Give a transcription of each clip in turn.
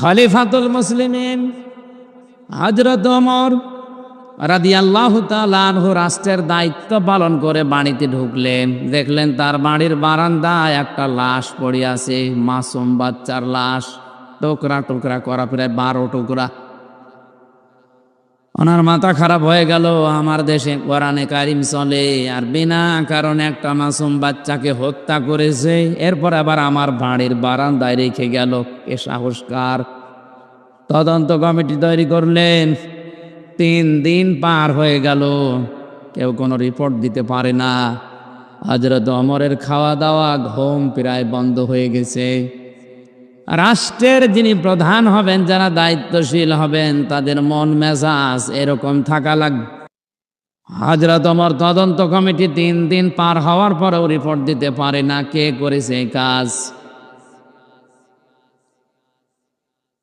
খলিফাতুল মুসলিমিন হযরত ওমর রাদিয়াল্লাহু তাআলা আনহু রাষ্ট্রের দায়িত্ব পালন করে বাড়িতে ঢুকলেন, দেখলেন তার বাড়ির বারান্দায় একটা লাশ পড়ে আছে, মাসুম বাচ্চার লাশ, টুকরা টুকরা করা, প্রায় 12 টুকরা। ওনার মাথা খারাপ হয়ে গেল। আমার দেশে কোরআনে কারিম চলে, আর বিনা কারণে একটা মাসুম বাচ্চাকে হত্যা করেছে, এরপর আবার আমার বাড়ির বারান্দায় রেখে গেল, এ সাহসকার। তদন্ত কমিটি তৈরি করলেন। 3 দিন পার হয়ে গেল, কেউ কোনো রিপোর্ট দিতে পারে না। হযরত ওমরের খাওয়া দাওয়া ঘুম প্রায় বন্ধ হয়ে গেছে। রাষ্ট্রের যিনি প্রধান হবেন, যারা দায়িত্বশীল হবেন, তাদের মন মেজাজ এরকম থাকা লাগবে। হযরত ওমর তদন্ত কমিটি 3 দিন পার হওয়ার পরেও রিপোর্ট দিতে পারে না কে করেছে এই কাজ।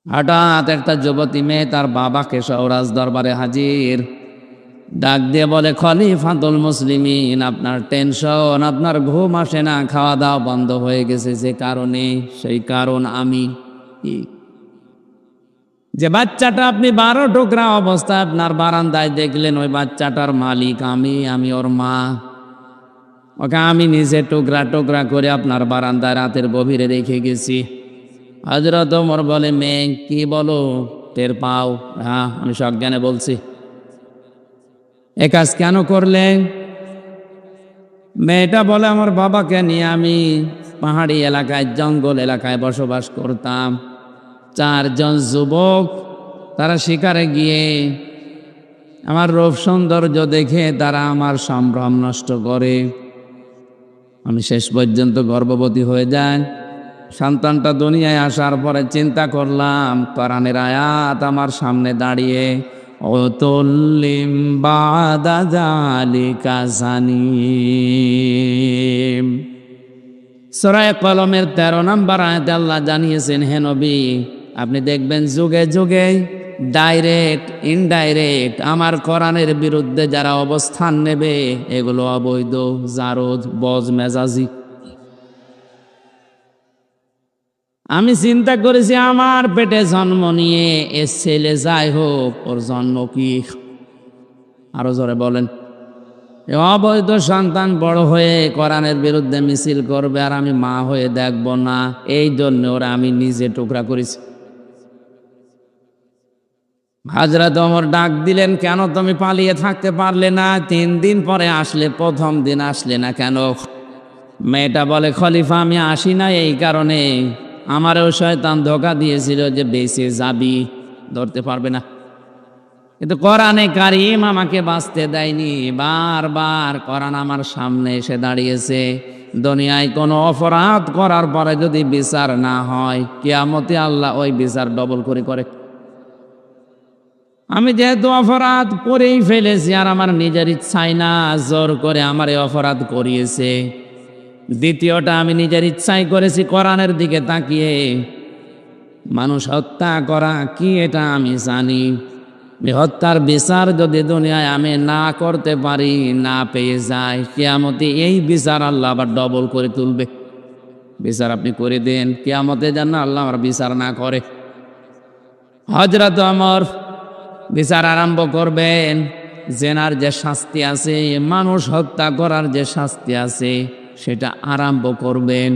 হঠাৎ একটা যুবতী মেয়ে তার বাবাকে সহ রাজ দরবারে হাজির, ডাক দিয়ে বলে, খলিফাতুল মুসলিমিন, আপনার টেনশন, আপনার ঘুম আসে না, খাওয়া দাওয়া বন্ধ হয়ে গেছে যে কারণে, সেই কারণ আমি। যে বাচ্চাটা আপনি 12 টুকরা অবস্থায় আপনার বারান্দায় দেখলেন, ওই বাচ্চাটার মালিক আমি ওর মা। ওকে আমি নিজে টুকরা টুকরা করে আপনার বারান্দায় রাতের গভীরে রেখে গেছি। হযরত ওমর বলে, মেয়ে কি বলো, টের পাও? হ্যাঁ, আমি সজ্ঞানে বলছি। এ কাজ কেন করলে? মেয়েটা বলে, আমার বাবাকে নিয়ে আমি পাহাড়ি এলাকায়, জঙ্গল এলাকায় বসবাস করতাম। 4 জন যুবক, তারা শিকারে গিয়ে আমার রূপ সৌন্দর্য দেখে তারা আমার সম্ভ্রম নষ্ট করে। আমি শেষ পর্যন্ত গর্ভবতী হয়ে যাই। সন্তানটা দুনিয়ায় আসার পরে চিন্তা করলাম, কোরআনের আয়াত আমার সামনে দাঁড়িয়ে, ওতুল্লিম বাদা যালিকা জানিম। সূরা কলমের 13 নম্বর আয়াতে আল্লাহ জানিয়েছেন, হে নবী, আপনি দেখবেন যুগে যুগে ডাইরেক্ট ইনডাইরেক্ট আমার কোরআনের বিরুদ্ধে যারা অবস্থান নেবে, এগুলো অবৈধ, জারদ, বজ মেজাজি। আমি চিন্তা করেছি, আমার পেটে জন্ম নিয়ে এ ছেলে যাই হোক, ওর জন্ম কি, আরো জোরে বলেন, অবৈধ সন্তান বড় হয়ে কোরআনের বিরুদ্ধে মিছিল করবে, আর আমি মা হয়ে দেখব না। এই জন্য ওরা আমি নিজে টুকরা করেছি। হযরত ওমর ডাক দিলেন, কেন তুমি পালিয়ে থাকতে পারলে না? 3 দিন পরে আসলে, প্রথম দিন আসলে না কেন? মেয়েটা বলে, খলিফা, আমি আসি না এই কারণে, আমারও শয়তান ধোঁকা দিয়েছিল যে বেঁচে যাবি, ধরতে পারবে না। কিন্তু কোরআনে কারিম আমাকে বাঁচতে দেয়নি। বারবার কোরআন আমার সামনে এসে দাঁড়িয়েছে। দুনিয়ায় কোনো অপরাধ করার পরে যদি বিচার না হয়, কিয়ামতে আল্লাহ ওই বিচার ডবল করে। আমি যেহেতু অপরাধ করেই ফেলেছি, আর আমার নিজের ইচ্ছাই না, জোর করে আমার এই অপরাধ করিয়েছে। দ্বিতীয়টা, আমি নিজের ইচ্ছাই করেছি, কোরআনের দিকে তাকিয়ে। মানুষ হত্যা করা কি এটা আমি জানি। হত্যার বিচার যদি দুনিয়ায় আমি না করতে পারি, না পেয়ে যাই, কিয়ামতে এই বিচার আল্লাহ আবার ডবল করে তুলবে। বিচার আপনি করে দেন, কিয়ামতে যেন আল্লাহ আমার বিচার না করে। হযরত ওমর বিচার আরম্ভ করবেন। জেনার যে শাস্তি আছে, মানুষ হত্যা করার যে শাস্তি আছে, সেটা আরম্ভ করবেন।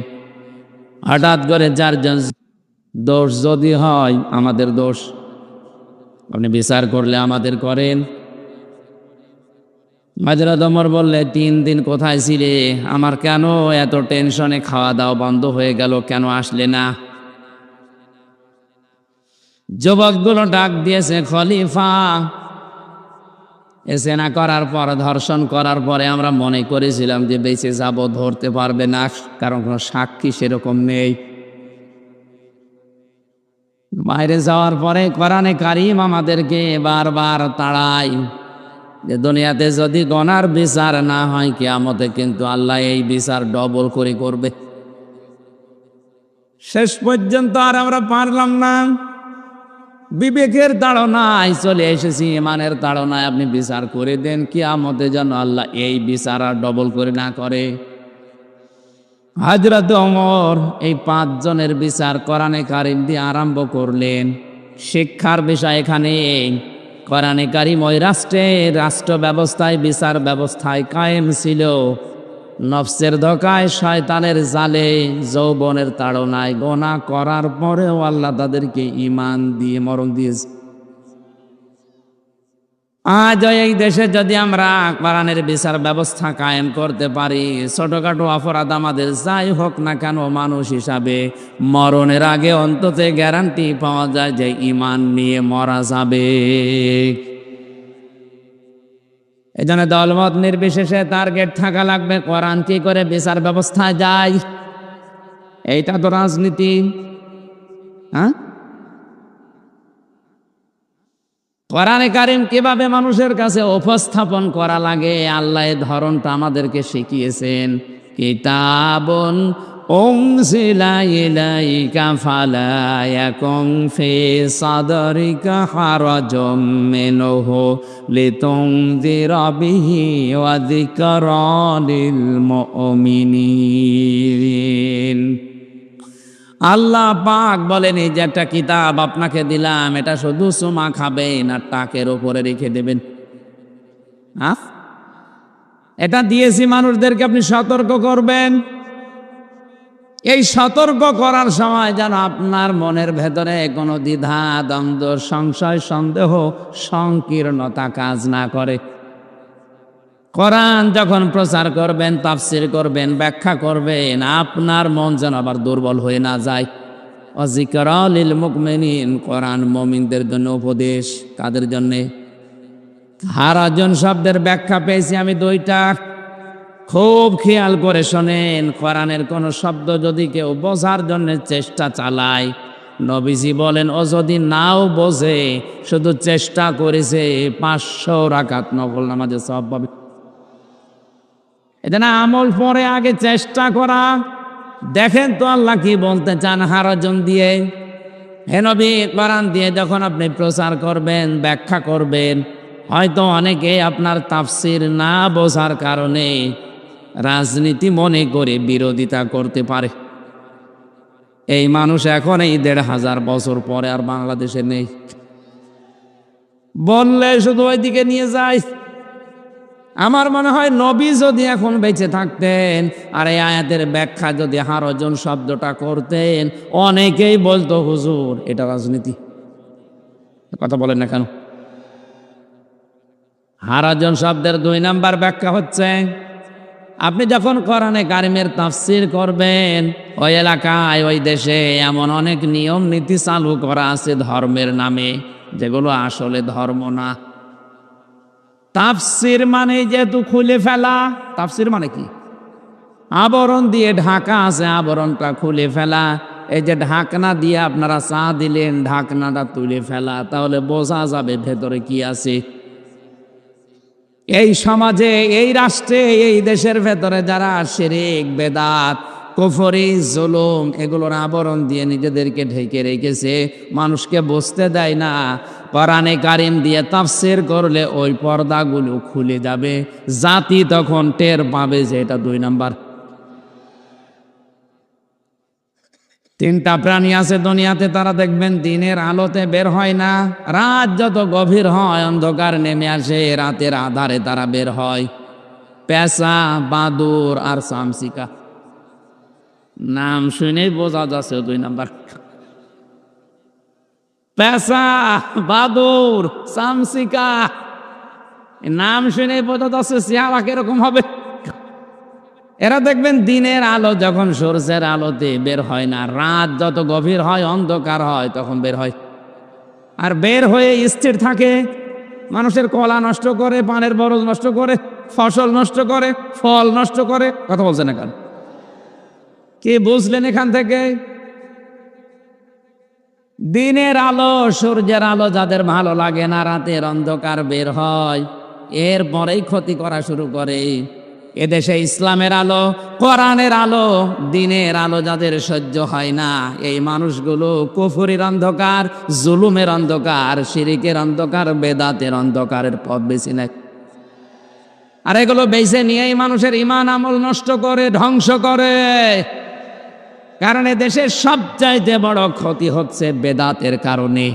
হঠাৎ করে 4 জন দোষ যদি হয়, আমাদের দোষ, আপনি বিচার করলে আমাদের করেন। হযরত ওমর বললে, 3 দিন কোথায় ছিলে? আমার কেন এত টেনশনে খাওয়া দাওয়া বন্ধ হয়ে গেল, কেন আসলে না? যুবকগুলো ডাক দিয়েছে, খলিফা, এ সেনা করার পর, ধর্ষণ করার পরে আমরা মনে করেছিলাম যে বেঁচে যাব, ধরতে পারবে না, কারণ কোনো সাক্ষী সেরকম নেই। বাইরে যাওয়ার পরে কোরআনে কারিম আমাদেরকে বারবার তাড়ায় যে দুনিয়াতে যদি গুনার বিচার না হয়, কিয়ামতে কিন্তু আল্লাহ এই বিচার ডবল করে করবে। শেষ পর্যন্ত আর আমরা পারলাম না। বিবেকের তাড়নায় চলে এসেছি, ইমানের তাড়নায় আপনি বিচার করে দেন, কিয়ামতে যেন আল্লাহ এই বিচার আর ডবল করে না করে। হযরত ওমর এই 5 জনের বিচার কোরআনে কারীম দিয়ে আরম্ভ করলেন। শিক্ষার বিষয় এখানে কোরআনে কারীম ওই রাষ্ট্র ব্যবস্থায় বিচার ব্যবস্থায় কায়েম ছিল। নফসের ধোকায় শয়তানের জালে যৌবনের তাড়নায় গুনাহ করার পরেও আল্লাহ তাদেরকে ঈমান দিয়ে মরণ দিয়েছে। আজ এই দেশে যদি আমরা কোরআনের বিচার ব্যবস্থা কায়েম করতে পারি, ছোটখাটো অপরাধ আমাদের যাই হোক না কেন, মানুষ হিসাবে মরণের আগে অন্তত গ্যারান্টি পাওয়া যায় যে ঈমান নিয়ে মরা যাবে। এই জন্য দলমত নির্বিশেষে টার্গেট থাকা লাগবে, কোরআন কি করে বিচার ব্যবস্থায় যায়। এইটা তো রাজনীতি। হ্যাঁ, কোরআনে কারীম কিভাবে মানুষের কাছে উপস্থাপন করা লাগে, আল্লাহ এই ধরনটা আমাদেরকে শিখিয়েছেন। কিতাবুন উনজিলা ইলাইকা ফালা ইয়াকুন ফি সাদরিকা হারাজুম মিনহু লিতুনযিরা বিহি ওয়া যিকরা লিল মুমিনিন। আল্লাহ পাক বলেন, এই যে একটা কিতাব আপনাকে দিলাম, এটা শুধু চুমা খাবেন আর টাকের উপরে রেখে দেবেন? এটা দিয়েছি মানুষদেরকে, আপনি সতর্ক করবেন। এই সতর্ক করার সময় যেন আপনার মনের ভেতরে কোনো দ্বিধা, দ্বন্দ্ব, সংশয়, সন্দেহ, সংকীর্ণতা কাজ না করে। কোরআন যখন প্রচার করবেন, তাফসীর করবেন, ব্যাখ্যা করবেন, আপনার মন যেন আবার দুর্বল হয়ে না যায়। ওয়াজিকরা লিল মুমিনিন, কোরআন মুমিনদের জন্য উপদেশ। কাদের জন্যে? হারাজন শব্দের ব্যাখ্যা পেয়েছি আমি 2টা, খুব খেয়াল করে শোনেন। কোরআনের কোন শব্দ যদি কেউ বোঝার জন্য চেষ্টা চালায়, নবীজি বলেন ও যদি নাও বোঝে, শুধু চেষ্টা করেছে 500 রাকাত নফল নামাজে সওয়াব পাবে। এটা না, আমল পরে আগে চেষ্টা করা। দেখেন তো আল্লাহ কি বলতে চান হারাজন দিয়ে। হে নবী, কোরআন দিয়ে যখন আপনি প্রচার করবেন, ব্যাখ্যা করবেন, হয়তো অনেকে আপনার তাফসীর না বোঝার কারণে রাজনীতি মনে করে বিরোধিতা করতে পারে। এই মানুষ এখন এই 1500 বছর পরে আর বাংলাদেশে নেই, বললে শুধু ওইদিকে নিয়ে যায়। আমার মনে হয় নবী যদি এখন বেঁচে থাকতেন আর এই আয়াতের ব্যাখ্যা যদি হারাজন শব্দটা করতেন, অনেকেই বলতো হুজুর এটা রাজনীতি। কথা বলেন না কেন? হারাজন শব্দের 2 নাম্বার ব্যাখ্যা হচ্ছে, আপনি যখন কোরআনে কারিমের তাফসীর করবেন, ওই এলাকায় ওই দেশে এমন অনেক নিয়ম নীতি চালু করা আছে ধর্মের নামে, যেগুলো আসলে ধর্ম না। তাফসীর মানে যেহেতু খুলে ফেলা, তাফসীর মানে কি? আবরণ দিয়ে ঢাকা আছে, আবরণটা খুলে ফেলা। এই যে ঢাকনা দিয়ে আপনারা চা দিলেন, ঢাকনাটা তুলে ফেলা, তাহলে বোঝা যাবে ভেতরে কি আছে। এই সমাজে, এই রাষ্ট্রে, এই দেশের ভেতরে যারা শিরক, বেদাত, কুফরি, জুলুম এগুলোর আবরণ দিয়ে নিজেদেরকে ঢেকে রেখেছে, মানুষকে বুঝতে দেয় না, কোরআনে কারীম দিয়ে তাফসীর করলে ওই পর্দাগুলো খুলে যাবে। জাতি তখন টের পাবে যে এটা 2 নাম্বার। 3টা প্রাণী আছে দুনিয়াতে, তারা দেখবেন দিনের আলোতে বের হয় না। রাত যত গভীর হয়, অন্ধকার নেমে আসে, রাতের আধারে তারা বের হয়। পেঁচা, বাদুর আর চামচিকা। নাম শুনেই বোঝা যাচ্ছে 2 নাম্বার। পেঁচা, বাদুর, চামচিকা, নাম শুনেই বোঝা যাচ্ছে চেহারা কিরকম হবে। এরা দেখবেন দিনের আলো যখন সূর্যের আলোতে বের হয় না, রাত যত গভীর হয়, অন্ধকার হয়, তখন বের হয়। আর বের হয়ে স্থির থাকে, মানুষের কলা নষ্ট করে, পানের বরজ নষ্ট করে, ফসল নষ্ট করে, ফল নষ্ট করে। কথা বলছেন না কেন? কি বুঝলেন এখান থেকে? দিনের আলো, সূর্যের আলো যাদের ভালো লাগে না, রাতের অন্ধকার বের হয়, এরপরেই ক্ষতি করা শুরু করে। এদেশে ইসলামের আলো, কোরআনের আলো, দিনের আলো যাদের সহ্য হয় না, এই মানুষগুলো কুফরির অন্ধকার, জুলুমের অন্ধকার, শিরিকের অন্ধকার, বেদাতের অন্ধকারের পথ বেছে নেয়। আর এগুলো বেছে নিয়েই মানুষের ঈমান আমল নষ্ট করে, ধ্বংস করে। কারণ এ দেশের সবচাইতে বড় ক্ষতি হচ্ছে বেদাতের কারণে।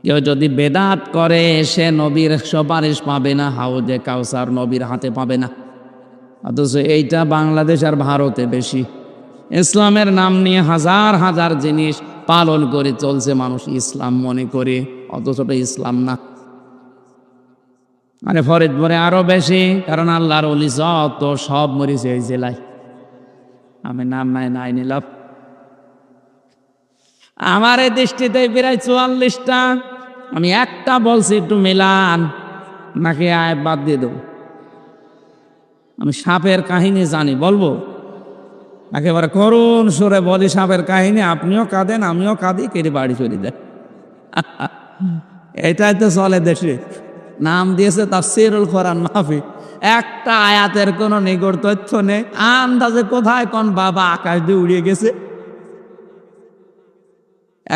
কেউ যদি বেদাত করে সে নবীর সুপারিশ পাবে না, হাউজে কাউসার নবীর হাতে পাবে না। অথচ এইটা বাংলাদেশ আর ভারতে বেশি। ইসলামের নাম নিয়ে হাজার হাজার জিনিস পালন করে চলছে মানুষ, ইসলাম মনে করে, অথচ ইসলাম না। মানে ফরিদপুরে আরো বেশি, কারণ আল্লাহর ওলি যত সব মরিছে এই জেলায়। আমি নাম নাই নিলাম। আমার এই দৃষ্টিতে প্রায় 44টা। আমি একটা বলছি একটু মিলান, নাকি আয় বাদ দিয়ে দেবো। আমি সাপের কাহিনী জানি, বলবো একেবারে করুণ সুরে বলি সাপের কাহিনী, আপনিও কাঁদেন আমিও কাঁদি, কেটে বাড়ি চলে যায়। এটাই তো চলে দেশে। নাম দিয়েছে তাফসীরুল কোরআন মাহফিল। একটা আয়াতের কোনো নিগড় তথ্য নেই, আন্দাজে কোথায় কোন বাবা আকাশ দিয়ে উড়িয়ে গেছে।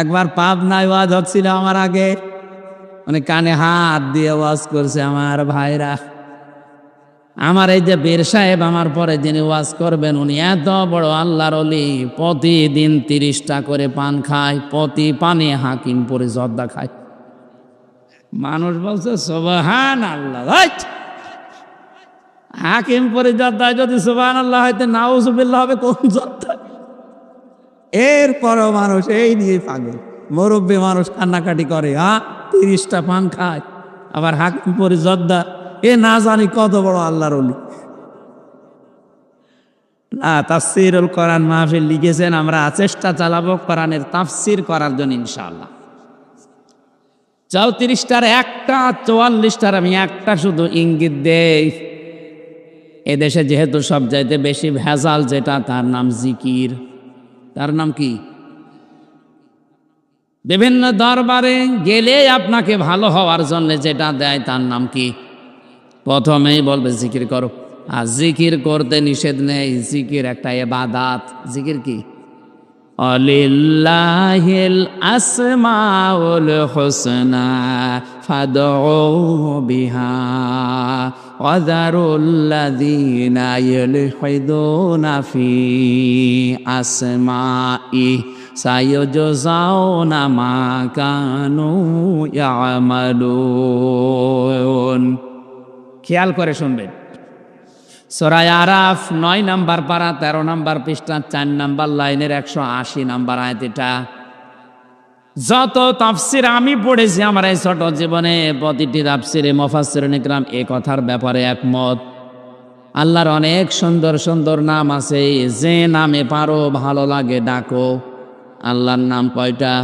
একবার পাবনায় ওয়াজ হচ্ছিল আমার আগে, মানে কানে হাত দিয়ে ওয়াজ করছে আমার ভাইরা। আমার এই যে বীর সাহেব, আমার পরে যিনি ওয়াজ করবেন, উনি এত বড় আল্লাহর ওলি, প্রতিদিন 30টা করে পান খায়, প্রতি পানে হাকিমপুরে জর্দা খায়। মানুষ বলছে সুবহানাল্লাহ। হাকিমপুরে জর্দায় যদি সুবহানাল্লাহ হইতে নাউজুবিল্লাহ হবে কোন জর্দা? এরপরও মানুষ এই নিয়ে পাগল। মুরব্বী মানুষ কান্নাকাটি করে, 30টা পান খায়, আবার হাকিমপুরে জর্দা। এ না জানি কত বড় আল্লাহর ওলি। তাফসীরুল কোরআন মাহফিল লিখেছেন, আমরা চেষ্টা চালাবো কোরআনের তাফসীর করার জন্য ইনশাআল্লাহ। 34টার একটা, 44টার আমি একটা শুধু ইঙ্গিত দেই। এদেশে যেহেতু সব চাইতে বেশি ভেজাল যেটা, তার নাম জিকির। তার নাম কি? বিভিন্ন দরবারে গেলে আপনাকে ভালো হওয়ার জন্য যেটা দেয় তার নাম কি? প্রথমেই বলবে জিকির করো। আর জিকির করতে নিষেধ নেই, জিকির একটা ইবাদত। জিকির কি? আলিল্লাহিল আসমাউল হুসনা ফাদউ বিহা ওয়া যারুল্লাযীনা ইউলহিদুনা ফি আসমাই সায়ুজজাউনা মা কানু ইয়ামালুন। খেয়াল করে শুনবেন। সূরা আরাফ 9 নম্বর পারা 13 নম্বর পৃষ্ঠা 4 নম্বর লাইনের 180 নম্বর আয়াত। এটা যত তাফসীর আমি পড়েছি আমার এই ছোট জীবনে, প্রতিটি তাফসীরে মুফাসসিরিন ইকরাম এই কথার ব্যাপারে একমত। আল্লাহর অনেক সুন্দর সুন্দর নাম আছে, যে নামে পারো ভালো লাগে ডাকো। আল্লাহর নাম কয়টা?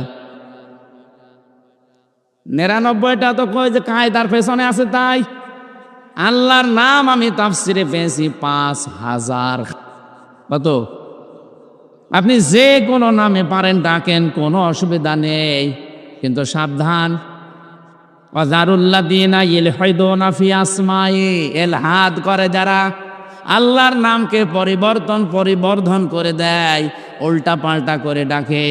99টা তো কই যে কায়দার পেছনে আছে তাই। আল্লাহর নাম আমি তাফসীরে পেয়েছি 5000। কত? আপনি যে কোনো নামে পারেন ডাকেন, কোনো অসুবিধা নেই, কিন্তু সাবধান। ওয়াজারুল্লাযীনা ইলহিদুনা ফি আসমাই, ইলহাদ করে যারা, আল্লাহর নামকে পরিবর্ধন করে দেয়, উল্টা পাল্টা করে ডাকে,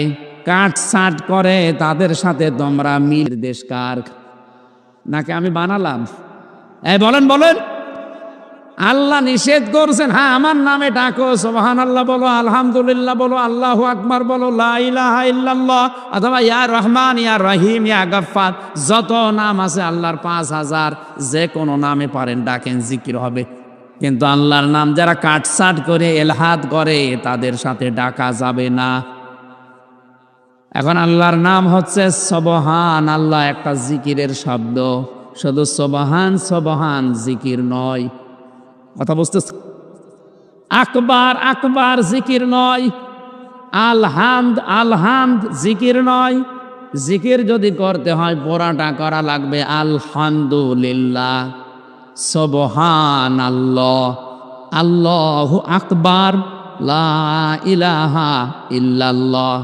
কাটছাট করে, তাদের সাথে তোমরা মিল দেশকার। নাকি আমি বানালাম? এই বলেন আল্লাহ নিষেধ করছেন। হ্যাঁ, আমার নামে ডাকো, সুবহানাল্লাহ বলো, আলহামদুলিল্লাহ বলো, আল্লাহু আকবার বলো, লা ইলাহা ইল্লাল্লাহ, অথবা ইয়া রহমান, ইয়া রহিম, ইয়া গফফার, যত নাম আছে আল্লাহর 5000, যে কোনো নামে পারেন ডাকেন, জিকির হবে। কিন্তু আল্লাহর নাম যারা কাটছাট করে, ইলহাদ করে, তাদের সাথে ডাকা যাবে না। এখন আল্লাহর নাম হচ্ছে সুবহান আল্লাহ, একটা জিকিরের শব্দ। শুধু সুবহান জিকির নয়, কথা বুঝতেছ? আকবার জিকির নয়, আলহামদ জিকির নয়। জিকির যদি করতে হয় পুরাটা করা লাগবে আলহামদুলিল্লাহ, সুবহানাল্লাহ, আল্লাহু আকবার, লা ইলাহা ইল্লাল্লাহ।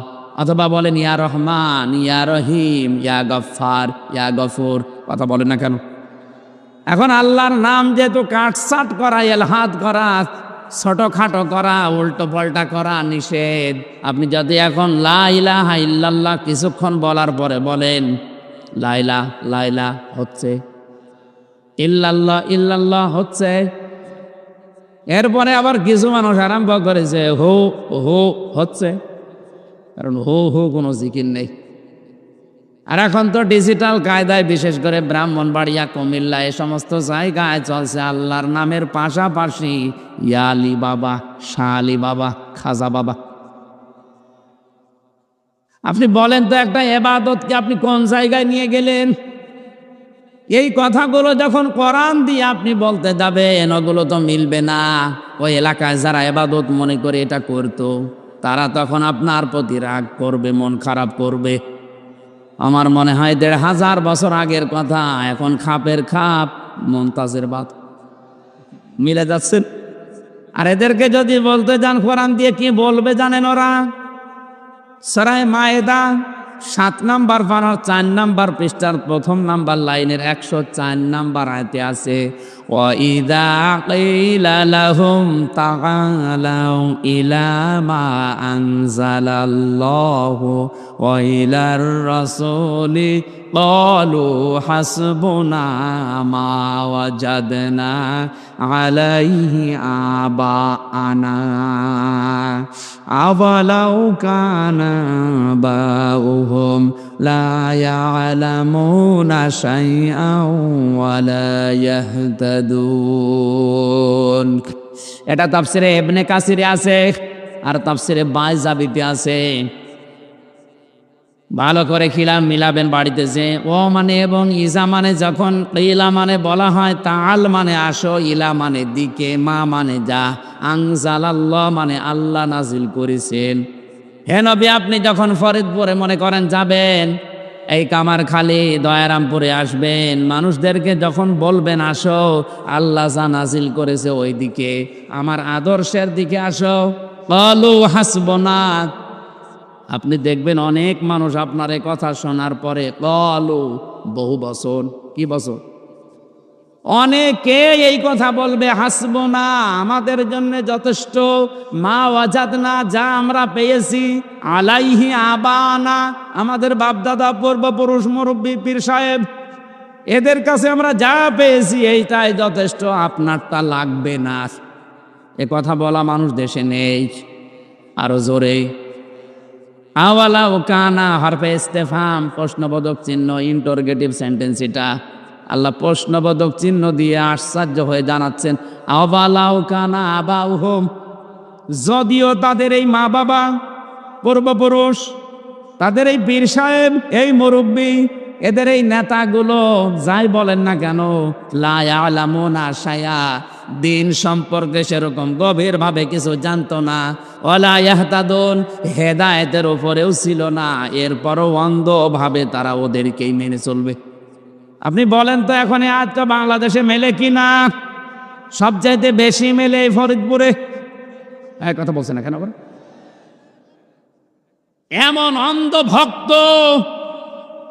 অথবা বলেন ইয়া রহমান, ইয়া রহিম, ইয়া গফফার, ইয়া গফুর, কথা বলেন না কেন? এখন আল্লাহর নাম যেহেতু কাটছাট করা, ইলহাদ করা, ছোটখাটো করা, উল্টো পাল্টা করা নিষেধ। আপনি যদি এখন লা ইলাহা ইল্লাল্লাহ কিছুক্ষণ বলার পরে বলেন লা ইলাহা হচ্ছে, ইল্লাল্লাহ ইল্লাল্লাহ হচ্ছে, এরপরে আবার কিছু মানুষ আরম্ভ করেছে হো হো হচ্ছে, কারণ হো হো কোনো জিকির নেই। আর এখন তো ডিজিটাল কায়দায় বিশেষ করে ব্রাহ্মণবাড়িয়া, কুমিল্লা এ সমস্ত জায়গায় চলছে আল্লাহর নামের পাশাপাশি ইয়া আলী বাবা, শাহ আলী বাবা, খাজা বাবা। আপনি বলেন তো একটা এবাদতকে আপনি কোন জায়গায় নিয়ে গেলেন? এই কথাগুলো যখন কোরআন দিয়ে আপনি বলতে যাবেন ওগুলো তো মিলবে না। ওই এলাকায় যারা এবাদত মনে করে এটা করতো তারা তখন আপনার প্রতি রাগ করবে, মন খারাপ করবে। আমার মনে হয় ১৫০০ বছর আগের কথা এখন খাপের খাপ মুনতাজের বাত মিলে যাচ্ছেন। আর এদেরকে যদি বলতে যান কোরআন দিয়ে কি বলবে জানেন ওরা? সূরা মায়েদা ৭ নম্বর পারার ৪ নম্বর পৃষ্ঠার ১ম নম্বর লাইনের ১০৪ নম্বর আয়াতে আছে ওয়াইদা কিলা লাহুম তাআলাউ ইলা মা আনজালাল্লাহু ওয়া ইলার রাসূলি ক্বালু হাসবুনা মা ওয়াজাদনা আলাইহি আবাআনা আওয়ালাউ কানা বাউহুম লা ইয়ালামুনা শাইআন ওয়া লা ইয়াহতাদুন। এটা তাফসিরে ইবনে কাসিরে আছে আর তাফসিরে বাইজাবিতে আছে। ভালো করে খিলাম মিলাবেন বাড়িতে, যে ও মানে এবং ইজা মানে যখন ইলা মানে বলা হয়, তাআল মানে আসো, ইলা মানে দিকে, মা মানে যা, আনজালাল্লাহ মানে আল্লাহ নাজিল করেছেন। হে নবী আপনি যখন ফরিদপুরে মনে করেন যাবেন, এই কামারখালী দয়ারামপুরে আসবেন, মানুষদেরকে যখন বলবেন আসো আল্লাহ যা নাজিল করেছে ওই দিকে, আমার আদর্শের দিকে আসো, ক্বালু হাসবুনা, আপনি দেখবেন অনেক মানুষ আপনার এই কথা শোনার পরে ক্বালু বহু বছর, কি বছর, অনেকে এই কথা বলবে হাসবুনা আমাদের জন্য যথেষ্ট, মা ওয়াজাদনা যা আমরা পেয়েছি, আলাইহি আবানা আমাদের বাপদাদা পূর্বপুরুষ মুরব্বী পীর সাহেব এদের কাছে আমরা যা পেয়েছি এইটাই যথেষ্ট, আপনারটা লাগবে না। এ কথা বলা মানুষ দেশে নেই। আরো জোরে আওয়ালাউ কানা হরফে ইস্তেফহাম প্রশ্নবোধক চিহ্ন, ইন্টারোগেটিভ সেন্টেন্স, এটা আল্লাহ প্রশ্নবোধক চিহ্ন দিয়ে আশ্চর্য হয়ে জানাচ্ছেন আওয়ালাউ কানা আবাউহুম, যদিও তাদের এই মা বাবা পূর্বপুরুষ, তাদের এই পীর সাহেব, এই মুরব্বী, এদের এই নেতাগুলো যাই বলেন না কেন, লা ইয়ালামুনা শাইআ দিন সম্পর্কে সেরকম গভীরভাবে কিছু জানতো না, ওয়ালা ইয়াহতাদুন হেদায়েতের উপরেও ছিল না, এরপরও অন্ধভাবে তারা ওদেরকেই মেনে চলবে। আপনি বলেন তো এখন আজকে বাংলাদেশে মেলে কি না? সবচাইতে বেশি মেলে এই ফরিদপুরে। এক কথা বলছে না কেন? এমন অন্ধ ভক্ত,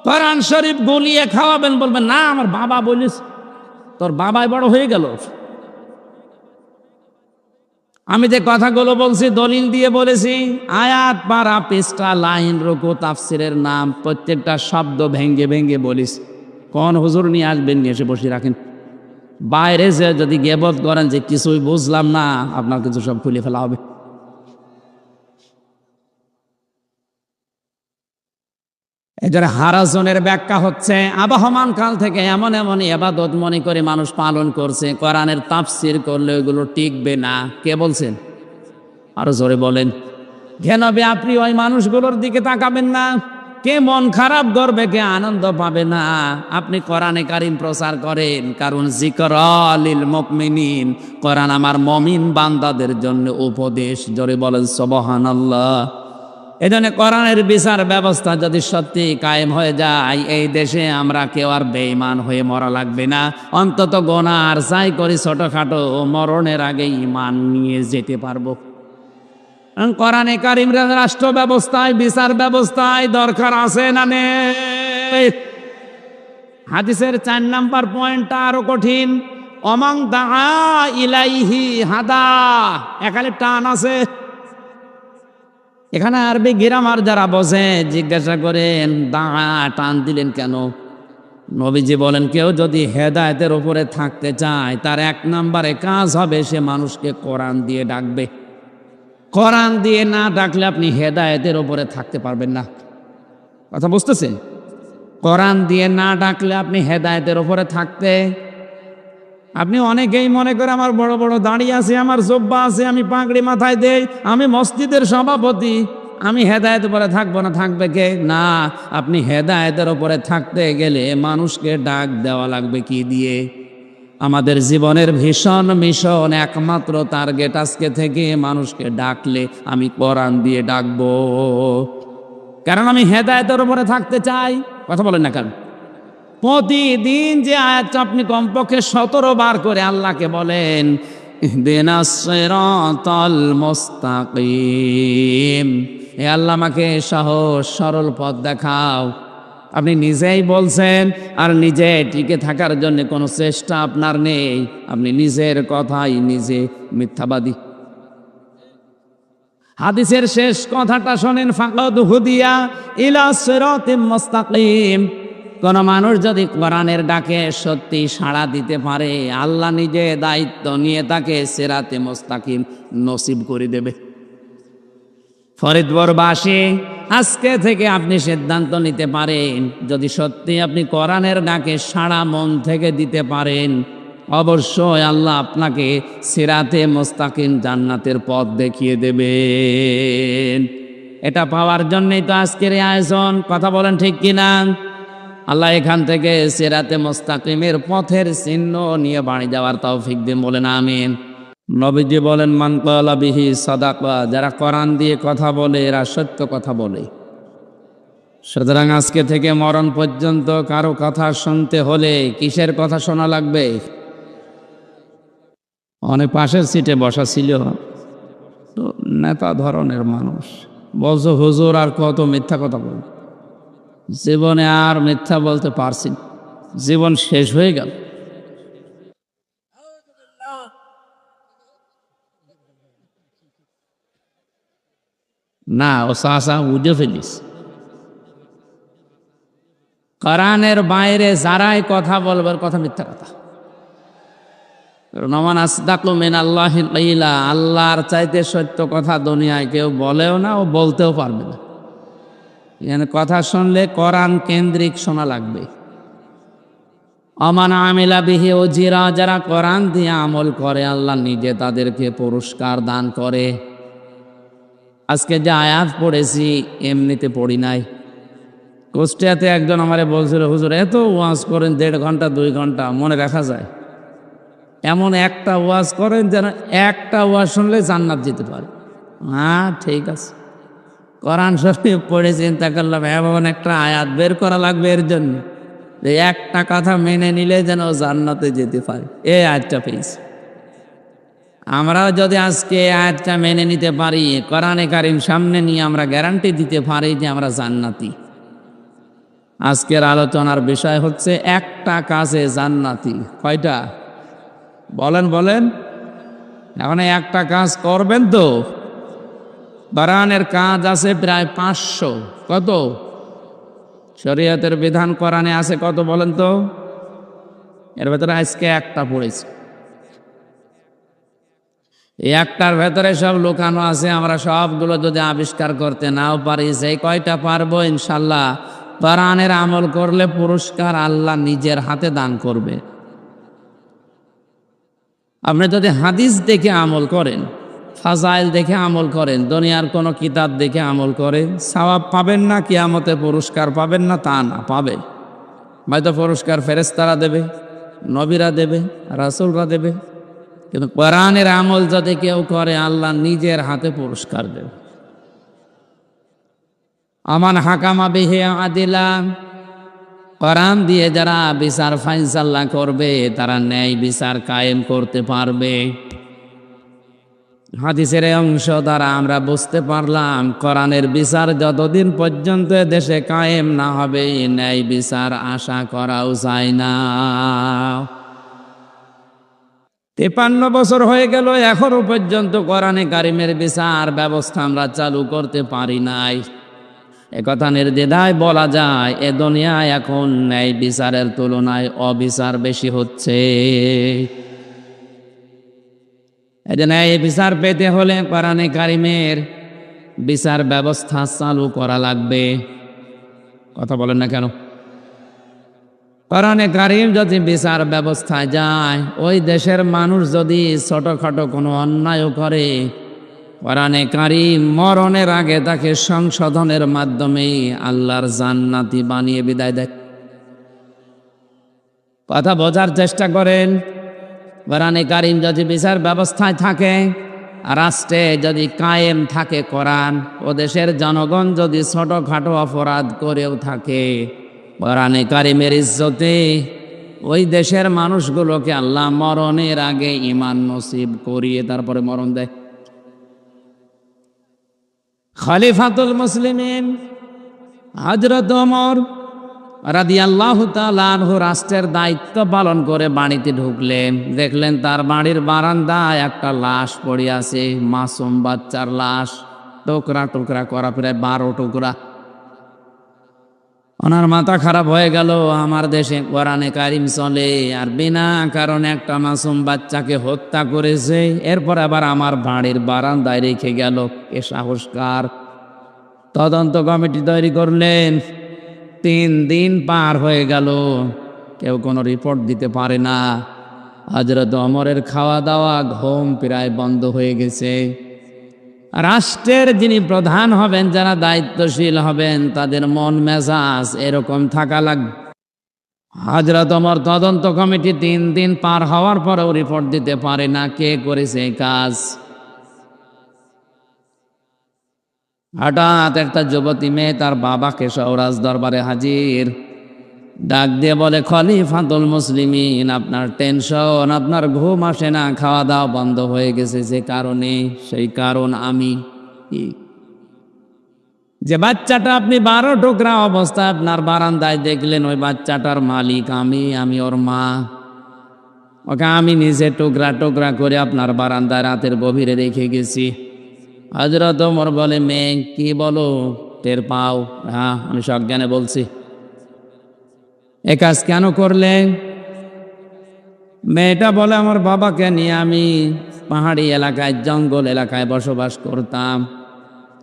কোরআন শরীফ গলিয়ে খাওয়াবেন, বলবেন না আমার বাবা বলিস, তোর বাবাই বড় হয়ে গেল। আমি যে কথাগুলো বলছি দলিল দিয়ে বলেছি, আয়াত পারা পৃষ্ঠা লাইন রুকু তাফসিরের নাম প্রত্যেকটা শব্দ ভেঙ্গে ভেঙ্গে বলিস। কোন হুজুর নিয়ে আসবেন, নিয়ে এসে বসে রাখেন। বাইরে যে যদি গেবত করেন যে কিছুই বুঝলাম না, আপনার কিছু সব খুলে ফেলা হবে। এদের হারাজনের ব্যাখ্যা হচ্ছে আবহমান কাল থেকে এমন এমন ইবাদত মনে করে মানুষ পালন করছে, কোরআনের তাফসির করলে ওইগুলো টিকবে না। কে বলছেন? আরো জোরে বলেন। কেন আপনি ওই মানুষগুলোর দিকে তাকাবেন না? কে মন খারাপ করবে, কে আনন্দ পাবে না? আপনি কোরআনে কারিম প্রচার করেন, কারণ যিকরা লিল মুমিনিন, কোরআন আমার মুমিন বান্দাদের জন্য উপদেশ। জোরে বলেন সুবহানাল্লাহ। এজন্য কোরআনের বিচার ব্যবস্থা যদি সত্যি কায়েম হয়ে যায়, এই দেশে আমরা কেউ আর বেঈমান হয়ে মরা লাগবে না। অন্তত গোনাহ আর যাই করি ছোটখাটো, মরণের আগে ঈমান নিয়ে যেতে পারবো। কোরআনে কারিম রাষ্ট্র ব্যবস্থায়, বিচার ব্যবস্থায় দরকার আছে না নেই? হাদিসের 4 নাম্বার পয়েন্টটা আরো কঠিন। অমাং দাআ ইলাইহি হাদা, এখানে টান আছে। এখানে আরবি গ্রামার যারা বোঝে জিজ্ঞাসা করেন দাআ টান দিলেন কেন? নবীজি বলেন কেউ যদি হেদায়েতের উপরে থাকতে চায় তার 1 নম্বরে কাজ হবে সে মানুষকে কোরআন দিয়ে ডাকবে। কোরআন দিয়ে না ডাকলে আপনি হেদায়েতের উপরে থাকতে পারবেন না। কথা বুঝতেছেন? কোরআন দিয়ে না ডাকলে আপনি হেদায়েতের উপরে থাকতে, আপনি অনেকেই মনে করে আমার বড় বড় দাড়ি আছে, আমার জব্বা আছে, আমি পাগড়ি মাথায় দেই, আমি মসজিদের সভাপতি, আমি হেদায়েতের উপরে থাকবো না। থাকবে কে? না, আপনি হেদায়েতের উপরে থাকতে গেলে মানুষকে ডাক দেওয়া লাগবে কি দিয়ে? আমাদের জীবনের ভীষণ মিশন একমাত্র টার্গেট আজকে থেকে মানুষকে ডাকলে আমি কোরআন দিয়ে ডাকবো, কারণ আমি হেদায়েতের উপরে থাকতে চাই। কথা বলেন না কেন? প্রতিদিন যে আয়াতটা আপনি কমপক্ষে 17 বার করে আল্লাহকে বলেন ইহদিনাস সিরাতাল মুস্তাকিম, হে আল্লাহ আমাকে সহজ সরল পথ দেখাও। আপনি নিজেই বলছেন, আর নিজে টিকে থাকার জন্য কোনো চেষ্টা আপনার নেই। আপনি নিজের কথাই নিজে মিথ্যাবাদী। হাদিসের শেষ কথাটা শোনেন, ফাকাদ হুদিয়া ইলা সিরাতিম মুস্তাকিম। কোন মানুষ যদি কোরআনের ডাকে সত্যি সাড়া দিতে পারে, আল্লাহ নিজে দায়িত্ব নিয়ে তাকে সিরাতে মুস্তাকিম নসিব করে দেবে। ফরিদপুরবাসী, আজকে থেকে আপনি সিদ্ধান্ত নিতে পারেন, যদি সত্যি আপনি কোরআনের ডাকে সাড়া মন থেকে দিতে পারেন, অবশ্যই আল্লাহ আপনাকে সিরাতে মুস্তাকিম জান্নাতের পথ দেখিয়ে দেবেন। এটা পাওয়ার জন্যই তো আজকের এই আয়োজন। কথা বলেন ঠিক কিনা? আল্লাহ এখান থেকে সিরাতে মুস্তাকিমের পথের চিহ্ন নিয়ে বাড়ি যাওয়ার তৌফিক দিন, বলেন আমিন। নবীজি বলেন মান ক্বালা বিহি সাদাকা, যারা কোরআন দিয়ে কথা বলে এরা সত্য কথা বলে। সুতরাং আজকে থেকে মরণ পর্যন্ত কারো কথা শুনতে হলে কিসের কথা শোনা লাগবে? অনেক পাশের সিটে বসা ছিল তো নেতা ধরনের মানুষ, বলছো হুজুর আর কত মিথ্যা কথা বল, জীবনে আর মিথ্যা বলতে পারছি না, জীবন শেষ হয়ে গেল। না, ও চাচা উঠে ফেলিস। কোরআনের বাইরে যারাই কথা বলবার কথা মিথ্যা কথা। নমান আসদাকু মিনাল্লাহি কিলা, আল্লাহর চাইতে সত্য কথা দুনিয়ায় কেউ বলেও না, ও বলতেও পারবে না। এখানে কথা শুনলে কোরআন কেন্দ্রিক শোনা লাগবে। আমান আমিলা বিহি উজিরা, যারা কোরআন দিয়ে আমল করে আল্লাহ নিজে তাদেরকে পুরস্কার দান করে। আজকে যে আয়াত পড়েছি এমনিতে পড়ি নাই। কুষ্টিয়াতে একজন আমারে বলছিল, হুজুর এত ওয়াজ করেন 1.5 ঘন্টা 2 ঘন্টা মনে রাখা যায়? এমন একটা ওয়াজ করেন যেন একটা ওয়াজ শুনলে জান্নাত যেতে পারে। হ্যাঁ ঠিক আছে, কোরআন শরীফ পড়ে চিন্তা করলাম এমন একটা আয়াত বের করা লাগবে এর জন্য যে একটা কথা মেনে নিলে যেন জান্নাতে যেতে পারে। এই আয়াতটা পেয়েছি। আমরাও যদি আজকে এই আয়াতটা মেনে নিতে পারি, কোরআনে কারিম সামনে নিয়ে আমরা গ্যারান্টি দিতে পারি যে আমরা জান্নাতি। আজকের আলোচনার বিষয় হচ্ছে একটা কাজে জান্নাতি। কয়টা? বলেন বলেন। এখন একটা কাজ করবেন তো? কোরআনের কাজ আছে প্রায় 500। কত? শরীয়তের বিধান কোরআনে আছে কত বলেন তো? এর ভেতরে আজকে একটা পড়েছি। এই একটার ভেতরে সব লুকানো আছে। আমরা সবগুলো যদি আবিষ্কার করতে নাও পারি, সেই কয়টা পারবো ইনশাল্লাহ কোরআনের আমল করলে পুরস্কার আল্লাহ নিজের হাতে দান করবে। আপনি যদি হাদিস দেখে আমল করেন, ফাজাইল দেখে আমল করেন, দুনিয়ার কোনো কিতাব দেখে আমল করেন, সওয়াব পাবেন না, কিয়ামতে পুরস্কার পাবেন না তা না, পাবেন। হয়তো পুরস্কার ফেরেশতারা দেবে, নবীরা দেবে, রাসূলরা দেবে, কিন্তু কোরআনের আমল যদি কেউ করে আল্লাহ নিজের হাতে পুরস্কার দেবে। আমান হাকামা বিহি আদিলা, কোরআন দিয়ে যারা বিচার ফাইসাল্লা করবে তারা ন্যায় বিচার কায়েম করতে পারবে। হাদিসের অংশ দ্বারা আমরা বুঝতে পারলাম কোরআনের বিচার যতদিন পর্যন্ত দেশে কায়েম না হবে ন্যায় বিচার আশা করাও যায় না। 53 বছর হয়ে গেল, এখনো পর্যন্ত কোরআনে কারিমের বিচার ব্যবস্থা আমরা চালু করতে পারি নাই। একথা নির্দ্বিধায় বলা যায়, এ দুনিয়ায় এখন ন্যায় বিচারের তুলনায় অবিচার বেশি হচ্ছে। এই যে ন্যায় বিচার পেতে হলে কোরআনে কারিমের বিচার ব্যবস্থা চালু করা লাগবে। কথা বলেন না কেন? কোরআনে কারিম যদি বিচার ব্যবস্থায় যায়, ওই দেশের মানুষ যদি ছোটখাটো কোনো অন্যায় করে, কোরআনে কারিম মরণের আগে তাকে সংশোধনের মাধ্যমে আল্লাহর জান্নাতি বানিয়ে বিদায় দেয়। কথা বোঝার চেষ্টা করেন। কোরআনে কারিম যদি বিচার ব্যবস্থায় থাকে, রাষ্ট্রে যদি কায়েম থাকে কোরআন, ও দেশের জনগণ যদি ছোটখাটো অপরাধ করেও থাকে, কোরআনে কারিমের ইজ্জতে ওই দেশের মানুষগুলোকে আল্লাহ মরণের আগে ঈমান নসিব করিয়ে তারপরে মরণ দেয়। খলিফাতুল মুসলিমিন হযরত ওমর রাদিয়াল্লাহু তাআলা আনহু রাষ্ট্রের দায়িত্ব পালন করে বাড়িতে ঢুকলেন, দেখলেন তার বাড়ির বারান্দায় একটা লাশ পড়ে আছে, মাসুম বাচ্চার লাশ, টুকরা টুকরা করা, প্রায় 12 টুকরা। ওনার মাথা খারাপ হয়ে গেল। আমার দেশে কোরআনে কারিম চলে, আর বিনা কারণে একটা মাসুম বাচ্চাকে হত্যা করেছে, এরপর আবার আমার বাড়ির বারান্দায় রেখে গেল, এ সাহসকার। তদন্ত কমিটি তৈরি করলেন। 3 দিন পার হয়ে গেল, কেউ কোনো রিপোর্ট দিতে পারে না। হযরত ওমরের খাওয়া দাওয়া ঘুম প্রায় বন্ধ হয়ে গেছে। রাষ্ট্রের যিনি প্রধান হবেন, যারা দায়িত্বশীল হবেন, তাদের মন মেজাজ এরকম থাকা লাগবে। হযরত ওমর তদন্ত কমিটি 3 দিন পার হওয়ার পরেও রিপোর্ট দিতে পারে না কে করেছে এই কাজ। হঠাৎ একটা যুবতী মেয়ে তার বাবাকে সওরাজ দরবারে হাজির, ডাক দিয়ে বলে, খলিফাতুল মুসলিমিন, আপনার টেনশন, আপনার ঘুম আসে না, খাওয়া দাওয়া বন্ধ হয়ে গেছে যে কারণে, সেই কারণ আমি। যে বাচ্চাটা আপনি 12 টুকরা অবস্থায় আপনার বারান্দায় দেখলেন, ওই বাচ্চাটার মালিক আমি ওর মা। ওকে আমি নিজে টুকরা টুকরা করে আপনার বারান্দায় রাতের গভীরে রেখে গেছি। হযরত ওমর বলে, মেয়ে কি বলো, টের পাও? হ্যাঁ, আমি সজ্ঞানে বলছি। এ কাজ কেন করলে? মেয়েটা বলে, আমার বাবাকে নিয়ে আমি পাহাড়ি এলাকায়, জঙ্গল এলাকায় বসবাস করতাম।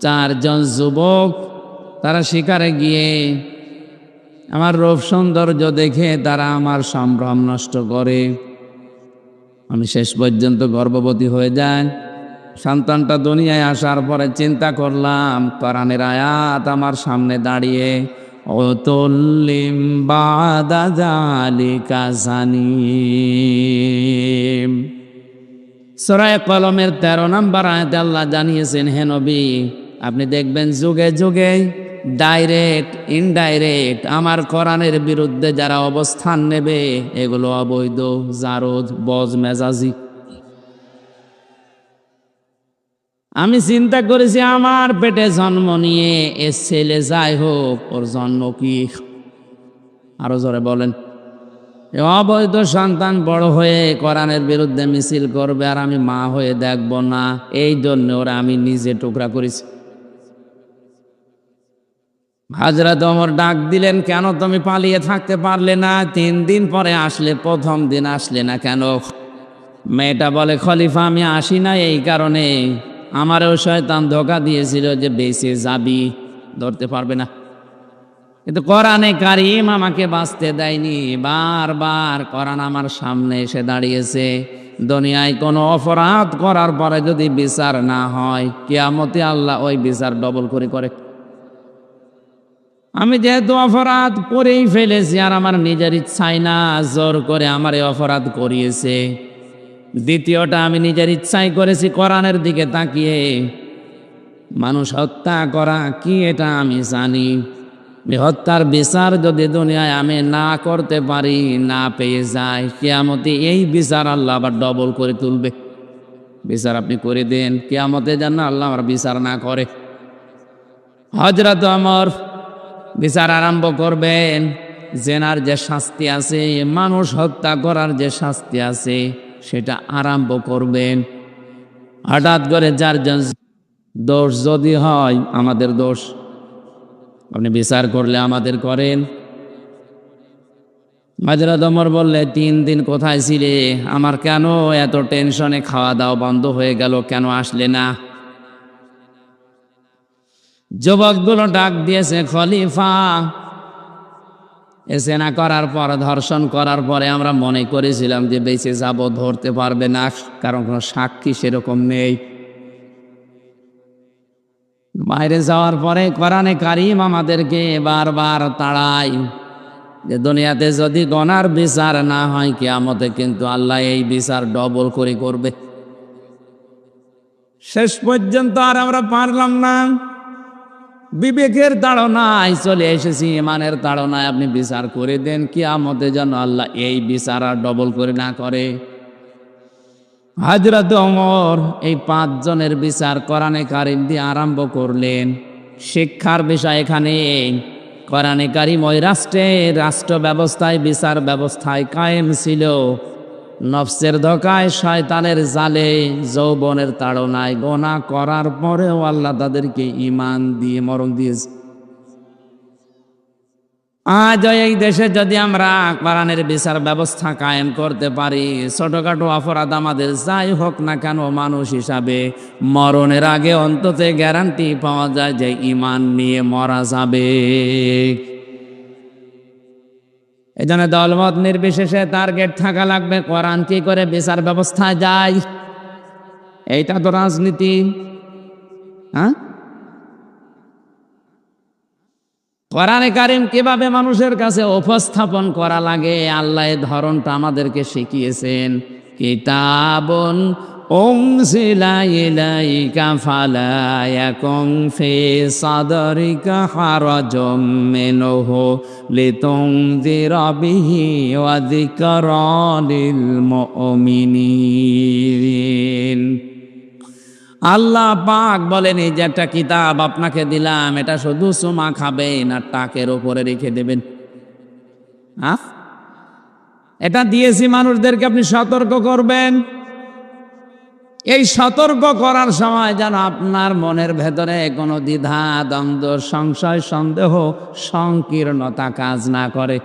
4 জন যুবক তারা শিকারে গিয়ে আমার রূপ সৌন্দর্য দেখে তারা আমার সম্ভ্রম নষ্ট করে। আমি শেষ পর্যন্ত গর্ভবতী হয়ে যাই। সন্তানটা দুনিয়ায় আসার পরে চিন্তা করলাম, কোরআনের আয়াত আমার সামনে দাঁড়িয়ে, ওতুল্লিম বাদা যালিকা জানিম। সূরা কলমের 13 নম্বর আয়াতে আল্লাহ জানিয়েছেন, হে নবী, আপনি দেখবেন যুগে যুগে ডাইরেক্ট ইনডাইরেক্ট আমার কোরআনের বিরুদ্ধে যারা অবস্থান নেবে, এগুলো অবৈধ, জারদ, বজ মেজাজি। আমি চিন্তা করেছি, আমার পেটে জন্ম নিয়ে এ ছেলে যাই হোক, ওর জন্ম কি, আরো জোরে বলেন, অবৈধ সন্তান বড় হয়ে কোরআনের বিরুদ্ধে মিছিল করবে, আর আমি মা হয়ে দেখব না। এই জন্য ওরা আমি নিজে টুকরা করেছি। হযরত ওমর ডাক দিলেন, কেন তুমি পালিয়ে থাকতে পারলে না? 3 দিন পরে আসলে, প্রথম দিন আসলে না কেন? মেয়েটা বলে, খলিফা, আমি আসি না এই কারণে, আমারও শয়তান ধোঁকা দিয়েছিল যে বেঁচে যাবি, ধরতে পারবে না। কিন্তু কোরআনে কারিম আমাকে বাঁচতে দেয়নি। বারবার কোরআন আমার সামনে এসে দাঁড়িয়েছে। দুনিয়ায় কোনো অপরাধ করার পরে যদি বিচার না হয়, কিয়ামতে আল্লাহ ওই বিচার ডবল করে। আমি যেহেতু অপরাধ করেই ফেলেছি, আর আমার নিজের ইচ্ছাই না, জোর করে আমার এই অপরাধ করিয়েছে। দ্বিতীয়টা, আমি নিজের ইচ্ছাই করেছি, কোরআনের দিকে তাকিয়ে। মানুষ হত্যা করা কি এটা আমি জানি। হত্যার বিচার যদি দুনিয়ায় আমি না করতে পারি, না পেয়ে যাই, কিয়ামতে এই বিচার আল্লাহ আবার ডবল করে তুলবে। বিচার আপনি করে দেন, কিয়ামতে যেন আল্লাহ আমার বিচার না করে। হযরত ওমর বিচার আরম্ভ করবেন। জেনার যে শাস্তি আছে, মানুষ হত্যা করার যে শাস্তি আছে, সেটা আরম্ভ করবেন। হঠাৎ করে 4 জন দোষ যদি হয়, আমাদের দোষ, আপনি বিচার করলে আমাদের করেন। হযরত ওমর বললে, 3 দিন কোথায় ছিলে? আমার কেন এত টেনশনে খাওয়া দাওয়া বন্ধ হয়ে গেল, কেন আসলে না? যুবকগুলো ডাক দিয়েছে, খলিফা এ সেনা করার পর, ধর্ষণ করার পরে আমরা মনে করেছিলাম যে বেঁচে যাব, ধরতে পারবে না, কারণ কোনো সাক্ষী সেরকম নেই। বাইরে যাওয়ার পরে কোরআনে কারীম আমাদেরকে বারবার তাড়ায় যে দুনিয়াতে যদি গনার বিচার না হয়, কিয়ামতে কিন্তু আল্লাহ এই বিচার ডবল করে করবে। শেষ পর্যন্ত আর আমরা পারলাম না, বিবেকের তাড়নায় চলে এসেছি, ইমানের তাড়নায় আপনি বিচার করে দেন, কিয়ামতে যেন আল্লাহ এই বিচার আর ডবল করে না করে। হযরত ওমর এই 5 জনের বিচার কোরআনে কারীম দিয়ে আরম্ভ করলেন। শিক্ষার বিষয় এখানে, কোরআনে কারীম ওই রাষ্ট্র ব্যবস্থায়, বিচার ব্যবস্থায় কায়েম ছিল। নফসের ধোকায়, শয়তানের জালে, যৌবনের তাড়নায় গোনা করার পরেও আল্লাহ তাদেরকে ঈমান দিয়ে মরণ দিয়েছে। আজ এই দেশে যদি আমরা কোরআনের বিচার ব্যবস্থা কায়েম করতে পারি, ছোটখাটো অপরাধ আমাদের যাই হোক না কেন, মানুষ হিসাবে মরণের আগে অন্তত গ্যারান্টি পাওয়া যায় যে ঈমান নিয়ে মরা যাবে। এই জন্য দলমত নির্বিশেষে টার্গেট থাকা লাগবে, কোরআন কি করে বিচার ব্যবস্থা যায়। এইটা তো রাজনীতি। হ্যাঁ, কোরআনে কারীম কিভাবে মানুষের কাছে উপস্থাপন করা লাগে, আল্লাহ এই ধরনটা আমাদেরকে শিখিয়েছেন। কিতাবুন উনজিলা ইলাইকা ফালা ইয়াকুন ফি সাদরিকা হারাজুম মিনহু লিতুনযিরা বিহি ওয়া যিকরা লিল মুমিনিন। আল্লাহ পাক বলেন, এই যে একটা কিতাব আপনাকে দিলাম, এটা শুধু চুমা খাবেন আর টাকের ওপরে রেখে দেবেন? এটা দিয়েছি মানুষদেরকে, আপনি সতর্ক করবেন। এই সতর্ক করার সময় যেন আপনার মনের ভেতরে কোনো দ্বিধা, দ্বন্দ্ব, সংশয়, সন্দেহ, সংকীর্ণতা কাজ না করে।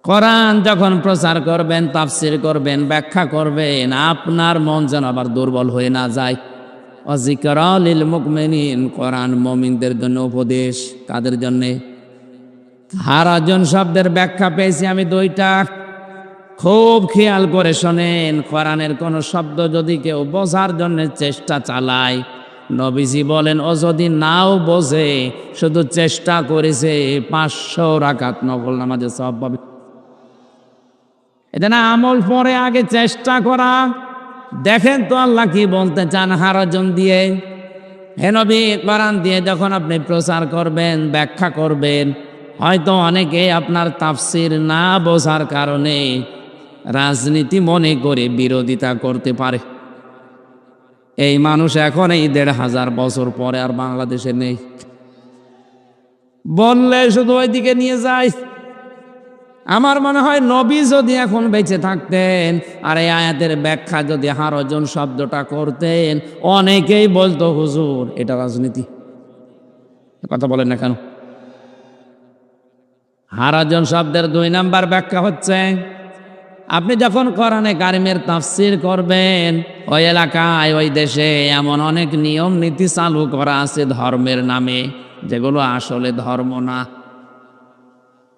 কোরআন যখন প্রচার করবেন, তাফসীর করবেন, ব্যাখ্যা করবেন, আপনার মন যেন আবার দুর্বল হয়ে না যায়। ওয়া যিকরা লিল মুমিনিন, কোরআন মুমিনদের জন্য উপদেশ। কাদের জন্যে? হারাজন শব্দের ব্যাখ্যা পেয়েছি আমি 2টা, খুব খেয়াল করে শোনেন। কোরআনের কোন শব্দ যদি কেউ বোঝার জন্য চেষ্টা চালায়, নবীজি বলেন ও যদি নাও বোঝে, শুধু চেষ্টা করেছে, 500 রাকাত নফল নামাজের সওয়াব পাবে। এটা না, আমল পরে, আগে চেষ্টা করা। দেখেন তো আল্লাহ কি বলতে চান হারাজন দিয়ে। হে নবী, কোরআন দিয়ে যখন আপনি প্রচার করবেন, ব্যাখ্যা করবেন, হয়তো অনেকে আপনার তাফসীর না বোঝার কারণে রাজনীতি মনে করে বিরোধিতা করতে পারে। এই মানুষ এখন এই 1500 বছর পরে আর বাংলাদেশে নেই, বললে শুধু ওইদিকে নিয়ে যায়। আমার মনে হয় নবী যদি এখন বেঁচে থাকতেন আর এই আয়াতের ব্যাখ্যা যদি হারাজন শব্দটা করতেন, অনেকেই বলতো হুজুর এটা রাজনীতি। কথা বলেন না কেন? হারাজন শব্দের 2 নাম্বার ব্যাখ্যা হচ্ছে, আপনি যখন কোরআনে কারীমের তাফসীর করবেন, ওই এলাকায়, ওই দেশে এমন অনেক নিয়ম নীতি চালু করা আছে ধর্মের নামে, যেগুলো আসলে ধর্ম না।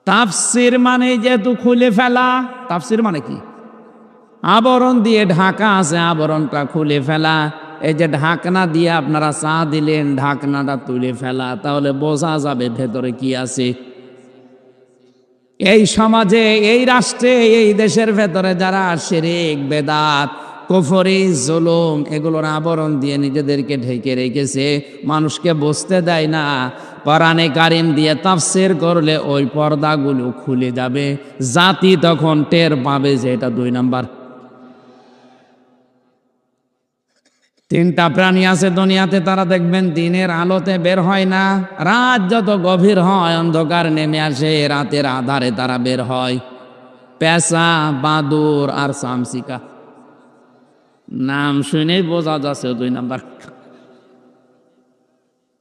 তাফসীর মানে যেহেতু খুলে ফেলা, তাফসীর মানে কি? আবরণ দিয়ে ঢাকা আছে, আবরণটা খুলে ফেলা। এই যে ঢাকনা দিয়ে আপনারা চা দিলেন, ঢাকনাটা তুলে ফেলা, তাহলে বোঝা যাবে ভেতরে কি আছে। এই সমাজে, এই রাষ্ট্রে, এই দেশের ভেতরে যারা শিরক, বেদাত, কুফরি, জুলুম এগুলোর আবরণ দিয়ে নিজেদেরকে ঢেকে রেখেছে, মানুষকে বুঝতে দেয় না, কোরআনে কারীম দিয়ে তাফসীর করলে ওই পর্দাগুলো খুলে যাবে। জাতি তখন টের পাবে যে এটা 2 নাম্বার। 3টা প্রাণী আছে দুনিয়াতে, তারা দেখবেন দিনের আলোতে বের হয় না, রাত যত গভীর হয় অন্ধকার নেমে আসে, রাতের আধারে তারা বের হয়। পেঁচা, বাদুর আর চামচিকা। নাম শুনেই বোঝা যাচ্ছে 2 নাম্বার।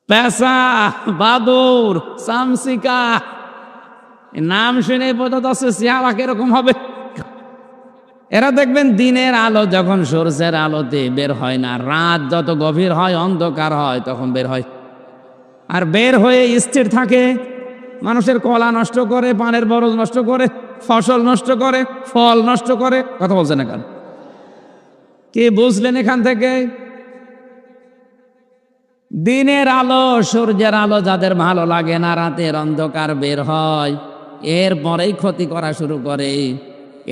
পেশা, বাদুর, চামচিকা, নাম শুনে বোঝা যাচ্ছে চেহারা কিরকম হবে। এরা দেখবেন দিনের আলো যখন সূর্যের আলোতে বের হয় না, রাত যত গভীর হয় অন্ধকার হয় তখন বের হয়। আর বের হয়ে স্থির থাকে, মানুষের কলা নষ্ট করে, পানের বরজ নষ্ট করে, ফসল নষ্ট করে, ফল নষ্ট করে। কথা বলছেন এখন কি বুঝলেন এখান থেকে? দিনের আলো সূর্যের আলো যাদের ভালো লাগে না, রাতের অন্ধকার বের হয়, এরপরেই ক্ষতি করা শুরু করে।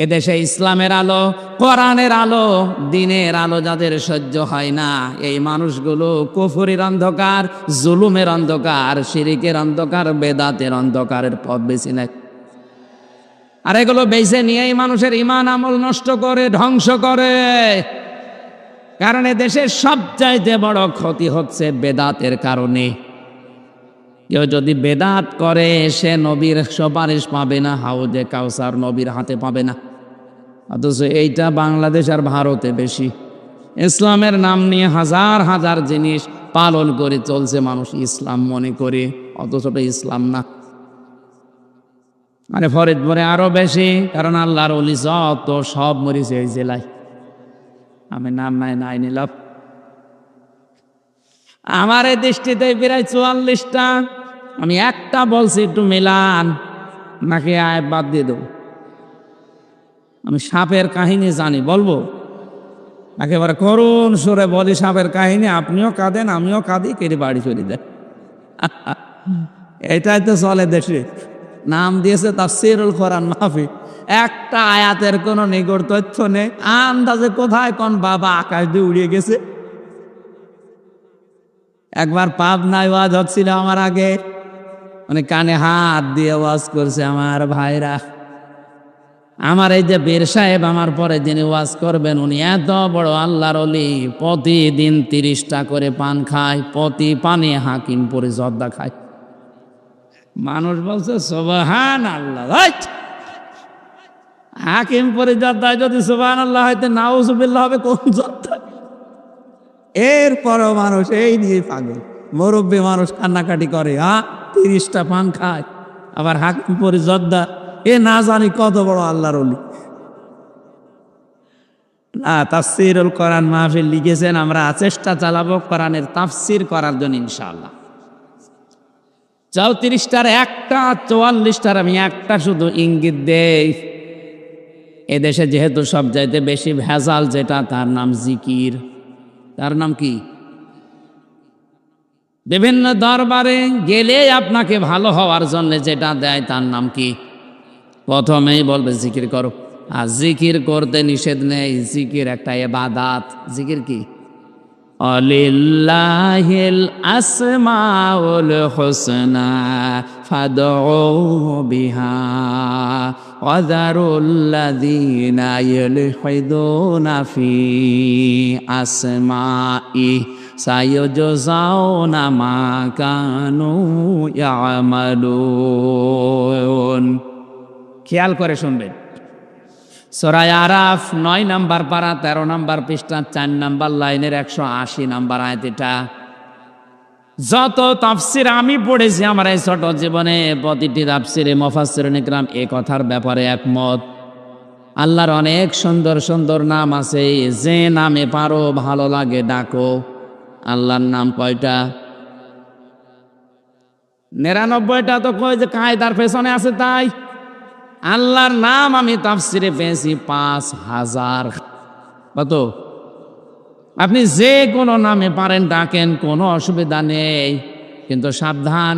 এদেশে ইসলামের আলো, কোরআনের আলো, দিনের আলো যাদের সহ্য হয় না, এই মানুষগুলো কুফরির অন্ধকার, জুলুমের অন্ধকার, শিরিকের অন্ধকার, বেদাতের অন্ধকারের পথ বেছে নেয়। আর এগুলো বেছে নিয়েই মানুষের ঈমান আমল নষ্ট করে, ধ্বংস করে। কারণ দেশের সবচাইতে বড় ক্ষতি হচ্ছে বেদাতের কারণে। কেউ যদি বেদাত করে সে নবীর সুপারিশ পাবে না, হাউজে কাউসার নবীর হাতে পাবে না। অথচ এইটা বাংলাদেশ আর ভারতে বেশি। ইসলামের নাম নিয়ে হাজার হাজার জিনিস পালন করে চলছে মানুষ, ইসলাম মনে করে, অথচ এটা ইসলাম না। আরে ফরিদপুরে আরো বেশি, কারণ আল্লাহর ওলি যত সব মরিছে এই জেলায়। আমি নাম নাই নিলাম। আমার এই দৃষ্টিতে প্রায় 44টা। আমি একটা বলছি একটু মিলান, নাকি আয় বাদ দিয়ে দেবো? আমি সাপের কাহিনী জানি, বলবো? একেবারে করুণ সুরে বলি সাপের কাহিনী, আপনিও কাঁদেন আমিও কাঁদি, কেটে বাড়ি চলে দেয়। এটাই তো চলে দেশে। নাম দিয়েছে তাফসীরুল কোরআন মাহফিল। একটা আয়াতের কোনো নিগড় তথ্য নেই, আন্দাজে কোথায় কোন বাবা আকাশ দিয়ে উড়িয়ে গেছে। একবার পাবনায় ওয়াজ হচ্ছিল আমার আগে, মানে কানে হাত দিয়ে ওয়াজ করছে আমার ভাইরা। আমার এই যে বীর সাহেব, আমার পরে যিনি ওয়াজ করবেন, উনি এত বড় আল্লাহর ওলি, প্রতিদিন 30টা করে পান খায়, প্রতি পানে হাকিমপুরে জর্দা খায়। মানুষ বলছে সুবহানাল্লাহ। হাকিমপুরে জর্দায় যদি সুবহানাল্লাহ হইতে নাউজুবিল্লাহ হবে কোন জর্দা? এরপরও মানুষ এই নিয়ে পাগল। মুরব্বী মানুষ কান্নাকাটি করে, 30টা পান খায়, আবার হাকিমপুরে জর্দা। এ না জানি কত বড় আল্লাহর ওলি। তাফসীরুল কোরআন মাহফিল লিখেছেন, আমরা চেষ্টা চালাবো কোরআনের তাফসীর করার জন্য ইনশাআল্লাহ। 34টার একটা, 44টার আমি একটা শুধু ইঙ্গিত দেই। এদেশে যেহেতু সব চাইতে বেশি ভেজাল যেটা, তার নাম জিকির। তার নাম কি? বিভিন্ন দরবারে গেলে আপনাকে ভালো হওয়ার জন্য যেটা দেয় তার নাম কি? প্রথমেই বলবে জিকির করো। আর জিকির করতে নিষেধ নেই, জিকির একটা ইবাদত। জিকির কি? আলিল্লাহিল আসমাউল হুসনা ফাদউহু বিহা ওয়া যারুল্লাযীনা ইলহিদুনা ফি আসমাই সায়ুজজাউনা মা কানু ইয়ামালুন। খেয়াল করে শুনবেন। সূরা আরাফ 9 নম্বর পারা 13 নম্বর পৃষ্ঠা 4 নম্বর লাইনের 180 নম্বর আয়াত। এটা যত তাফসীর আমি পড়েছি আমার এই ছোট জীবনে, প্রতিটি তাফসীরে মুফাসসিরিন ইকরাম এই কথার ব্যাপারে একমত। আল্লাহর অনেক সুন্দর সুন্দর নাম আছে, যে নামে পারো ভালো লাগে ডাকো। আল্লাহর নাম কয়টা? 99টা তো কই যে কায়দার পেছনে আছে তাই। আল্লাহর নাম আমি তাফসীরে পেয়েছি 5000। কত? আপনি যে কোনো নামে পারেন ডাকেন, কোনো অসুবিধা নেই, কিন্তু সাবধান।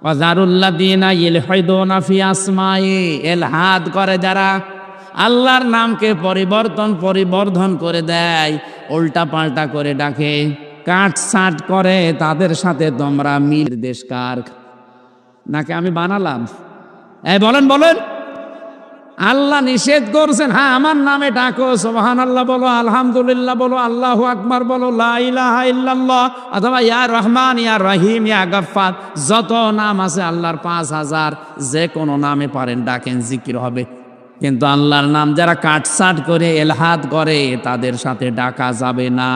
ওয়াজারুল্লাযীনা ইলহিদুনা ফি আসমাই, ইলহাদ করে যারা, আল্লাহর নামকে পরিবর্ধন করে দেয়, উল্টা পাল্টা করে ডাকে, কাটছাট করে, তাদের সাথে তোমরা নির্দেশকার। নাকি আমি বানালাম? বলেন বলেন। আল্লাহ নিষেধ করছেন, হ্যাঁ আমার নামে ডাকো, সুবহানাল্লাহ বলো, আলহামদুলিল্লাহ বলো, আল্লাহু আকবার বলো, লা ইলাহা ইল্লাল্লাহ, অথবা ইয়া রহমান, ইয়া রহিম, ইয়া গফফার, যত নাম আছে আল্লাহর 5000, যে কোনো নামে পারেন ডাকেন, জিকির হবে। কিন্তু আল্লাহর নাম যারা কাটছাট করে, এলহাদ করে, তাদের সাথে ডাকা যাবে না।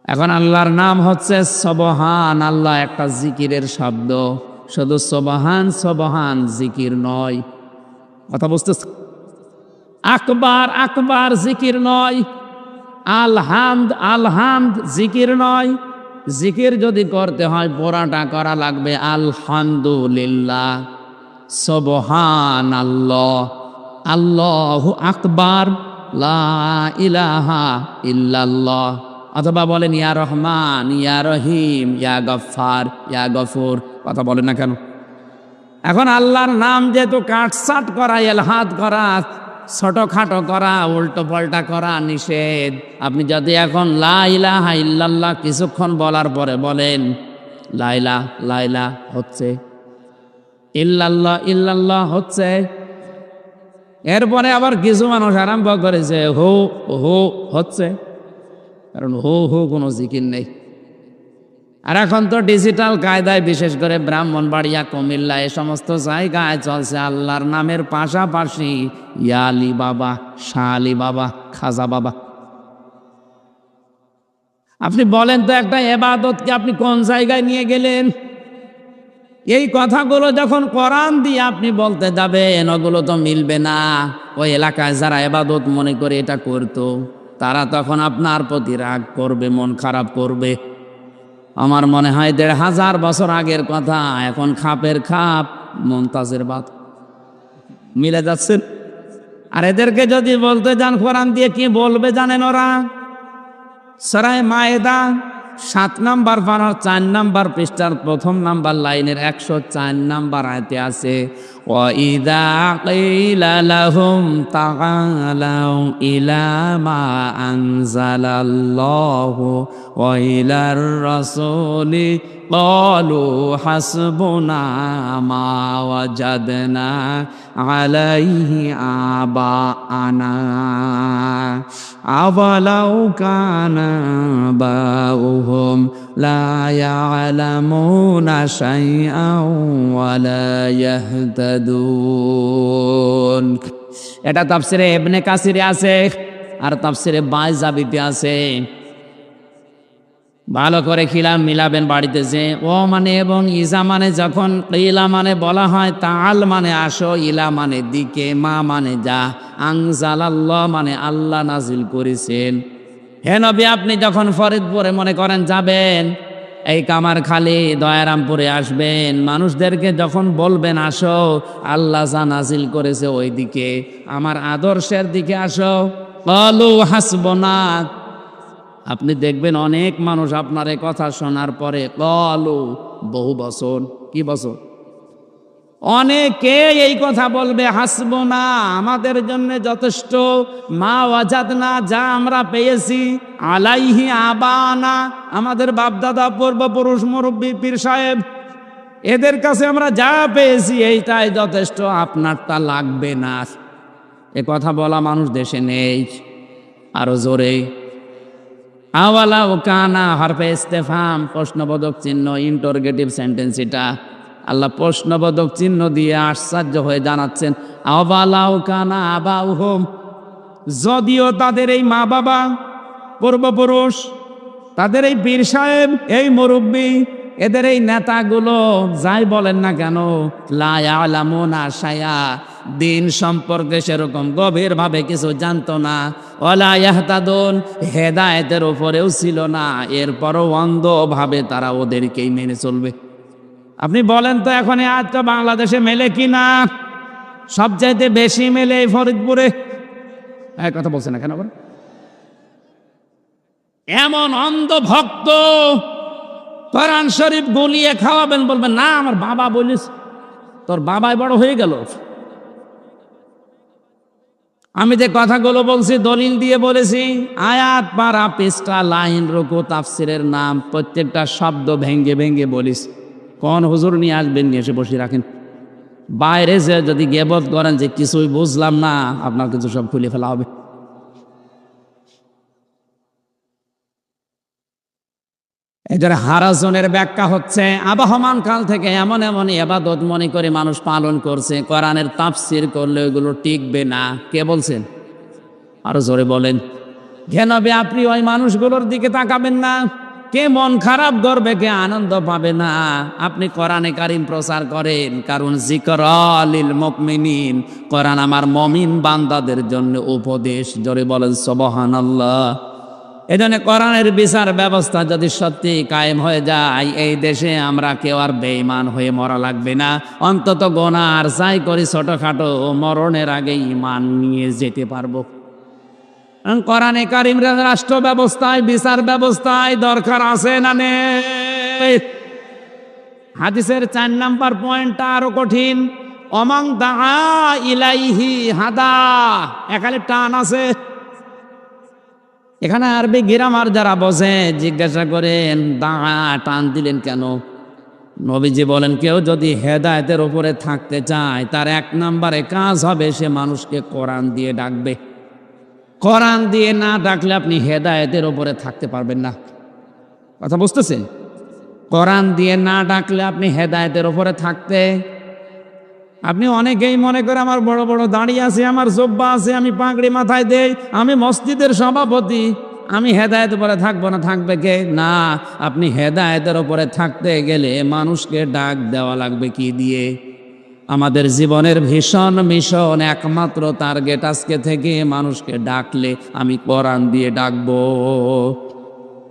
এখন আল্লাহর নাম হচ্ছে সুবহান আল্লাহ, একটা জিকিরের শব্দ। শুধু সুবহান সুবহান জিকির নয়, কথা বুঝতে? আকবার আকবার জিকির নয়, আলহামদ আলহামদ জিকির নয়। জিকির যদি করতে হয় পুরাটা করা লাগবে আলহামদুলিল্লাহ, সুবহান আল্লাহ, আল্লাহু আকবার, লা ইলাহা ইল্লাল্লাহ। অথবা বলেন ইয়া রহমান, ইয়া রহিম, ইয়া গফফার, ইয়া গফুর, কথা বলেন না কেন? এখন আল্লাহর নাম যেহেতু কাটসাট করা, এলহাদ করা, ছোটখাটো করা, উল্টো পাল্টা করা নিষেধ। আপনি যদি এখন লা ইলাহা ইল্লাল্লাহ কিছুক্ষণ বলার পরে বলেন লাইলা লাইলা হচ্ছে, ইল্লাল্লাহ ইল্লাল্লাহ হচ্ছে, এরপরে আবার কিছু মানুষ আরম্ভ করেছে হো হো হচ্ছে, কারণ হো হো কোনো জিকির নেই। আর এখন তো ডিজিটাল কায়দায় বিশেষ করে ব্রাহ্মণবাড়িয়া, কুমিল্লা এ সমস্ত জায়গায় চলছে আল্লাহর নামের পাশাপাশি ইয়া আলী বাবা, শাহ আলী বাবা, খাজা বাবা। আপনি বলেন তো একটা এবাদতকে আপনি কোন জায়গায় নিয়ে গেলেন? এই কথাগুলো যখন কোরআন দিয়ে আপনি বলতে যাবেন ওগুলো তো মিলবে না। ওই এলাকায় যারা এবাদত মনে করে এটা করতো তারা তখন আপনার প্রতি রাগ করবে, মন খারাপ করবে। আমার মনে হয় ১৫০০ বছর আগের কথা, এখন খাপের খাপ মুনতাজের বাত মিলে যাচ্ছেন। আর এদেরকে যদি বলতে যান কোরআন দিয়ে কি বলবে জানেন ওরা? সূরা মায়েদা ৭ নম্বর পারার ৪ নম্বর পৃষ্ঠার ১ম নম্বর লাইনের ১০৪ নম্বর আয়াতে আছে ওয়াইদা কিলা লাহুম তাআলাউ ইলা মা আনজালাল্লাহু ওয়া ইলার রাসূলি ক্বালু হাসবুনা মা ওয়াজাদনা আলাইহি আবাআনা আওয়ালাউ কানা বাউহুম লা ইয়ালামুনা শাইআন ওয়া লা ইয়াহতাদুন। এটা তাফসিরে ইবনে কাসিরে আছে আর তাফসিরে বাইজাবিতে আছে। ভালো করে খিলাম মিলাবেন বাড়িতে, যে ও মানে এবং ইজা মানে যখন ইলা মানে বলা হয়, তাআল মানে আসো, ইলা মানে দিকে, মা মানে যা, আনজালাল্লাহ মানে আল্লাহ নাজিল করেছেন। হে নবী আপনি যখন ফরিদপুরে মনে করেন যাবেন, এই কামারখালী দয়ারামপুরে আসবেন, মানুষদেরকে যখন বলবেন আসো আল্লাহ যা নাজিল করেছে ওই দিকে, আমার আদর্শের দিকে আসো, ক্বালু হাসবুনা, আপনি দেখবেন অনেক মানুষ আপনার এই কথা শোনার পরে ক্বালু বহু বছর, কি বছর, অনেকে এই কথা বলবে হাসবুনা আমাদের জন্য যথেষ্ট, মা ওয়াজাদনা যা আমরা পেয়েছি, আলাইহি আবানা আমাদের বাপদাদা পূর্বপুরুষ মুরব্বী পীর সাহেব এদের কাছে আমরা যা পেয়েছি এইটাই যথেষ্ট, আপনারটা লাগবে না। এ কথা বলা মানুষ দেশে নেই। আরো জোরে আওয়ালাউ কানা হরফে ইস্তেফহাম প্রশ্নবোধক চিহ্ন, ইন্টারোগেটিভ সেন্টেন্স, এটা আল্লাহ প্রশ্নবোধক চিহ্ন দিয়ে আশ্চর্য হয়ে জানাচ্ছেন আওয়ালাউ কানা আবাউহুম, যদিও তাদের এই মা বাবা পূর্বপুরুষ, তাদের এই পীর সাহেব, এই মুরব্বী, এদের এই নেতাগুলো যাই বলেন না কেন, লা ইয়ালামুনা শাইআ দিন সম্পর্কে সেরকম গভীরভাবে কিছু জানতো না, ওয়ালা ইয়াহতাদুন হেদায়েতের উপরেও ছিল না, এরপরও অন্ধভাবে তারা ওদেরকেই মেনে চলবে। আপনি বলেন তো এখন আজটা বাংলাদেশে মেলে কি না? সবচাইতে বেশি মেলে এই ফরিদপুরে। এক কথা বলছে না কেন? এমন অন্ধ ভক্ত কোরআন শরীফ গলিয়ে খাওয়াবেন, বলবেন না আমার বাবা বলিস, তোর বাবাই বড় হয়ে গেল। আমি যে কথাগুলো বলছি দলিল দিয়ে বলেছি, আয়াত পারা পৃষ্ঠা লাইন রুকু তাফসিরের নাম প্রত্যেকটা শব্দ ভেঙ্গে ভেঙ্গে বলিস। কোন হুজুর নিয়ে আসবেন, নিয়ে এসে বসে রাখেন। বাইরে যে যদি গেবত করেন যে কিছুই বুঝলাম না, আপনার কিছু সব খুলে ফেলা হবে। এটার হারাজনের ব্যাখ্যা হচ্ছে আবহমান কাল থেকে এমন এমন ইবাদত মনে করে মানুষ পালন করছে, কোরআনের তাফসির করলে ওইগুলো টিকবে না। কে বলছেন? আরো জোরে বলেন। হে নবী, আপনি ওই মানুষগুলোর দিকে তাকাবেন না। কে মন খারাপ করবে, কে আনন্দ পাবে না। আপনি কোরআনে কারিম প্রচার করেন, কারণ যিকরা লিল মুমিনিন, কোরআন আমার মুমিন বান্দাদের জন্য উপদেশ। জোরে বলেন সুবহানাল্লাহ। এজন্য কোরআনের বিচার ব্যবস্থা যদি সত্যি কায়েম হয়ে যায়, এই দেশে আমরা কেউ আর বেঈমান হয়ে মরা লাগবে না। অন্তত গোনা আর যাই করি ছোটখাটো, মরণের আগে ঈমান নিয়ে যেতে পারবো। কোরআনে কারিম রাষ্ট্র ব্যবস্থায়, বিচার ব্যবস্থায় দরকার আছে না নেই? হাদিসের 4 নাম্বার পয়েন্টটা আরো কঠিন। অমাং দাআ ইলাইহি হাদা, এখানে টান আছে। এখানে আরবি গ্রামার যারা বোঝে জিজ্ঞাসা করেন, দাআ টান দিলেন কেন? নবীজি বলেন, কেউ যদি হেদায়েতের উপরে থাকতে চায়, তার 1 নম্বরে কাজ হবে সে মানুষকে কোরআন দিয়ে ডাকবে। কোরআন দিয়ে না ডাকলে আপনি হেদায়েতের উপরে থাকতে পারবেন না। কথা বুঝতেছেন? কোরআন দিয়ে না ডাকলে আপনি হেদায়েতের উপরে থাকতে, আপনি অনেকেই মনে করে আমার বড় বড় দাড়ি আছে, আমার জব্বা আছে, আমি পাগড়ি মাথায় দেই, আমি মসজিদের সভাপতি, আমি হেদায়েতের উপরে থাকবো না। থাকবে কে? না, আপনি হেদায়েতের উপরে থাকতে গেলে মানুষকে ডাক দেওয়া লাগবে কি দিয়ে? আমাদের জীবনের ভীষণ মিশন, একমাত্র টার্গেট আজকে থেকে মানুষকে ডাকলে আমি কোরআন দিয়ে ডাকবো,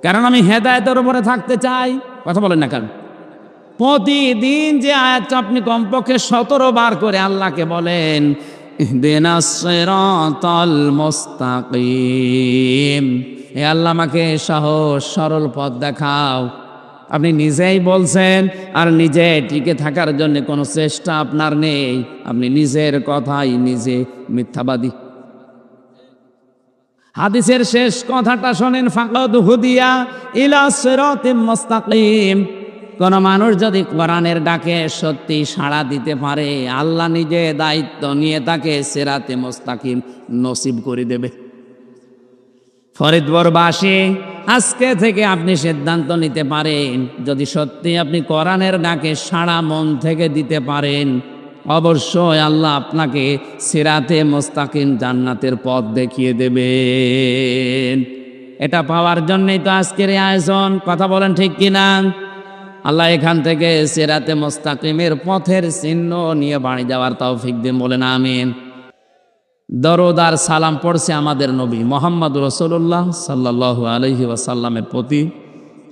কারণ আমি হেদায়েতের উপরে থাকতে চাই। কথা বলেন না কেন? প্রতিদিন যে আয়াতটা আপনি কমপক্ষে 17 বার করে আল্লাহকে বলেন, ইহদিনাস সিরাতাল মুস্তাকিম, হে আল্লাহ আমাকে সহজ সরল পথ দেখাও। আপনি নিজেই বলছেন, আর নিজে টিকে থাকার জন্য কোনো চেষ্টা আপনার নেই। আপনি নিজের কথাই নিজে মিথ্যাবাদী। হাদিসের শেষ কথাটা শোনেন, ফাকাদ হুদিয়া ইলা সিরাতিম মুস্তাকিম। কোন মানুষ যদি কোরআনের ডাকে সত্যি সাড়া দিতে পারে, আল্লাহ নিজে দায়িত্ব নিয়ে তাকে সিরাতে মুস্তাকিম নসিব করে দেবে। ফরিদপুরবাসী, আজকে থেকে আপনি সিদ্ধান্ত নিতে পারেন, যদি সত্যি আপনি কোরআনের ডাকে সাড়া মন থেকে দিতে পারেন, অবশ্যই আল্লাহ আপনাকে সিরাতে মুস্তাকিম জান্নাতের পথ দেখিয়ে দেবেন। এটা পাওয়ার জন্যই তো আজকের এই আয়োজন। কথা বলেন ঠিক কিনা? আল্লাহ এখান থেকে সিরাতে মুস্তাকিমের পথের চিহ্ন নিয়ে বাড়ি যাওয়ার তৌফিক দিন, বলেন আমিন। দরুদ আর সালাম পড়ছে আমাদের নবী মুহাম্মদ রাসূলুল্লাহ সাল্লাল্লাহু আলাইহি ওয়াসাল্লামের প্রতি।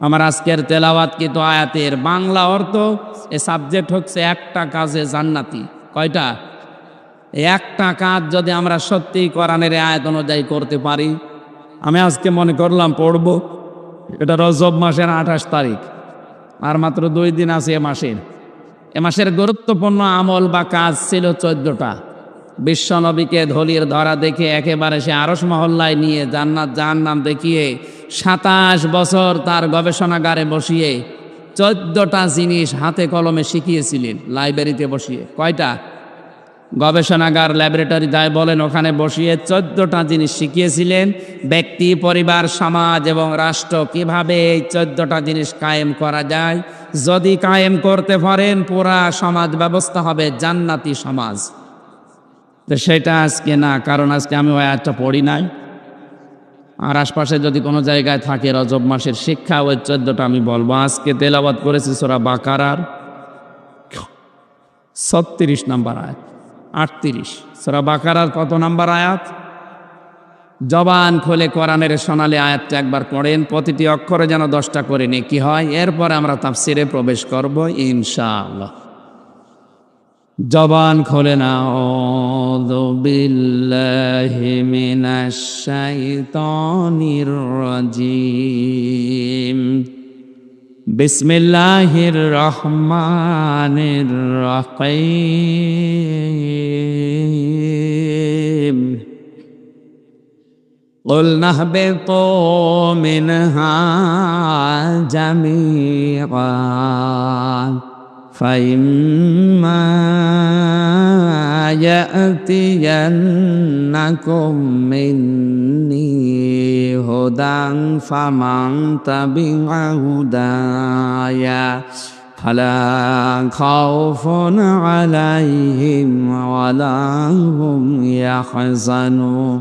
আমার আজকের তেলাওয়াতকৃত আয়াতের বাংলা অর্থ, এ সাবজেক্ট হচ্ছে একটা কাজে জান্নাতি। কয়টা? একটা কাজ যদি আমরা সত্যি কোরআনের আয়াত অনুযায়ী করতে পারি। আমি আজকে মনে করলাম পড়ব, এটা রজব মাসের 28 তারিখ, আর মাত্র 2 দিন আছে এ মাসের গুরুত্বপূর্ণ আমল বা কাজ ছিল 14টা। বিশ্বনবীকে ধলির ধরা দেখে একেবারে সে আরশ মহল্লায় নিয়ে জান্নাত জাহান্নাম দেখিয়ে 27 বছর তার গবেষণাগারে বসিয়ে 14টা জিনিস হাতে কলমে শিখিয়েছিলেন, লাইব্রেরিতে বসিয়ে। কয়টা? গবেষণাগার, ল্যাবরেটরি যাই বলেন, ওখানে বসিয়ে 14টা জিনিস শিখিয়েছিলেন। ব্যক্তি, পরিবার, সমাজ এবং রাষ্ট্র কিভাবে এই 14টা জিনিস কায়েম করা যায়। যদি কায়েম করতে পারেন, পুরা সমাজ ব্যবস্থা হবে জান্নাতি সমাজ। তো সেটা আজকে না, কারণ আজকে আমি ওই আয়াতটা পড়ি নাই। আর আশপাশে যদি কোনো জায়গায় থাকে রজব মাসের শিক্ষা, ওই 14টা আমি বলবো। আজকে তেলাওয়াত করেছি সূরা বাকারার 36 নম্বর আয়াত, 38। সূরা বাকারার কত নাম্বার আয়াত? জবান খুলে কোরআনের সোনালী আয়াতটা একবার পড়েন, প্রতিটি অক্ষরে যেন 10টা করে নেকি হয়। এরপরে আমরা তাফসিরে প্রবেশ করব ইনশাআল্লাহ। জবান খুলে না। আউযু বিল্লাহি মিনাশ শাইতানির রাজিম। বিসমিল্লাহির রহমানির রহিম। قُلْنَا اهْبِطُوا مِنْهَا جَمِيعًا فَإِمَّا يَأْتِيَنَّكُم مِّنِّي هُدًى فَمَن تَبِعَ هُدَايَ فَلَا خَوْفٌ عَلَيْهِمْ وَلَا هُمْ يَحْزَنُونَ।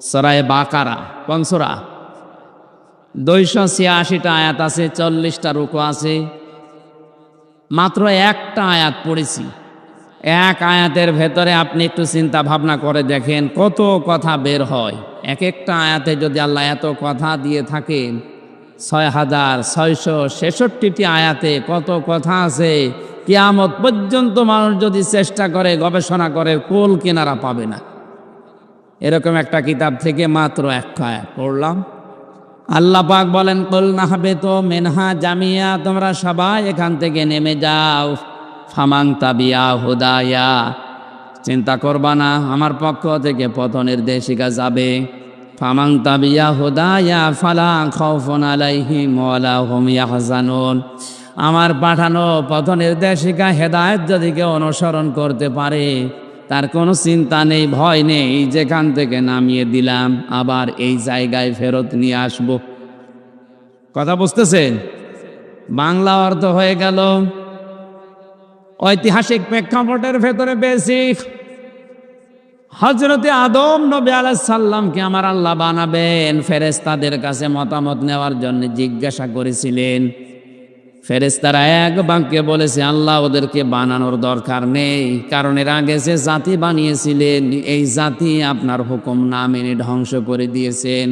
সূরা বাকারা। কোন সূরা? 286টা আয়াত আছে, 40টা রুকু আছে। মাত্র একটা আয়াত পড়েছি। এক আয়াতের ভেতরে আপনি একটু চিন্তা ভাবনা করে দেখেন কত কথা বের হয়। এক একটা আয়াতে যদি আল্লাহ এত কথা দিয়ে থাকেন, 6666টি আয়াতে কত কথা আছে, কিয়ামত পর্যন্ত মানুষ যদি চেষ্টা করে গবেষণা করে কুল কিনারা পাবে না। এরকম একটা কিতাব থেকে মাত্র একটা আয়াত পড়লাম। আল্লাহ পাক বলেন, কুল নাহবিতু মিনহা জামিয়া, তোমরা সবাই এখান থেকে নেমে যাও। ফামান তাবিয়া হুদায়া, চিন্তা করবা না, আমার পক্ষ থেকে পথ নির্দেশিকা যাবে। ফামান তাবিয়া হুদায়া ফালা খাউফুন আলাইহিম ওয়ালা হুম ইয়াহজানুন, আমার পাঠানো পথ নির্দেশিকা হেদায়েত যদি কেউ অনুসরণ করতে পারে তার কোনো চিন্তা নেই, ভয় নেই। যেখান থেকে নামিয়ে দিলাম আবার এই জায়গায় ফেরত নিয়ে আসব। কথা বুঝতেছেন? বাংলা অর্থ হয়ে গেল, ঐতিহাসিক প্রেক্ষাপটের ভেতরে বেসিক হযরতে আদম নবী আলাইহিস সালামকে আমার আল্লাহ বানাবেন, ফেরেশতাদের কাছে মতামত নেওয়ার জন্য জিজ্ঞাসা করেছিলেন। ফেরেশতারা এক বাক্যে বলেছে, আল্লাহ ওদেরকে বানানোর দরকার নেই, কারণ এর আগে যে জাতি বানিয়েছিলেন এই জাতি আপনার হুকুম না মেনে ধ্বংস করে দিয়েছেন।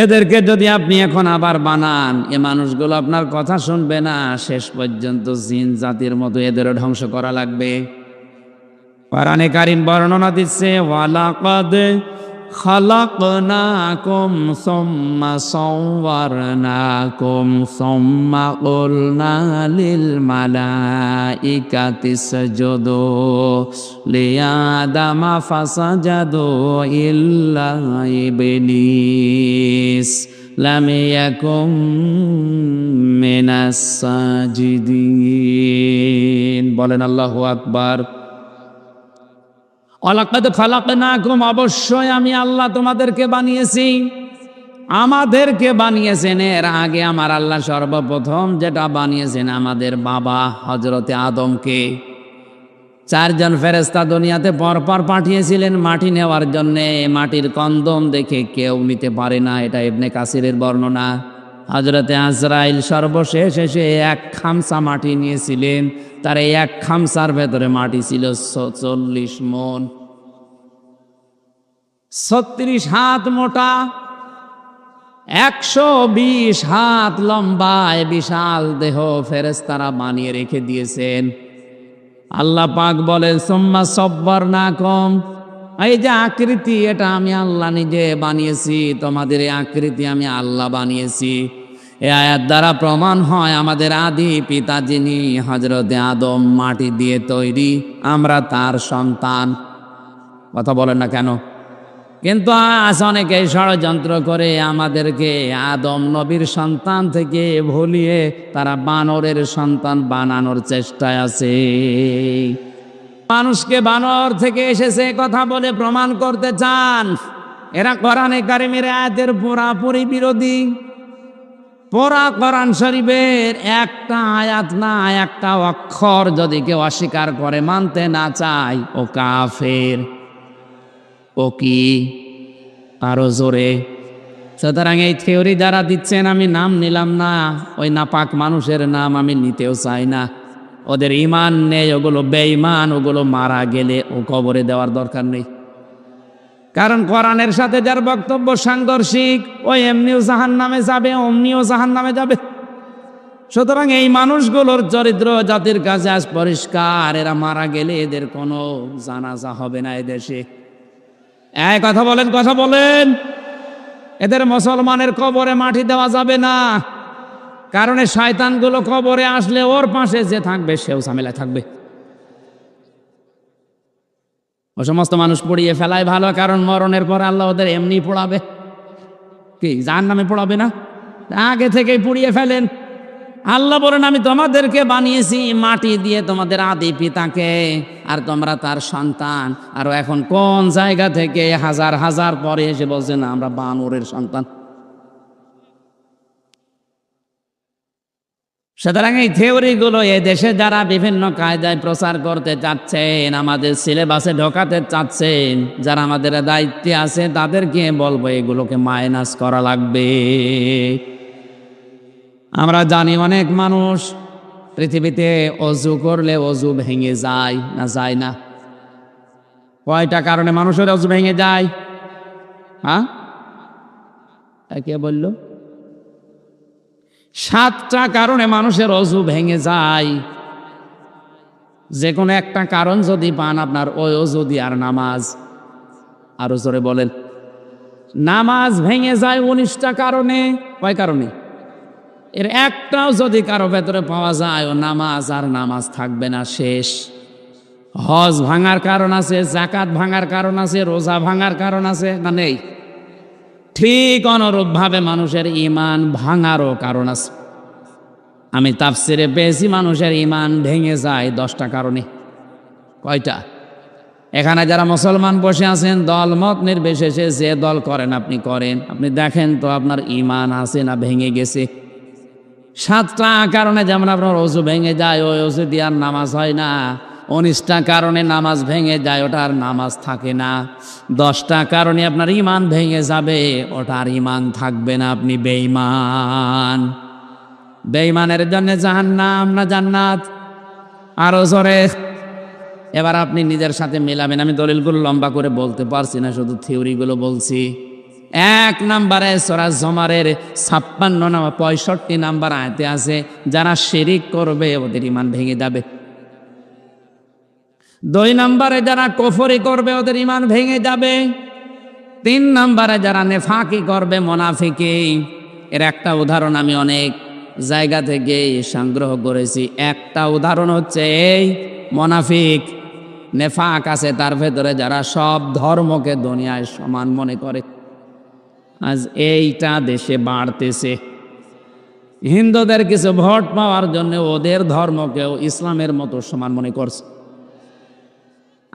এদেরকে যদি আপনি এখন আবার বানান, এ মানুষগুলো আপনার কথা শুনবে না, শেষ পর্যন্ত জিন জাতির মতো এদেরও ধ্বংস করা লাগবে। কোরআনে কারীম বর্ণনা দিচ্ছে, ওয়ালাকাদ খালাকনাকুম সুম্মা সাওয়ারনাকুম সুম্মা কুলনা লিল মালাইকাতি ইসজুদু লিআদামা ফাসাজাদু ইল্লা ইবলিস লাম ইয়াকুম মিনাস সাজিদিন। বলেন আল্লাহু আকবার। ওয়ালাকাদ খালাকনাকুম, অবশ্যই আমি আল্লাহ তোমাদেরকে বানিয়েছি। আমাদেরকে বানিয়েছেন, এর আগে আমার আল্লাহ সর্বপ্রথম যেটা বানিয়েছেন আমাদের বাবা হযরতে আদমকে। 4 জন ফেরেশতা দুনিয়াতে পরপর পাঠিয়েছিলেন মাটি নেওয়ার জন্যে। মাটির কন্দম দেখে কেউ নিতে পারে না, এটা ইবনে কাসিরের বর্ণনা। হযরতে আজরাইল সর্বশেষ এসে এক খামসা মাটি নিয়েছিলেন। তার এই এক খামসার ভেতরে মাটি ছিল 40 মণ, 36 হাত মোটা, 120 হাত লম্বা, বিশাল দেহ ফেরেশতারা বানিয়ে রেখে দিয়েছেন। আল্লাহ পাক বলেন, সুম্মা সাব্বারনাকুম, এই যে আকৃতি এটা আমি আল্লাহ নিজে বানিয়েছি, তোমাদের এই আকৃতি আমি আল্লাহ বানিয়েছি। এই আয়াত দ্বারা প্রমাণ হয় আমাদের আদি পিতা যিনি হযরতে আদম মাটি দিয়ে তৈরি, আমরা তার সন্তান। কথা বলেন না কেন? কিন্তু আজ অনেকে ষড়যন্ত্র করে আমাদেরকে আদম নবীর সন্তান থেকে ভুলিয়ে তারা বানরের সন্তান বানানোর চেষ্টায় আছে। মানুষকে বানর থেকে এসেছে কথা বলে প্রমাণ করতে চান। এরা কোরআনে কারিমের আয়াতের পুরাপুরি বিরোধী। পুরা কোরআন শরীফের একটা আয়াত না, একটা অক্ষর যদি কেউ অস্বীকার করে, মানতে না চায়, ও কাফের। ও কি? আরো জোরে। সুতরাং এই থিওরি যারা দিচ্ছেন, আমি নাম নিলাম না, ওই নাপাক মানুষের নাম আমি নিতেও চাই না। ওদের ইমান নেই, ওগুলো বেঈমান, ওগুলো মারা গেলে ও কবরে দেওয়ার দরকার নেই। কারণ কোরআনের সাথে যার বক্তব্য সাংঘর্ষিক, ও এমনিও জাহান্নামে যাবে, অমনিও জাহান্নামে যাবে। সুতরাং এই মানুষগুলোর চরিত্র জাতির কাছে আজ পরিষ্কার, এরা মারা গেলে এদের কোনো জানাজা হবে না এদেশে। এই কথা বলেন, কথা বলেন। এদের মুসলমানের কবরে মাটি দেওয়া যাবে না, কারণ এই শয়তানগুলো কবরে আসলে ওর পাশে যে থাকবে সেও ঝামেলায় থাকবে। ও সমস্ত মানুষ পুড়িয়ে ফেলায় ভালো, কারণ মরণের পর আল্লাহ ওদের এমনি পোড়াবে। কি জাহান্নামে পোড়াবে না? আগে থেকেই পুড়িয়ে ফেলেন। আল্লাহ বলেন, আমি তোমাদেরকে বানিয়েছি মাটি দিয়ে, তোমাদের আদি পিতাকে, আর তোমরা তার সন্তান। আর এখন কোন জায়গা থেকে হাজার হাজার পরে এসে বলছেন আমরা বানরের সন্তান। সুতরাং এই থিওরিগুলো এ দেশে যারা বিভিন্ন কায়দায় প্রচার করতে চাচ্ছেন, আমাদের সিলেবাসে ঢোকাতে চাচ্ছেন, যারা আমাদের দায়িত্বে আছে তাদেরকে বলবো এগুলোকে মাইনাস করা লাগবে। আমরা জানি অনেক মানুষ পৃথিবীতে অজু করলে অজু ভেঙে যায় না, যায় না? কয়টা কারণে মানুষের অজু ভেঙে যায়? হ্যাঁ, কে বলল? 7টা কারণে মানুষের অজু ভেঙে যায়। যে কোনো একটা কারণ যদি পান আপনার ওই অজু দিয়ে আর নামাজ, আরো জোরে বলেন, নামাজ ভেঙে যায় 19টা কারণে। কয় কারণে? এর একটাও যদি কারো ভেতরে পাওয়া যায় ও নামাজ আর নামাজ থাকবে না, শেষ। হজ ভাঙার কারণ আছে, জাকাত ভাঙার কারণ আছে, রোজা ভাঙার কারণ আছে না, নেই? ঠিক অনুরূপভাবে মানুষের ঈমান ভাঙারও কারণ আছে। আমি তাফসিরে পেয়েছি মানুষের ঈমান ভেঙে যায় 10টা কারণে। কয়টা? এখানে যারা মুসলমান বসে আছেন, দল মত নির্বিশেষে যে দল করেন আপনি করেন, আপনি দেখেন তো আপনার ঈমান আছে না ভেঙে গেছে। 7টা কারণে যেমন আপনার অজু ভেঙে যায়, ওই অজু দিয়ে আর নামাজ হয় না। 19টা কারণে নামাজ ভেঙে যায়, ওটা আর নামাজ থাকে না। 10টা কারণে আপনার ঈমান ভেঙে যাবে, ওটা আর ঈমান থাকবে না, আপনি বেঈমান। বেঈমানের জন্য জাহান্নাম না জান্নাত? আরো জোরে। এবার আপনি নিজের সাথে মেলাবেন। আমি দলিলগুলো লম্বা করে বলতে পারছি না, শুধু থিওরিগুলো বলছি। 1 নম্বরে সূরা জুমারের 56 না 65 নাম্বার আয়াতে আছে, যারা শিরিক করবে ওদের ঈমান ভেঙে যাবে। 2 নম্বরে যারা কুফরি করবে ওদের ঈমান ভেঙে যাবে। 3 নম্বরে যারা নেফাকি করবে, মুনাফিকি। এর একটা উদাহরণ আমি অনেক জায়গা থেকে সংগ্রহ করেছি। একটা উদাহরণ হচ্ছে এই মুনাফিক, নেফাক আছে তার ভেতরে, যারা সব ধর্মকে দুনিয়ায় সমান মনে করে। আজ এইটা দেশে বাড়তেছে। হিন্দুদের কিছু ভোট পাওয়ার জন্য ওদের ধর্মকেও ইসলামের মতো সমান মনে করছে।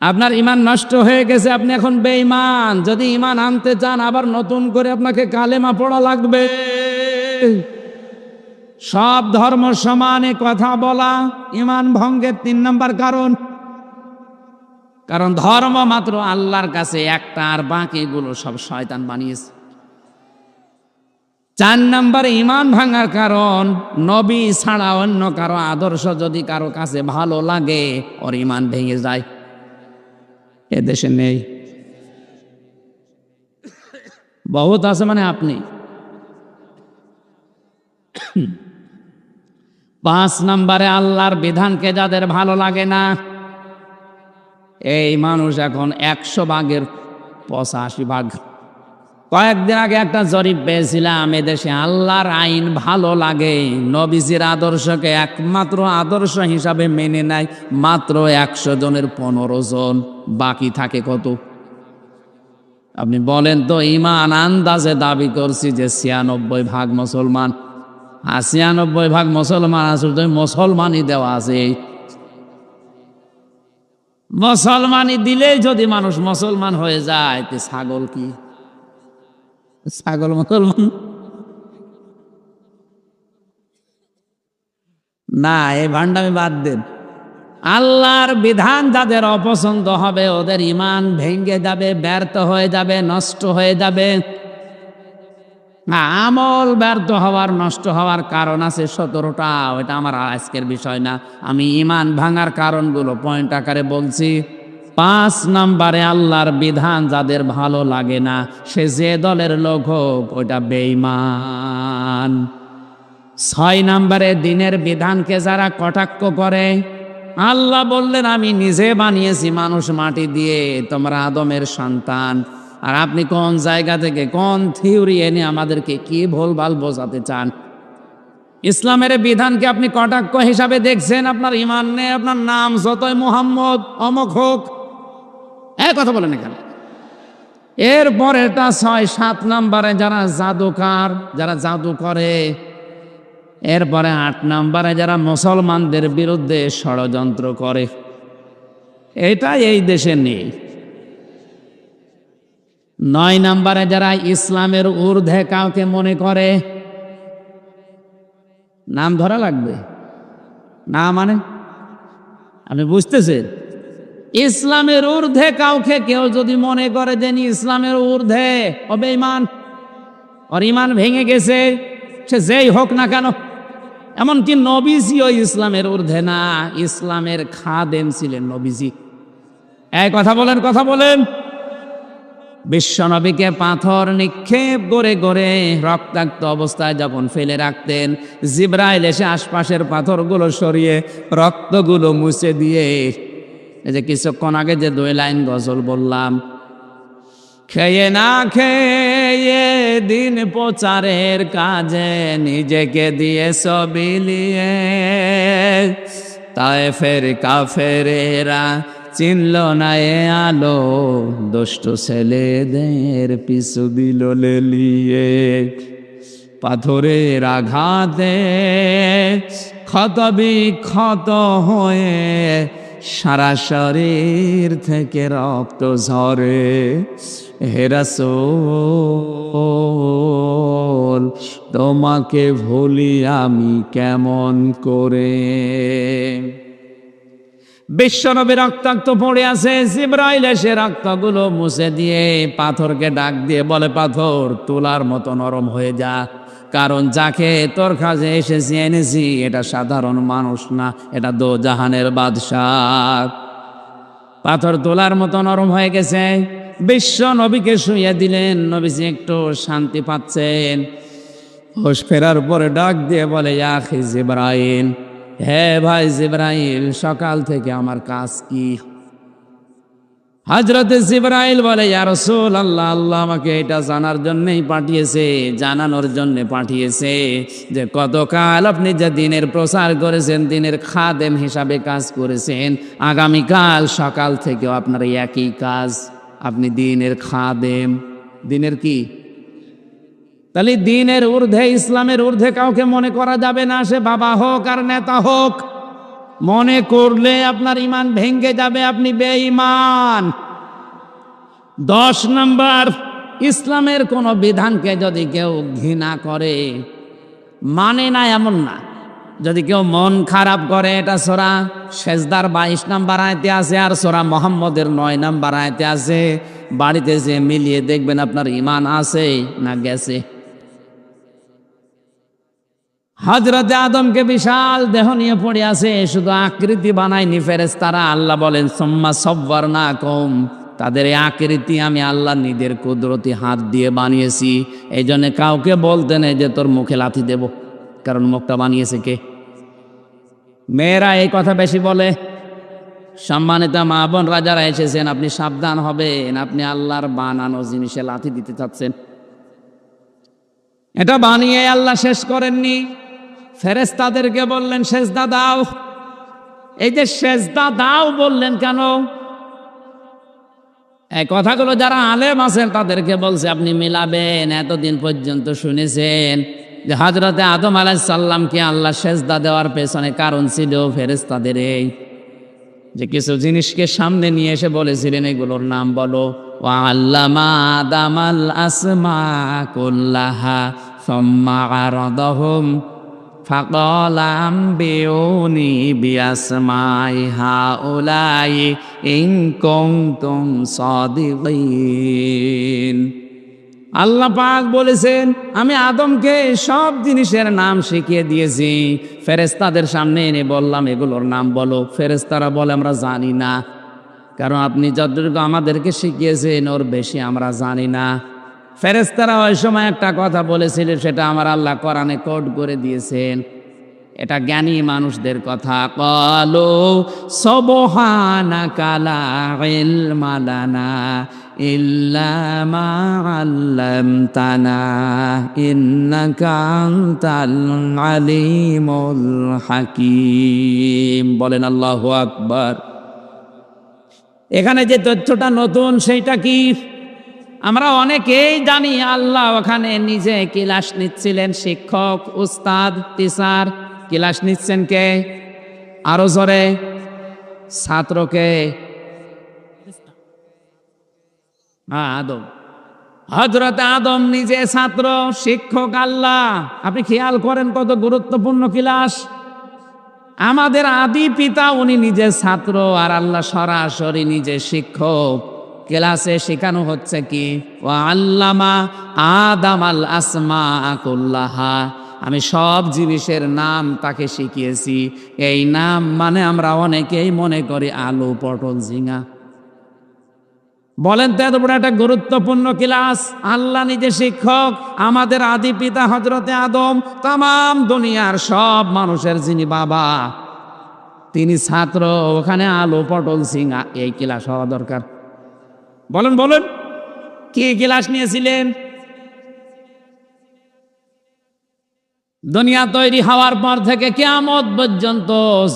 আপনার ঈমান নষ্ট হয়ে গেছে, আপনি এখন বেঈমান। যদি ঈমান আনতে চান আবার নতুন করে আপনাকে কালেমা পড়া লাগবে। সব ধর্ম সমানে কথা বলা ঈমান ভঙ্গের 3 নম্বর কারণ। কারণ ধর্ম মাত্র আল্লাহর কাছে একটা, আর বাকিগুলো সব শয়তান বানিয়েছে। 4 নম্বরে ঈমান ভাঙার কারণ, নবী ছাড়া অন্য কারো আদর্শ যদি কারো কাছে ভালো লাগে ওর ঈমান ভেঙে যায়। এদেশে নেই, বহুত আছে, মানে আপনি। 5 নম্বরে আল্লাহর বিধানকে যাদের ভালো লাগে না, এই মানুষ এখন 100 ভাগের 85 ভাগ। কয়েকদিন আগে একটা জরিপ পেয়েছিলাম, এদেশে আল্লাহর আইন ভালো লাগে, নবীজির আদর্শকে একমাত্র আদর্শ হিসাবে মেনে নেয় মাত্র 100 জনের 15 জন। বাকি থাকে কত? আপনি বলেন তো। ঈমান আন্দাজে দাবি করছি যে 96 ভাগ মুসলমান। 96 ভাগ মুসলমান আসলে মুসলমানই দেওয়া আছে। মুসলমানই দিলেই যদি মানুষ মুসলমান হয়ে যায়, তে ছাগল কি? ছাগল মুসলমান না। এই ভান্ডামি বাদ দেন। আল্লাহর বিধান যাদের অপছন্দ হবে ওদের ঈমান ভেঙে যাবে, ব্যর্থ হয়ে যাবে, নষ্ট হয়ে যাবে। আমল ব্যর্থ হওয়ার, নষ্ট হওয়ার কারণ আছে 17টা। ওটা আমার আজকের বিষয় না। আমি ঈমান ভাঙার কারণগুলো পয়েন্ট আকারে বলছি। 5 নম্বরে আল্লাহর বিধান যাদের ভালো লাগে না, সে যে দলের লোক হোক ওটা বেঈমান। 6 নম্বরে দিনের বিধানকে যারা কটাক্ষ করে, আল্লাহ বললেন আমি নিজে বানিয়েছি মানুষ মাটি দিয়ে, তোমরা আদমের সন্তান। আর আপনি কোন জায়গা থেকে কোন থিওরি এনে আমাদেরকে কি ভুলভাল বোঝাতে চান? ইসলামের বিধানকে আপনি কটাক্ষ হিসাবে দেখছেন, আপনার ঈমান নেই। আপনার নাম যতই মুহাম্মদ অমক হোক, এক কথা বলেন এখানে। এরপর এটা 6-7 নম্বরে যারা জাদুকার, যারা জাদু করে। এরপরে 8 নম্বরে যারা মুসলমানদের বিরুদ্ধে ষড়যন্ত্র করে। এটা এই দেশে নেই। 9 নম্বরে যারা ইসলামের ঊর্ধ্বে কাউকে মনে করে। নাম ধরা লাগবে? না মানে আপনি বুঝতেছেন? ইসলামের ঊর্ধ্বে কাউকে কেউ যদি মনে করে যে ইসলামের ঊর্ধ্বে, ও বেঈমান, ওর ঈমান ভেঙে গেছে, সে যেই হোক না কেন। এমনকি নবীজিও ইসলামের ঊর্ধ্বে না, ইসলামের খাদেম ছিলেন নবীজি। এই কথা বলেন। বিশ্বনবীকে পাথর নিক্ষেপ করে করে রক্তাক্ত অবস্থায় যখন ফেলে রাখতেন, জিবরাইল এসে আশপাশের পাথরগুলো সরিয়ে রক্তগুলো মুছে দিয়ে, এই যে কিছুক্ষণ আগে যে 2 লাইন গজল বললাম, খেয়ে না খেয়ে দিন প্রচারের কাজে নিজেকে দিয়ে বিলিয়ে, তায়েফের কাফেরেরা চিনল না এ আলো, দুষ্ট ছেলেদের পিছু দিল লেলিয়ে। পাথরের আঘাতে ক্ষত বিক্ষত হয়ে সারা শরীর থেকে রক্ত ঝরে। হে রাসূল, তোমাকে ভুলি আমি কেমন করে। বিশ্বনবী রক্তাক্ত পড়ে আছে, জিবরাইল এসে রক্তগুলো মুছে দিয়ে পাথরকে ডাক দিয়ে বলে, পাথর তুলার মতো নরম হয়ে যা, কারণ যাকে তোর কাছে এসেছি এনেছি এটা সাধারণ মানুষ না, এটা দোজাহানের বাদশাহ। পাথর তোলার মতো নরম হয়ে গেছে। বিশ্ব নবীকে শুইয়ে দিলেন, নবীজি একটু শান্তি পাচ্ছেন। হোশ ফেরার পরে ডাক দিয়ে বলে, ইয়া আখি জিবরাইল, হে ভাই জিবরাইল, সকাল থেকে আমার কাজ কি? হযরতে জিবরাইল বলে, ইয়া রাসূলুল্লাহ, আল্লাহ আমাকে এটা জানার জন্যই পাঠিয়েছে, জানানোর জন্য পাঠিয়েছে যে কতকাল আপনি যে দিনের প্রচার করেছেন, দিনের খাদেম হিসাবে কাজ করেছেন, আগামীকাল সকাল থেকেও আপনার একই কাজ, আপনি দিনের খাদেম। দিনের কি? তাহলে দিনের ঊর্ধ্বে, ইসলামের ঊর্ধ্বে কাউকে মনে করা যাবে না, সে বাবা হোক আর নেতা হোক। মনে করলে আপনার ঈমান ভেঙে যাবে, আপনি বেঈমান। 10 নম্বর, ইসলামের কোন বিধানকে যদি কেউ ঘৃণা করে, মানে না এমন না, যদি কেউ মন খারাপ করে, এটা সূরা সেজদার 22 নম্বর আয়াতে আছে, আর সূরা মুহাম্মদের 9 নম্বর আয়াতে আছে। বাড়িতে যে মিলিয়ে দেখবেন আপনার ঈমান আছে না গেছে। হযরতে আদমকে বিশাল দেহ নিয়ে পড়ে আছে, শুধু আকৃতি বানায়নি ফেরেশতারা। আল্লাহ বলেন, সুম্মা সাওয়ারনাকুম, তাদের এই আকৃতি আমি আল্লাহ নিজের কুদরতি হাত দিয়ে বানিয়েছি। এই জন্য কাউকে বলতে নেই যে তোর মুখে লাথি দেব, কারণ মুখটা বানিয়েছে কে? মেয়েরা এই কথা বেশি বলে। সম্মানিত মা বোন রাজারা এসেছেন, আপনি সাবধান হবেন, আপনি আল্লাহর বানানো জিনিসে লাথি দিতে চাচ্ছেন। এটা বানিয়ে আল্লাহ শেষ করেননি, ফেরেশতাদেরকে বললেন সেজদা দাও। এই যে সেজদা দাও বললেন কেন? এই কথাগুলো যারা আলেম আছেন তাদেরকে বলছে আপনি মিলাবেন। এতদিন পর্যন্ত শুনেছেন যে হযরতে আদম আলাইহিস সালামকে আল্লাহ সেজদা দেওয়ার পেছনে কারণ ছিল ফেরেশতাদের এই যে কিছু জিনিসকে সামনে নিয়ে এসে বলেছিলেন এগুলোর নাম বলো। ওয়া আল্লামা আদামাল আসমা কুল্লাহা সুম্মা আরাদাহুম ফাকালা আম্বিউনি বিআসমাই হাউলাই ইন কুনতুম সাদিকিন। আল্লাহ পাক বলেছেন, আমি আদমকে সব জিনিসের নাম শিখিয়ে দিয়েছি, ফেরেশতাদের সামনে এনে বললাম এগুলোর নাম বলো। ফেরেশতারা বলে আমরা জানি না, কারণ আপনি যতটুকু আমাদেরকে শিখিয়েছেন ওর বেশি আমরা জানি না। ফেরেশতারা ওই সময় একটা কথা বলেছিলেন, সেটা আমার আল্লাহ কোরআনে কোট করে দিয়েছেন। এটা জ্ঞানী মানুষদের কথা। ক্বালু সুবহানাকা লা ইলমা লানা ইল্লা মা আল্লামতানা ইন্নাকা আনতাল আলিমুল হাকীম। বলেন আল্লাহু আকবার। এখানে যে তথ্যটা নতুন সেইটা কি? আমরা অনেকেই জানি আল্লাহ ওখানে নিজে ক্লাস নিচ্ছিলেন, শিক্ষক, উস্তাদ, টিচার। ক্লাস নিচ্ছেন কে? আরো জোরে। ছাত্রকে? আদম। হযরত আদম নিজে ছাত্র, শিক্ষক আল্লাহ। আপনি খেয়াল করেন কত গুরুত্বপূর্ণ ক্লাস। আমাদের আদি পিতা উনি নিজে ছাত্র আর আল্লাহ সরাসরি নিজে শিক্ষক। ক্লাসে শেখানো হচ্ছে কি, ওয়া আল্লামা আদম আল আসমা কুল্লাহা, আমি সব জিনিসের নাম তাকে শিখিয়েছি। এই নাম মানে আমরা অনেকেই মনে করি আলু পটল ঝিঙা। বলেন তো এত বড় একটা গুরুত্বপূর্ণ ক্লাস, আল্লাহ নিজে শিক্ষক, আমাদের আদি পিতা হযরতে আদম, তাম দুনিয়ার সব মানুষের যিনি বাবা তিনি ছাত্র, ওখানে আলু পটল ঝিঙা এই ক্লাস হওয়া দরকার। বলেন বলেন কি ক্লাস নিয়েছিলেন? দুনিয়া তৈরি হওয়ার পর থেকে কিয়ামত পর্যন্ত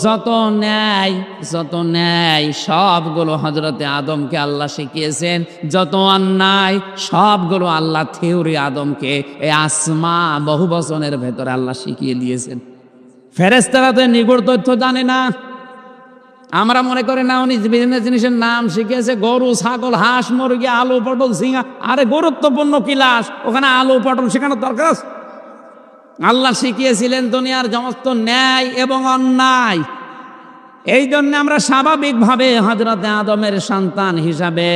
যত ন্যায় সবগুলো হযরতে আদমকে আল্লাহ শিখিয়েছেন। যত অন্যায় সবগুলো আল্লাহ থিওরি আদমকে এই আসমা বহু বচনের ভেতরে আল্লাহ শিখিয়ে দিয়েছেন। ফেরেশতারা তো নিগুড় তথ্য জানে না। আমরা মনে করি না উনি বিভিন্ন জিনিসের নাম শিখিয়েছে, গরু ছাগল হাঁস মুরগি আলু পটল ঝিঙা। আরে গুরুত্বপূর্ণ ক্লাস, ওখানে আলু পটল শেখানোর দরকার আছে? আল্লাহ শিখিয়েছিলেন দুনিয়ার সমস্ত ন্যায় এবং অন্যায়। এই জন্য আমরা স্বাভাবিকভাবে হযরতে আদমের সন্তান হিসাবে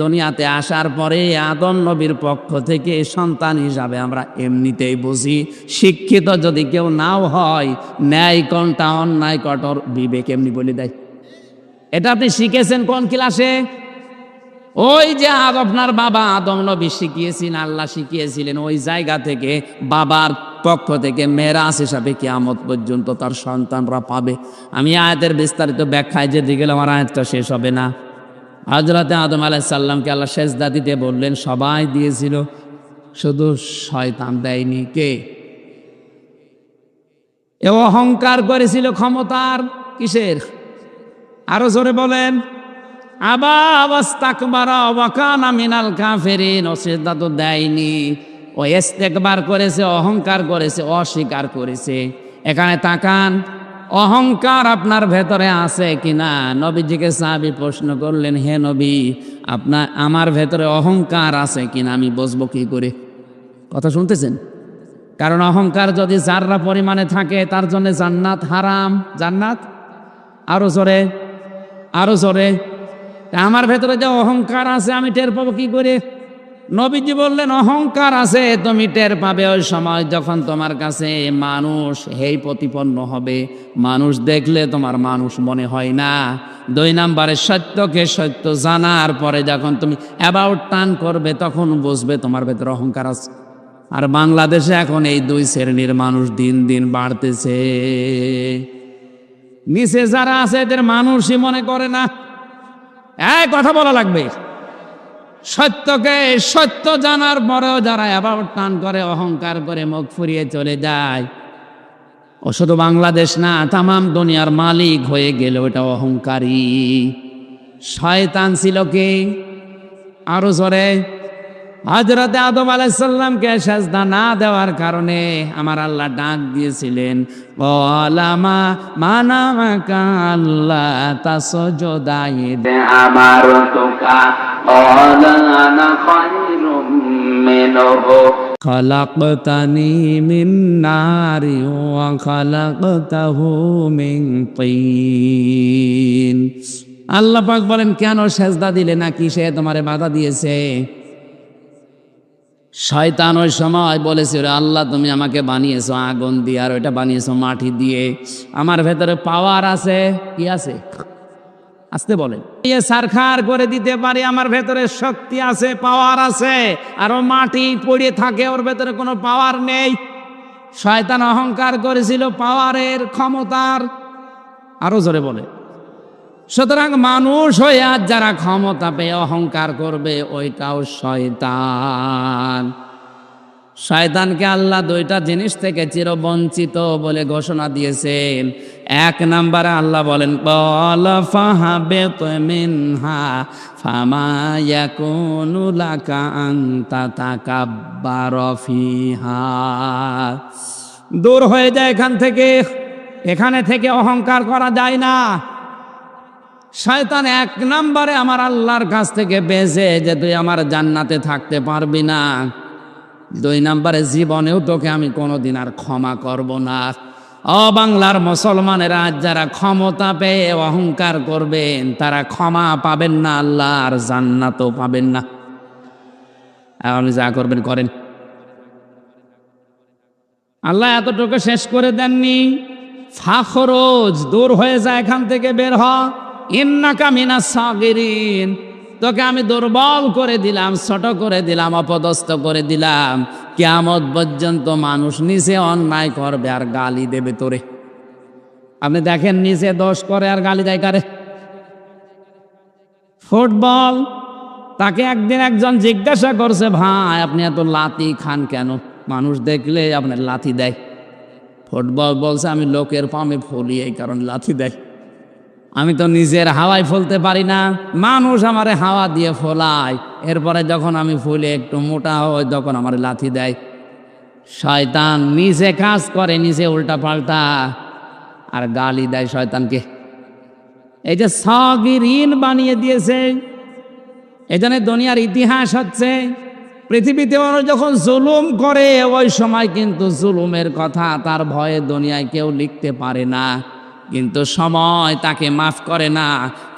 দুনিয়াতে আসার পরে আদম নবীর পক্ষ থেকে সন্তান হিসাবে আমরা এমনিতেই বুঝি। শিক্ষিত যদি কেউ নাও হয়, ন্যায় কোনটা অন্যায় কঠোর বিবেক এমনি বলে দেয়। এটা আপনি শিখেছেন কোন ক্লাসে? ওই যে আপনার বাবা আদম নবী শিখিয়েছিলেন, আল্লাহ শিখিয়েছিলেন, ওই জায়গা থেকে বাবার পক্ষ থেকে মেরাজ হিসাবে কিয়ামত পর্যন্ত তার সন্তানরা পাবে। আমি আয়াতের বিস্তারিত ব্যাখ্যায় যেতে গেলে আমার আয়াতটা শেষ হবে না। হযরতে আদম আলাইহিস সালামকে আল্লাহ সেজদা দিতে বললেন, সবাই দিয়েছিল, শুধু শয়তান দেয়নি। কে? এ অহংকার করেছিল ক্ষমতার, কিসের? আরো জোরে বলেন। আবা ওয়াস্তাকবারা ওয়া কানা মিনাল কাফিরিন, ও সেজদা তো দেয়নি, ও ইস্তেকবার করেছে, অহংকার করেছে, অস্বীকার করেছে। এখানে তাকান, অহংকার আপনার ভেতরে আছে কিনা? নবীজিকে সাহাবী প্রশ্ন করলেন, হে নবী, আমার ভেতরে অহংকার আছে কিনা আমি বুঝবো কি করে? কথা শুনতেছেন? কারণ অহংকার যদি যাররা পরিমাণে থাকে তার জন্য জান্নাত হারাম। জান্নাত আরো জোরে, আরো জোরে। আমার ভেতরে যে অহংকার আছে আমি টের পাবো কি করে? নবীজি বললেন, অহংকার আছে তুমি টের পাবে ওই সময় যখন তোমার কাছে মানুষ হেই প্রতিপন্ন হবে। মানুষ দেখলে তোমার মানুষ মনে হয় না। 2 নম্বরে সত্যকে সত্য জানার পরে যখন তুমি অ্যাবাউট টার্ন করবে তখন বুঝবে তোমার ভেতরে অহংকার আছে। আর বাংলাদেশে এখন এই 2 শ্রেণীর মানুষ দিন দিন বাড়তেছে। নিচে যারা আছে এদের মানুষই মনে করে না। কথা বলা লাগবে। সত্যকে সত্য জানার পরেও যারা অ্যাবাউট টার্ন করে, অহংকার করে মুখ ফুরিয়ে চলে যায়, ও শুধু বাংলাদেশ না, তামাম দুনিয়ার মালিক হয়ে গেল, ওটা অহংকারী। শয়তান ছিল কে? আরো জোরে। হযরতে আদম আলাইহিস সালামকে সেজদা না দেওয়ার কারণে আমার আল্লাহ ডাক দিয়েছিলেন, ওয়ালামা মানামাকা আল্লাহ তাসজুদা আমার তোকা ওয়ালানা খায়রুম মিনহু খালাকতানি মিন নারি ওয়া খালাকতাহু মিন তিন। আল্লাহ পাক বলেন, কেন সেজদা দিলে না? কি সে তোমারে বাধা দিয়েছে? শয়তান ওই সময় বলেছিল, আল্লাহ তুমি আমাকে বানিয়েছো আগুন দিয়ে, আর ওইটা বানিয়েছো মাটি দিয়ে। আমার ভেতরে পাওয়ার আছে। কি আছে? আসতে বলেন। সারখার করে দিতে পারি, আমার ভেতরে শক্তি আছে, পাওয়ার আছে। আর ও মাটি পড়ে থাকে, ওর ভেতরে কোনো পাওয়ার নেই। শয়তান অহংকার করেছিল পাওয়ারের, ক্ষমতার। আরো জোরে বলে। সুতরাং মানুষ হয়ে আজ যারা ক্ষমতা পেয়ে অহংকার করবে, ওইটাও শয়তান। শয়তানকে আল্লাহ 2টা জিনিস থেকে চিরবঞ্চিত বলে ঘোষণা দিয়েছেন। 1 নম্বরে আল্লাহ বলেন, ক্বালা ফাহাবিত মিনহা ফামা ইয়াকুনু লাকা আন তাতাকাব্বারা ফিহা। দূর হয়ে যায় এখান থেকে, এখানে থেকে অহংকার করা যায় না। শয়তান 1 নম্বরে আমার আল্লাহর কাছ থেকে বেঁচে যে তুই আমার জান্নাতে থাকতে পারবি না। 2 নম্বরে জীবনেও তোকে আমি কোনোদিন আর ক্ষমা করব না। ও বাংলার মুসলমানেরা, যারা ক্ষমতা পেয়ে অহংকার করবেন তারা ক্ষমা পাবেন না, আল্লাহর জান্নাতও পাবেন না। আপনি যা করবেন করেন, আল্লাহ এতটুকু শেষ করে দেননি। ফাখরোজ, দূর হয়ে যায়, এখান থেকে বের হ। ইন্নাকা মিনাস সাগিরিন, তোকে আমি দুর্বল করে দিলাম, ছোট করে দিলাম, অপদস্থ করে দিলাম। কিয়ামত পর্যন্ত মানুষ নিচে অন্যায় করবে আর গালি দেবে তোরে। আপনি দেখেন, নিচে দোষ করে আর গালি দেয় কারে? ফুটবল, তাকে একদিন একজন জিজ্ঞাসা করছে, ভাই আপনি এত লাথি খান কেন? মানুষ দেখলে আপনার লাথি দেয়। ফুটবল বলছে, আমি লোকের পামে ফলি, এই কারণে লাথি দেয়। আমি তো নিজের হাওয়ায় ফলতে পারি না, মানুষ আমারে হাওয়া দিয়ে ফলায়, এরপরে যখন আমি ফুলে একটু মোটা হই তখন আমার লাথি দেয়। শয়তান নিজে কাজ করে, নিজে উল্টা পাল্টা, আর গালি দেয় শয়তানকে। এই যে সাগিরিন বানিয়ে দিয়েছে, এই জন্য দুনিয়ার ইতিহাস হচ্ছে, পৃথিবীতে মানুষ যখন জুলুম করে ওই সময় কিন্তু জুলুমের কথা তার ভয়ে দুনিয়ায় কেউ লিখতে পারে না, কিন্তু সময় তাকে মাফ করে না,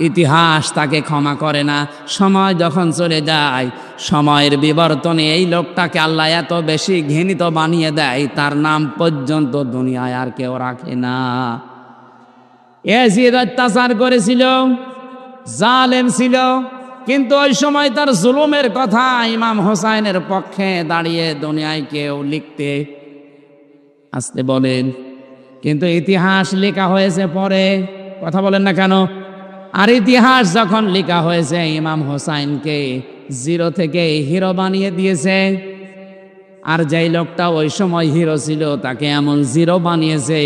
ইতিহাস তাকে ক্ষমা করে না। সময় যখন চলে যায়, সময়ের বিবর্তনে এই লোকটাকে আল্লাহ এত বেশি ঘৃণিত বানিয়ে দেয়, তার নাম পর্যন্ত দুনিয়ায় আর কেউ রাখে না। ইয়াজিদ অত্যাচার করেছিল, জালেম ছিল, কিন্তু ওই সময় তার জুলুমের কথা ইমাম হোসাইনের পক্ষে দাঁড়িয়ে দুনিয়ায় কেউ লিখতে আসতে বলেন, কিন্তু ইতিহাস লেখা হয়েছে পরে। কথা বলেন না কেন? আর ইতিহাস যখন লেখা হয়েছে, ইমাম হোসাইনকে জিরো থেকে হিরো বানিয়ে দিয়েছে। আর যেই লোকটা ওই সময় হিরো ছিল তাকে এমন জিরো বানিয়েছে,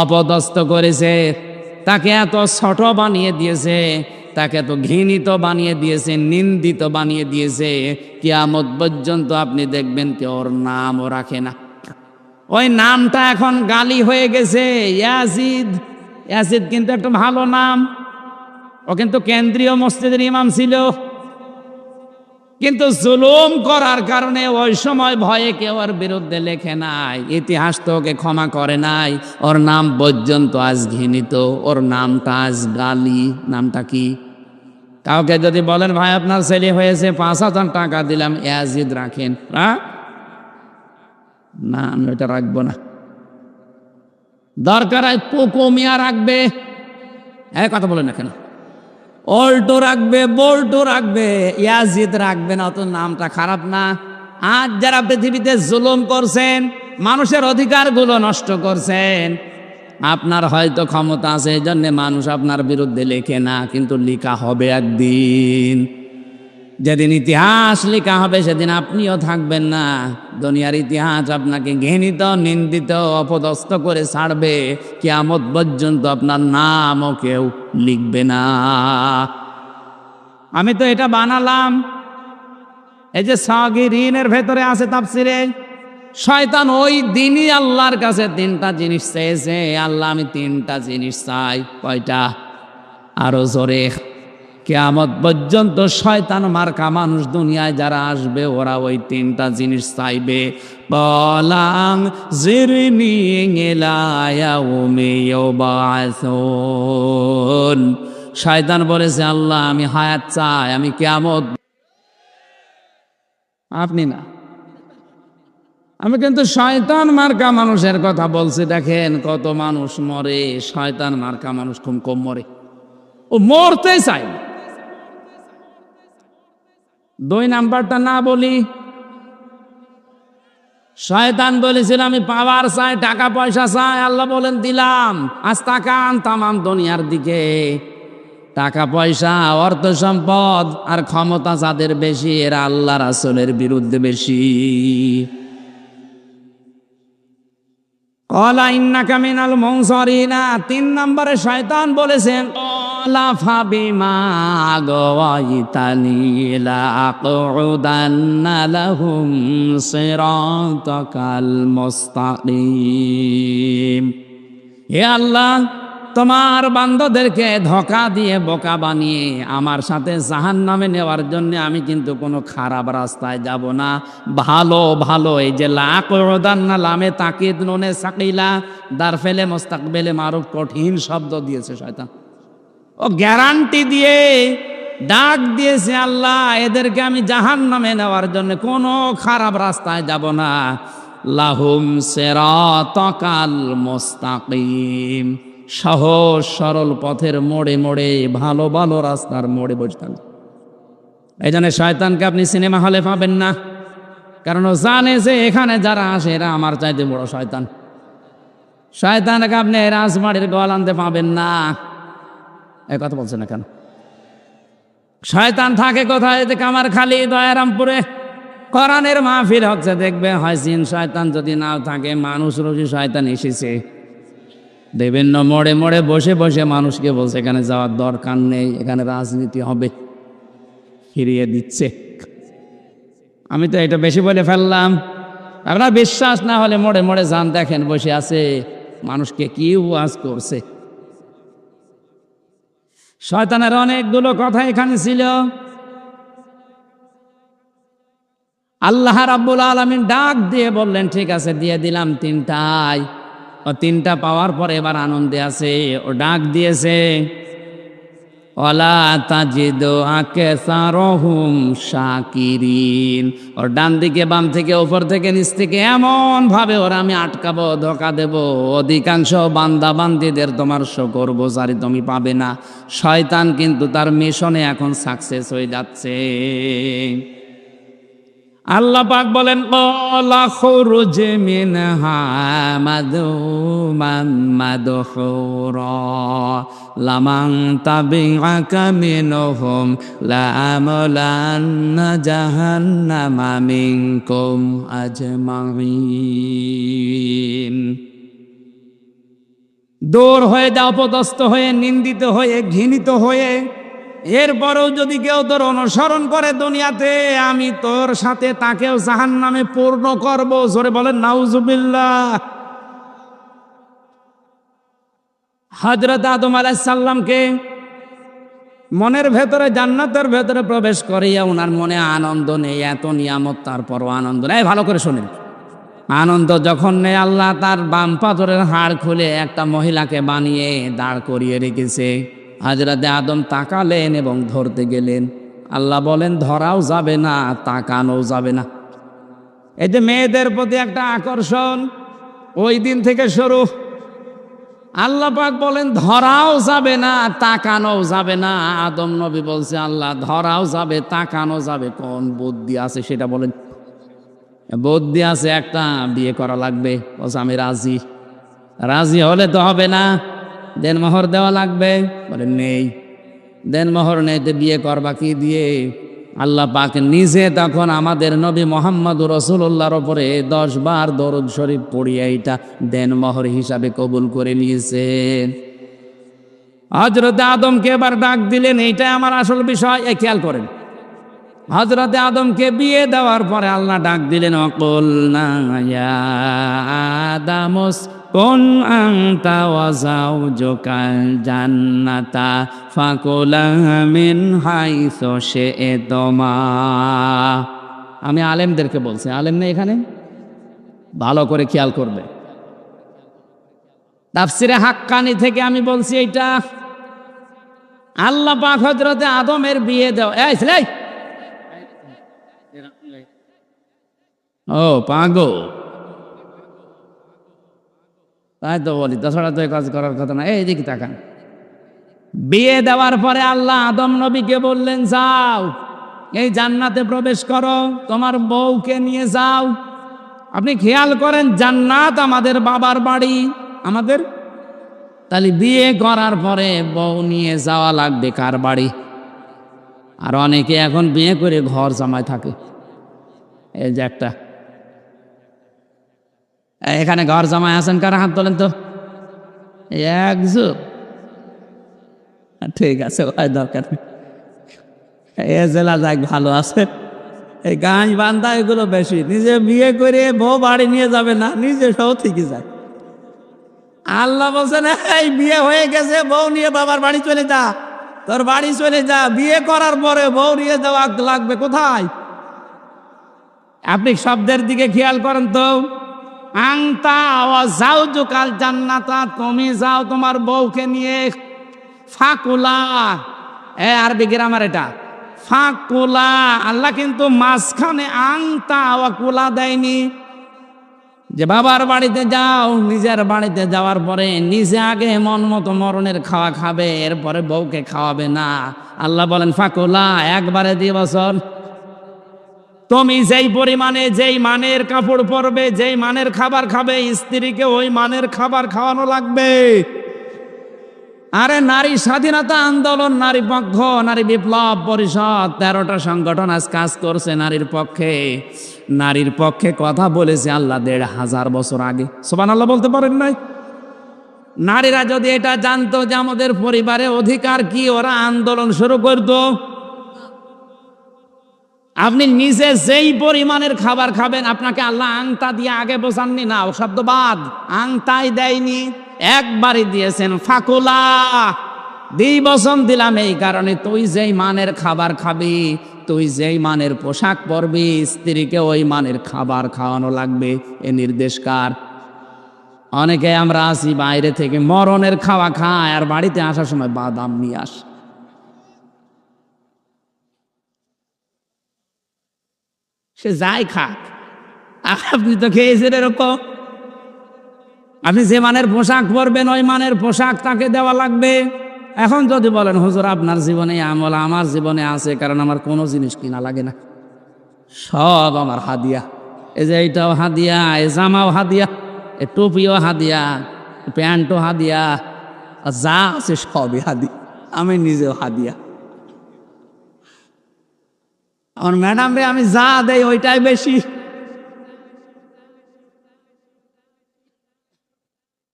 অপদস্থ করেছে, তাকে এত ছোট বানিয়ে দিয়েছে, তাকে এত ঘৃণিত বানিয়ে দিয়েছে, নিন্দিত বানিয়ে দিয়েছে, কিয়ামত পর্যন্ত আপনি দেখবেন কেউ ওর নামও রাখে না। ওই নামটা এখন গালি হয়ে গেছে, ইয়াজিদ। ইয়াজিদ কিন্তু একটা ভালো নাম, ও কিন্তু কেন্দ্রীয় মসজিদের ইমাম ছিল, কিন্তু জুলুম করার কারণে ওই সময় ভয়ে কেউ ওর বিরুদ্ধে লেখে নাই, ইতিহাস তো ওকে ক্ষমা করে নাই, ওর নাম পর্যন্ত আজ ঘৃণিত, ওর নামটা আজ গালি। নামটা কি? কাউকে যদি বলেন, ভাই আপনার ছেলে হয়েছে, 5,000 টাকা দিলাম, ইয়াজিদ রাখেন, না আমি ওটা রাখবো না। দরকার হয় পোকো মিয়া রাখবে, কথা বলেন না কেন? অল্টো রাখবে, বোল্টো রাখবে, ইয়াজিদ রাখবে না, তো নামটা খারাপ না? আজ যারা পৃথিবীতে জুলুম করছেন, মানুষের অধিকারগুলো নষ্ট করছেন, আপনার হয়তো ক্ষমতা আছে, এই জন্যে মানুষ আপনার বিরুদ্ধে লেখে না, কিন্তু লেখা হবে একদিন। যেদিন ইতিহাস লেখা হবে সেদিন আপনিও থাকবেন না, দুনিয়ার ইতিহাস আপনাকে ঘৃণিত, নিন্দিত, অপদস্থ করে ছাড়বে, কিয়ামত পর্যন্ত আপনার নামও কেউ লিখবে না। আমি তো এটা বানালাম, এই যে সাগিরিনের ভেতরে আছে তাফসিরে, শয়তান ওই দিনই আল্লাহর কাছে 3টা জিনিস চেয়েছে, আল্লাহ আমি 3টা জিনিস চাই। কয়টা? আরো জোরে। কিয়ামত পর্যন্ত শয়তান মার্কা মানুষ দুনিয়ায় যারা আসবে, ওরা ওই 3টা জিনিস চাইবে। বলাং জিরনি ইলা ইয়াউমি ইউবাসুন, শয়তান বলেছে, আল্লাহ আমি হায়াত চাই, আমি কিয়ামত। আপনি না, আমি কিন্তু শয়তান মার্কা মানুষের কথা বলছি। দেখেন কত মানুষ মরে, শয়তান মার্কা মানুষ খুব কম মরে, ও মরতে চাই। 2 নাম্বারটা না বলি, শয়তান বলেছিল আমি পাওয়ার চাই, টাকা পয়সা চাই, আল্লাহ বলেন দিলাম। আজ তাকান তামাম দুনিয়ার দিকে, টাকা পয়সা, অর্থ সম্পদ আর ক্ষমতা যাদের বেশি, এরা আল্লাহ রাসূলের বিরুদ্ধে বেশি। ক্বালা ইন্নাকা মিনাল মুনসারিনা, 3 নম্বরে শয়তান বলেছেন, ক্বালা ফাবিমা আগাওয়াইতানি লাআকউদান্না লাহুম সিরাতাকাল মুস্তাকিম। হে আল্লাহ, তোমার বান্দাদেরকে ধোঁকা দিয়ে বোকা বানিয়ে আমার সাথে জাহান্নামে নেওয়ার জন্য আমি কিন্তু কোনো খারাপ রাস্তায় যাব না। ভালো ভালো এই যে লাকুদান্না লামে তাকিদ নুনে সাকিলা দারফেলে মুস্তাকবেলে মারুফ কঠিন শব্দ দিয়েছে শয়তান। ও গ্যারান্টি দিয়ে ডাক দিয়েছে আল্লাহ এদেরকে আমি জাহান্নামে নেওয়ার জন্য কোনো খারাপ রাস্তায় যাব না। লাহুম সিরাতাকাল মুস্তাকিম, সহজ সরল পথের মোড়ে মোড়ে ভালো ভালো রাস্তার মোড়ে বসে থাকবে। এই জন্য শয়তানকে আপনি সিনেমা হলে পাবেন না, কারণ ও জানে যে এখানে যারা আসে এরা আমার চাইতে বড় শয়তান। শয়তানকে আপনি রাজবাড়ির গোয়াল আনতে পাবেন না। এই কথা বলছেন না কেন? শয়তান থাকে কোথায়? কামারখালী, দয়ারামপুরে কোরআনের মাহফিল হচ্ছে, দেখবে হয় জিন শয়তান, যদি নাও থাকে মানুষ রোজি শয়তান এসেছে। বিভিন্ন মোড়ে মোড়ে বসে বসে মানুষকে বলছে এখানে যাওয়ার দরকার নেই, এখানে রাজনীতি হবে, ফিরিয়ে দিচ্ছে। আমি তো এটা বেশি বলে ফেললাম। আপনার বিশ্বাস না হলে মোড়ে মোড়ে যান, দেখেন বসে আছে মানুষকে কি ওয়াজ করছে। শয়তানের অনেকগুলো কথা এখানে ছিল। আল্লাহ রাব্বুল আলামিন ডাক দিয়ে বললেন ঠিক আছে দিয়ে দিলাম তিনটায়। ও তিনটা পাওয়ার পর এবার আনন্দে আছে। ও ডাক দিয়েছে ওয়ালা তাজিদু আকসারহুম শাকিরিন। ওর ডান দিকে বাম থেকে উপর থেকে নিচ থেকে এমন ভাবে ওরা আমি আটকাবো, ধোকা দেব, অধিকাংশ বান্দা বান্দিদের তোমার শুকর গোজারি তুমি পাবে না। শয়তান কিন্তু তার মিশনে এখন সাকসেস হয়ে যাচ্ছে। আল্লাহ পাক বলেন ক্বালা খুরুজ মিনহা মাযমুমান মাদহুরা লামান তাবিআকা মিনহুম লাআমলান্না জাহান্নামা মিনকুম আজমাইন। দূর হয়ে যাও, অপদস্থ হয়ে, নিন্দিত হয়ে, ঘৃণিত হয়ে, এরপরেও যদি কেউ তোর অনুসরণ করে দুনিয়াতে, আমি তোর সাথে তাকেও জাহান্নামে পূর্ণ করব। জোরে বলেন নাউজুবিল্লাহ। হযরত আদম আলাইহিস সালামকে মনের ভেতরে জান্নাতের ভেতরে প্রবেশ করিয়া ওনার মনে আনন্দ নেই, এত নিয়ামত তারপরও আনন্দ নেই। ভালো করে শোনেন, আনন্দ যখন নেই, আল্লাহ তার বাম পাথরের হাড় খুলে একটা মহিলাকে বানিয়ে দাঁড় করিয়ে রেখেছে। হযরতে আদম তাকালেন এবং ধরতে গেলেন। আল্লাহ বলেন ধরাও যাবে না, তাকানোও যাবে না। এই যে মেয়েদের প্রতি একটা আকর্ষণ ওই দিন থেকে শুরু। আল্লাহ পাক বলেন ধরাও যাবে না, তাকানোও যাবে না। আদম নবী বলছে আল্লাহ ধরাও যাবে, তাকানো যাবে, কোন বুদ্ধি আছে সেটা বলেন। বুদ্ধি আছে একটা, বিয়ে করা লাগবে। বলছে আমি রাজি। রাজি হলে তো হবে না, দেনমোহর দেওয়া লাগবে। বলে নেই, দেনমোহর নেই তো বিয়ে করবা কি দিয়ে? আল্লাহ পাক নিজে তখন আমাদের নবী মুহাম্মদুর রাসূলুল্লাহর উপরে 10 বার দরুদ শরীফ পড়িয়ে এটা দেনমোহর হিসাবে কবুল করে নিয়েছেন। হযরতে আদমকে এবার ডাক দিলেন, এইটা আমার আসল বিষয়, খেয়াল করেন। হযরতে আদমকে বিয়ে দেওয়ার পরে আল্লাহ ডাক দিলেন ওয়াকুলনা ইয়া আদামুস কুন আনতা ওয়া যাওজুকাল জান্নাতা ফাকুলা মিন হাইসু শি'তুমা। আমি আলেমদেরকে বলছি, আলেম নেই এখানে, ভালো করে খেয়াল করবে। তাফসিরে হাক্কানি থেকে আমি বলছি এইটা। আল্লাহ পাক হযরতে আদমের বিয়ে দেওয়া, এই ছেলে ও পাগল, তাই তো বলি, তাছাড়া তো কাজ করার কথা না। এই দিকে তাকান। বিয়ে দেওয়ার পরে আল্লাহ আদম নবীকে বললেন যাও এই জান্নাতে প্রবেশ করো, তোমার বউকে নিয়ে যাও। আপনি খেয়াল করেন, জান্নাত আমাদের বাবার বাড়ি, আমাদের, তাহলে বিয়ে করার পরে বউ নিয়ে যাওয়া লাগবে কার বাড়ি? আর অনেকে এখন বিয়ে করে ঘর জামাই থাকে। এই যে একটা, এখানে ঘর জামাই আছেন কারা? হাত তোলেন তো। একজন, ঠিক আছে, ওই দরকার নেই। এ জেলা যাক ভালো আছে। এই গাঁজ বান্ধা এগুলো বেশি, নিজে বিয়ে করে বউ বাড়ি নিয়ে যাবে না, নিজে সব ঠিকই যায়। আল্লাহ বলছেন এই বিয়ে হয়ে গেছে, বউ নিয়ে বাবার বাড়ি চলে যা, তোর বাড়ি চলে যা। বিয়ে করার পরে বউ নিয়ে যাওয়া লাগবে কোথায়? আপনি শব্দের দিকে খেয়াল করেন তো। আংতা ওয়া যাওজুকাল জান্নাতা, তুমি যাও তোমার বউকে নিয়ে। ফাকুলা, আরবি গ্রামার এটা, ফাকুলা। আল্লাহ কিন্তু মাঝখানে আংতা ওয়া কুলা দেয়নি, যে বাবার বাড়িতে যাও, নিজের বাড়িতে যাওয়ার পরে নিজে আগে মন মতো মরণের খাওয়া খাবে, এরপরে বউকে খাওয়াবে না। আল্লাহ বলেন ফাকুলা, একবারে 2 বছর। তুমি যেই পরিমাণে, যেই মানের কাপড় পরবে, যেই মানের খাবার খাবে, স্ত্রীকে ওই মানের খাবার খাওয়ানো লাগবে। আরে নারী স্বাধীনতা আন্দোলন, নারী পক্ষ, নারী বিপ্লব পরিষদ, 13টা সংগঠন আজ কাজ করছে নারীর পক্ষে। নারীর পক্ষে কথা বলেছে আল্লাহ 1500 বছর আগে। সুবহানাল্লাহ বলতে পারেন নাই? নারীরা যদি এটা জানতো যে আমাদের পরিবারে অধিকার কি, ওরা আন্দোলন শুরু করতো। আপনি নিজে যেই পরিমাণের খাবার খাবেন, আপনাকে আল্লাহ আংতা দিয়ে আগে বোঝাননি না, ও শব্দ বাদ, আংতাই দেয়নি, একবারই দিয়েছেন ফাকুলা। 2 বছর দিলাম এই কারণে, তুই যেই মানের খাবার খাবি, তুই যেই মানের পোশাক পরবি, স্ত্রীকে ওই মানের খাবার খাওয়ানো লাগবে। এ নির্দেশ কার? অনেকে আমরা আসি বাইরে থেকে মরণের খাওয়া খায়, আর বাড়িতে আসার সময় বাদাম নিয়ে আস। সে যাই খাক, আপনি তো খেয়েছেন এরকম। আপনি যে মানের পোশাক পরবেন, ওই মানের পোশাক তাকে দেওয়া লাগবে। এখন যদি বলেন হুজুর আপনার জীবনে আমল আমার জীবনে আছে, কারণ আমার কোনো জিনিস কিনা লাগে না, সব আমার হাদিয়া। এই যে এইটাও হাদিয়া, এই জামাও হাদিয়া, এই টুপিও হাদিয়া, প্যান্টও হাদিয়া, যা আছে সবই হাদিয়া, আমি নিজেও হাদিয়া। আমার ম্যাডাম রে আমি যা দেই ওইটাই বেশি।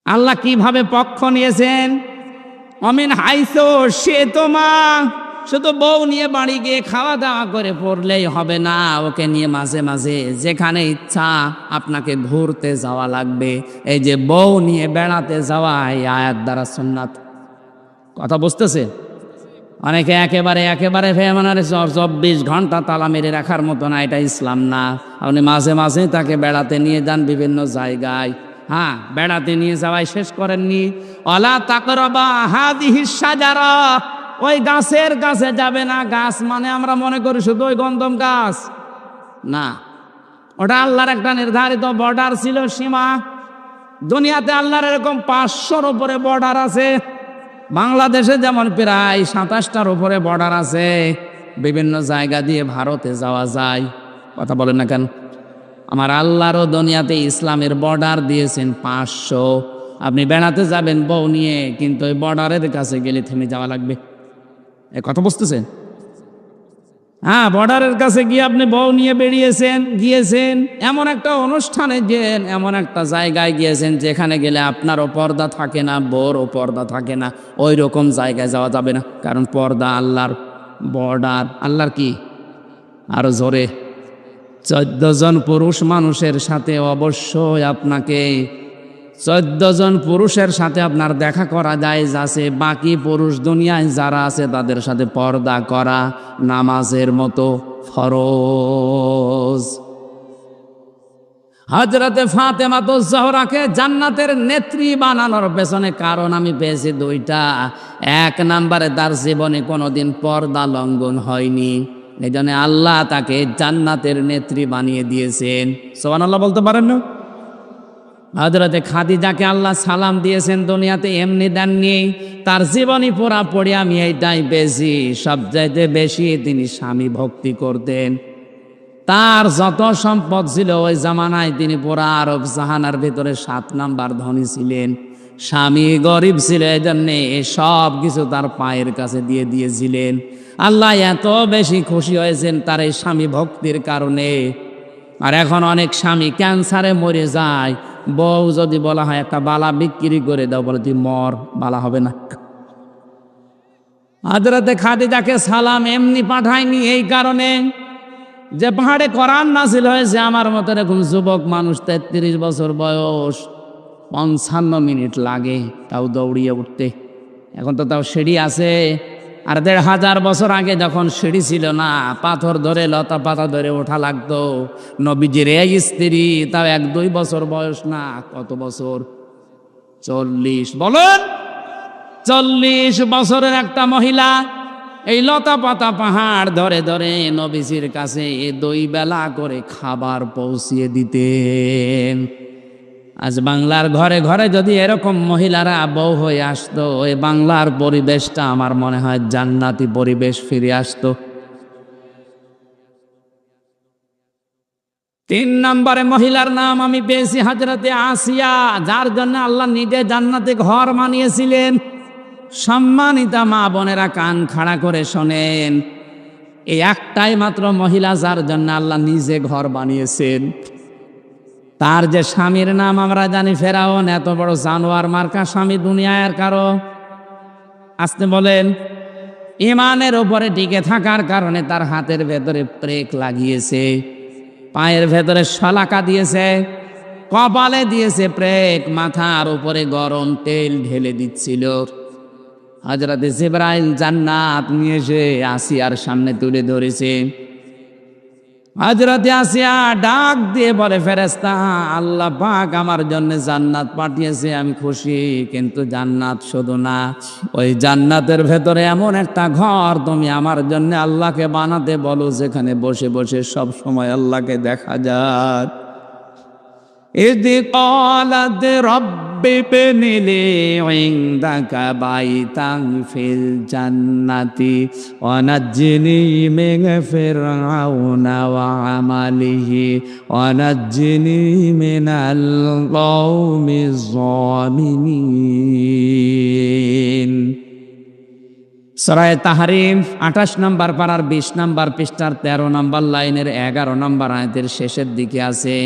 আল্লাহ কিভাবে পক্ষ নিয়েছেন? অমিন হাইসো সে তোমা, শুধু বউ নিয়ে বাড়ি গিয়ে খাওয়া দাওয়া করে পড়লেই হবে না, ওকে নিয়ে মাঝে মাঝে যেখানে ইচ্ছা আপনাকে ঘুরতে যাওয়া লাগবে। এই যে বউ নিয়ে বেড়াতে যাওয়া, এই আয়াত দ্বারা সুন্নাত। কথা বুঝতেছে? অনেকে একেবারে ফেমানারে 24 ঘন্টা তালা মেরে রাখার মতো না, এটা ইসলাম না। আপনি মাঝে মাঝে তাকে বেড়াতে নিয়ে যান বিভিন্ন জায়গায়। হ্যাঁ, বেড়াতে নিয়ে যাওয়াই শেষ করেননি। অলা তাকরাবা হাদিহিস শাজারা, ওই গাছের কাছে যাবে না। গাছ মানে আমরা মনে করি শুধু ওই গন্ধম গাছ না, ওটা আল্লাহর একটা নির্ধারিত বর্ডার ছিল, সীমা। দুনিয়াতে আল্লাহর এরকম 500-র উপরে বর্ডার আছে। বাংলাদেশে যেমন প্রায় 27টার উপরে বর্ডার আছে। বিভিন্ন জায়গা দিয়ে ভারতে যাওয়া যায়। কথা বলেন না কেন? আমার আল্লাহরও দুনিয়াতে ইসলামের বর্ডার দিয়েছেন 500। আপনি বেড়াতে যাবেন বউ নিয়ে, কিন্তু ওই বর্ডারের কাছে গেলে থেমে যাওয়া লাগবে। এ কথা বুঝতেছেন? হ্যাঁ, বর্ডারের কাছে গিয়ে আপনি বউ নিয়ে গিয়েছেন এমন একটা অনুষ্ঠানে, এমন একটা জায়গায় গিয়েছেন যেখানে গেলে আপনারও পর্দা থাকে না, বউরও পর্দা থাকে না। ওই রকম জায়গায় যাওয়া যাবে না, কারণ পর্দা আল্লাহর বর্ডার। আল্লাহর কি? আরো জোরে, 14 জন পুরুষ মানুষের সাথে অবশ্যই আপনাকে 14 জন পুরুষের সাথে আপনার দেখা করা যায় আছে। বাকি পুরুষ দুনিয়ায় যারা আছে তাদের সাথে পর্দা করা নামাজের মতো ফরজ। হযরতে ফাতেমাতুজ জহরাকে জান্নাতের নেত্রী বানানোর পেছনে কারণ আমি পেয়েছি 2টা। 1 নম্বরে তার জীবনে কোনোদিন পর্দা লঙ্ঘন হয়নি, এই জন্য আল্লাহ তাকে জান্নাতের নেত্রী বানিয়ে দিয়েছেন। সুবহানাল্লাহ বলতে পারেন না? হযরতে খাদিজাকে আল্লাহ সালাম দিয়েছেন, দুনিয়াতে এমনি দেননি। তার জীবনী পুরাপুরি আমি এইটাই পেয়েছি। সবচাইতে বেশি তিনি স্বামী ভক্তি করতেন। তার যত সম্পদ ছিল ওই জামানায় তিনি পুরা আরব জাহানার ভিতরে 7 নাম্বার ধনী ছিলেন। স্বামী গরিব ছিল, এই জন্যে সব কিছু তার পায়ের কাছে দিয়ে দিয়েছিলেন। আল্লাহ এত বেশি খুশি হয়েছেন তার এই স্বামী ভক্তির কারণে। আর এখন অনেক স্বামী ক্যান্সারে মরে যায়, বউ যদি বলা হয় একটা বালা বিক্রি করে দাও, বলে তুই মর, বালা হবে না। হযরতে খাদিজাকে সালাম এমনি পাঠায়নি, এই কারণে যে পাহাড়ে কোরআন নাযিল হয়েছে। আমার মতো এরকম যুবক মানুষ, 33 বছর বয়স, 55 মিনিট লাগে তাও দৌড়িয়ে উঠতে। এখন তো তাও সিঁড়ি আছে, আর 1500 বছর আগে যখন সিঁড়ি ছিল না, পাথর ধরে লতা পাতা ধরে ওঠা লাগতো। নবীজির এই স্ত্রী, তাও 1-2 বছর বয়স না, কত বছর? 40। বলুন, 40 বছরের একটা মহিলা এই লতা পাতা পাহাড় ধরে ধরে নবীজির কাছে 2 বেলা করে খাবার পৌঁছিয়ে দিতেন। আজ বাংলার ঘরে ঘরে যদি এরকম মহিলারা বউ হয়ে আসতো, এই বাংলার পরিবেশটা আমার মনে হয় জান্নাতি পরিবেশ ফিরে আসতো। 3 নম্বরে মহিলার নাম আমি পেয়েছি হযরতে আসিয়া, যার জন্য আল্লাহ নিজে জান্নাতে ঘর বানিয়েছিলেন। সম্মানিতা মা বোনেরা কান খাড়া করে শোনেন, এই একটাই মাত্র মহিলা যার জন্য আল্লাহ নিজে ঘর বানিয়েছেন। তার যে স্বামীর নাম আমরা জানি ফেরাউন, এত বড় জানোয়ার মার্কা স্বামী দুনিয়ায় আর কারো। আসতে বলেন, ইমানের ওপরে টিকে থাকার কারণে তার হাতের ভেতরে প্রেক লাগিয়েছে, পায়ের ভেতরে শলাকা দিয়েছে, কপালে দিয়েছে প্রেক, মাথার উপরে গরম তেল ঢেলে দিচ্ছিল। হযরতে জিবরাইল জান্নাত নিয়ে এসে আসিয়ার সামনে তুলে ধরেছে। হযরতে আসিয়া ডাক দিয়ে বলে, ফেরেশতা, আল্লাহ পাক আমার জন্য জান্নাত পাঠিয়েছে, আমি খুশি, কিন্তু জান্নাত শুধু না, ওই জান্নাতের ভেতরে এমন একটা ঘর তুমি আমার জন্য আল্লাহকে বানাতে বলো, যেখানে বসে বসে সব সময় আল্লাহকে দেখা যায়। إذ قالت رب ابن لي عندك بيتا في الجنة ونجني من فرعون وعمله ونجني من القوم الظالمين। সূরা তাহরিম 28 নম্বর পারার 20 নম্বর পৃষ্ঠার 13 নম্বর লাইনের 11 নম্বর আয়াতের শেষের দিকে আছে।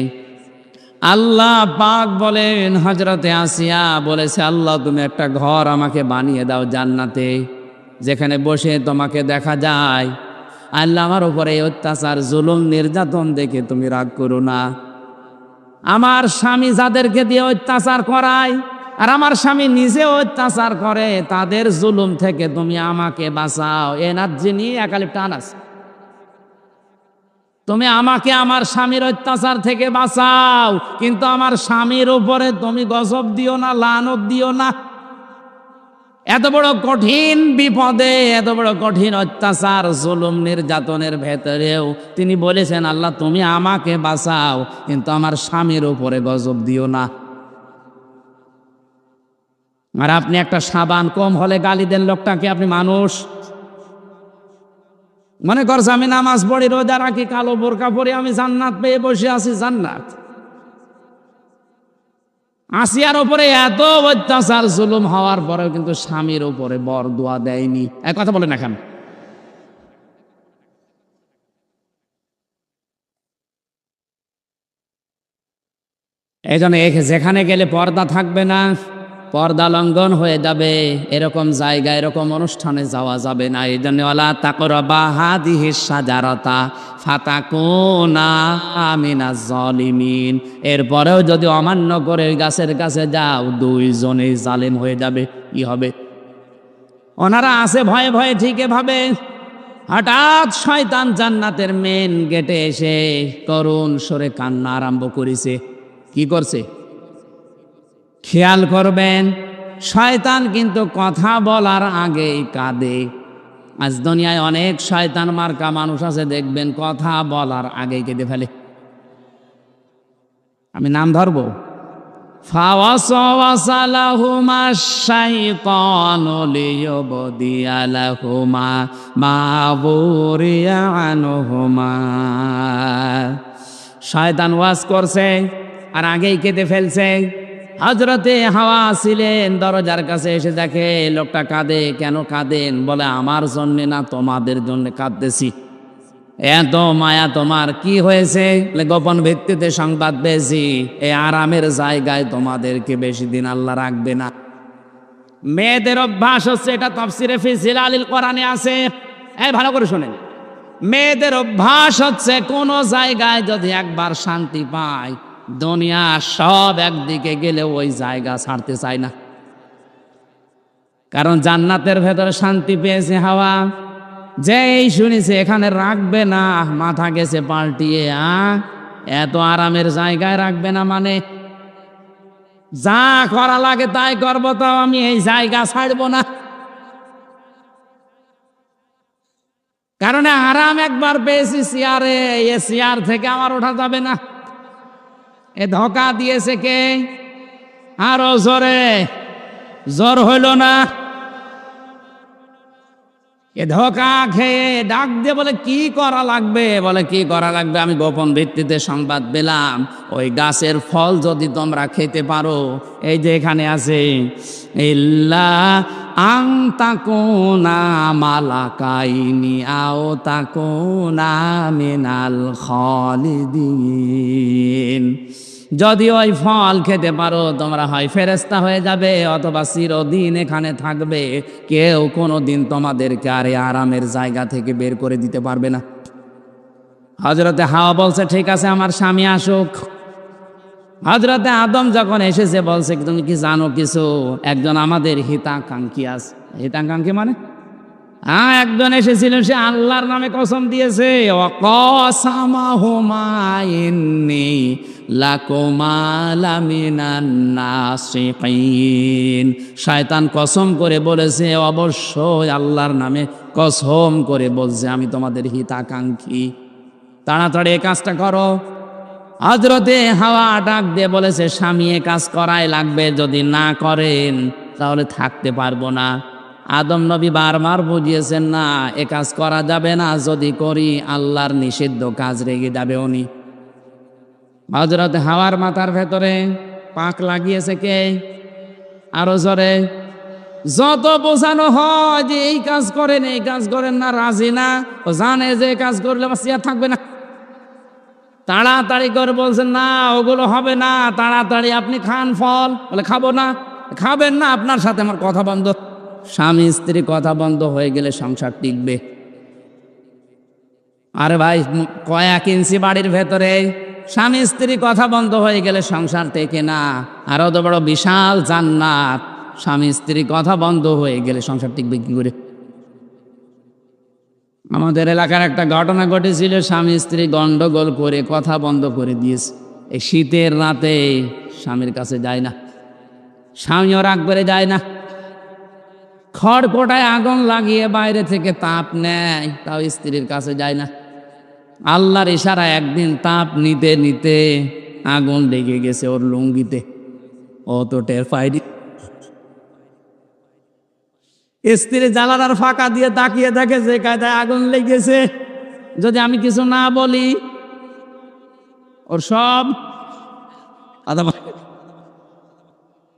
আল্লাহ পাক বলেন, হযরতে আসিয়া বলেছে, আল্লাহ তুমি একটা ঘর আমাকে বানিয়ে দাও জান্নাতে, যেখানে বসে তোমাকে দেখা যায়। আল্লাহ আমার উপরে অত্যাচার জুলুম নির্যাতন দেখে তুমি রাগ করো না। আমার স্বামী যাদেরকে দিয়ে অত্যাচার করায়, আর আমার স্বামী নিজে অত্যাচার করে, তাদের জুলুম থেকে তুমি আমাকে বাঁচাও। এনার যিনি একালিপ টান আছে, তুমি আমাকে আমার স্বামীর অত্যাচার থেকে বাঁচাও, কিন্তু আমার স্বামীর উপরে তুমি গজব দিও না, লানত দিও না। এত বড় কঠিন বিপদে, এত বড় কঠিন অত্যাচার জুলুম নির্যাতনের ভেতরেও তিনি বলেছেন, আল্লাহ তুমি আমাকে বাঁচাও, কিন্তু আমার স্বামীর উপরে গজব দিও না। আর আপনি একটা সাবান কম হলে গালি দেন লোকটাকে, আপনি মানুষ? মনে করছে আমি নামাজ পড়ি, রোজা রাখি, কালো বোরকা পরে আমি জান্নাত পেয়ে বসে আছি। জান্নাত আসিয়ার উপরে এত অত্যাচার জুলুম হওয়ার পরেও কিন্তু স্বামীর উপরে বরদোয়া দেয়নি। এক কথা বলেন এখন, এই জন্য যেখানে গেলে পর্দা থাকবে না, পর্দা লঙ্ঘন হয়ে যাবে, এরকম জায়গায় এরকম অনুষ্ঠানে যাওয়া যাবে না। এই জন্য ওয়ালা তাকরাবা হাদিহিস শাজারাতা ফাতাকুনা মিনাজ জালিমিন। এরপরেও যদি অমান্য করে ওই গাছের কাছে যাও, দুইজনেই জালিম হয়ে যাবে। কি হবে? ওনারা আছে ভয়ে ভয়ে ঠিক এভাবে। হঠাৎ শয়তান জান্নাতের মেন গেটে এসে করুণ সুরে কান্না আরম্ভ করেছে। কি করছে খেয়াল করবেন, শয়তান কিন্তু কথা বলার আগেই কাঁদে। আজ দুনিয়ায় অনেক শয়তান মার্কা মানুষ আছে, দেখবেন কথা বলার আগেই কেঁদে ফেলে। আমি নাম ধরবো, ফাওয়াসওয়াসা লাহুমা শাইতানু লিয়ুবদিয়া লাহুমা মা বুরিয়া আনহুমা। শয়তান ওয়াজ করছে আর আগেই কেঁদে ফেলছে। হযরতে হাওয়া ছিলেন দরজার কাছে, এসে দেখে লোকটা কাঁদে। কেন কাঁদেন? বলে আমার জন্য না, তোমাদের জন্য কাঁদতেছি। এত মায়া তোমার, কি হয়েছে? গোপন ভিত্তিতে সংবাদ পেয়েছি, এই আরামের জায়গায় তোমাদেরকে বেশি দিন আল্লাহ রাখবে না। মেয়েদের অভ্যাস হচ্ছে, এটা তাফসিরে ফি জিলালিল কোরআনে আছে, এই ভালো করে শোনেন। মেয়েদের অভ্যাস হচ্ছে, কোন জায়গায় যদি একবার শান্তি পায় দুনিয়া সব একদিকে গেলে ওই জায়গা ছাড়তে চায় না, কারণ জান্নাতের ভেতরে শান্তি পেয়েছে হাওয়া। যেই শুনেছে এখানে রাখবে না, মাথা গেছে পাল্টিয়ে। এত আরামের জায়গায় রাখবে না মানে যা করা লাগে তাই করবো, তাও আমি এই জায়গা ছাড়বো না। কারণ আরাম একবার পেয়েছি চেয়ারে, এ চেয়ার থেকে আমার ওঠা যাবে না। এ ধোকা দিয়েছে কে? আরো জোরে, জোর হইল না। এ ধোকা খেয়ে ডাক দিয়ে বলে কি করা লাগবে, বলে কি করা লাগবে, আমি গোপন ভিত্তিতে সংবাদ পেলাম ওই গাছের ফল যদি তোমরা খেতে পারো, এই যে এখানে আছে ইল্লা আং তাকুনা মালাকাইনি আও তাকুনা মিনাল খালিদিন, যদি ওই ফল খেতে পারো তোমরা হয় ফেরেশতা হয়ে যাবে অথবা চিরদিন এখানে থাকবে, কেউ কোনোদিন তোমাদেরকে আর আরামের জায়গা থেকে বের করে দিতে পারবে না। হযরতে হাওয়া বলছে ঠিক আছে আমার স্বামী আসুক। হযরতে আদম যখন এসেছে বলছে তুমি কি জানো কিছু, একজন আমাদের হিতাকাঙ্ক্ষী আছে। হিতাকাঙ্ক্ষী মানে একজন এসেছিল, সে আল্লাহর নামে কসম দিয়েছে, ওয়াকাসামাহুমা ইন্নী লাকুমা লামিনান নাসিহিন, শয়তান কসম করে বলেছে, অবশ্যই আল্লাহর নামে কসম করে বলছে আমি তোমাদের হিতাকাঙ্ক্ষী, তাড়াতাড়ি এই কাজটা করো। হযরতে হাওয়া ডাক দিয়ে বলেছে স্বামী এ কাজ করাই লাগবে, যদি না করেন তাহলে থাকতে পারবো না। আদম নবী বারবার বুঝিয়েছেন না এ কাজ করা যাবে না, যদি করি আল্লাহর নিষিদ্ধ কাজ রেগে যাবে উনি। হযরত হাওয়ার মাথার ভেতরে পাক লাগিয়েছে কে? আরো জোরে। যত বোঝানো হয় যে এই কাজ করেন এই কাজ করেন না, রাজি না, ও জানে যে কাজ করলে বাঁচিয়া থাকবে না, তাড়াতাড়ি করে বলছেন না ওগুলো হবে না, তাড়াতাড়ি আপনি খান ফল। বলে খাবো না। খাবেন না, আপনার সাথে আমার কথা বন্ধ। স্বামী স্ত্রী কথা বন্ধ হয়ে গেলে সংসার টিকবে? আরে ভাই কয়েক ইঞ্চি বাড়ির ভেতরে স্বামী স্ত্রী কথা বন্ধ হয়ে গেলে সংসার টেকে না। আর অত বড় বিশাল জান্নাত, স্বামী স্ত্রী কথা বন্ধ হয়ে গেলে সংসার টিকবে কি করে? আমাদের এলাকার একটা ঘটনা ঘটেছিল, স্বামী স্ত্রী গন্ডগোল করে কথা বন্ধ করে দিয়েছে। এই শীতের রাতে স্বামীর কাছে যায় না, স্বামীও রাগ করে যায় না, খড়কোটায় আগুন লাগিয়ে বাইরে থেকে তাপ নেয়, তাও স্ত্রীর কাছে যায় না। আল্লাহর ইশারা একদিন তাপ নিতে নিতে আগুন লেগে গেছে ওর লুঙ্গিতে, ও তো টের পায়নি। স্ত্রী জানালার ফাঁকা দিয়ে তাকিয়ে থাকে যে কায়দায় আগুন লেগেছে, যদি আমি কিছু না বলি ওর সব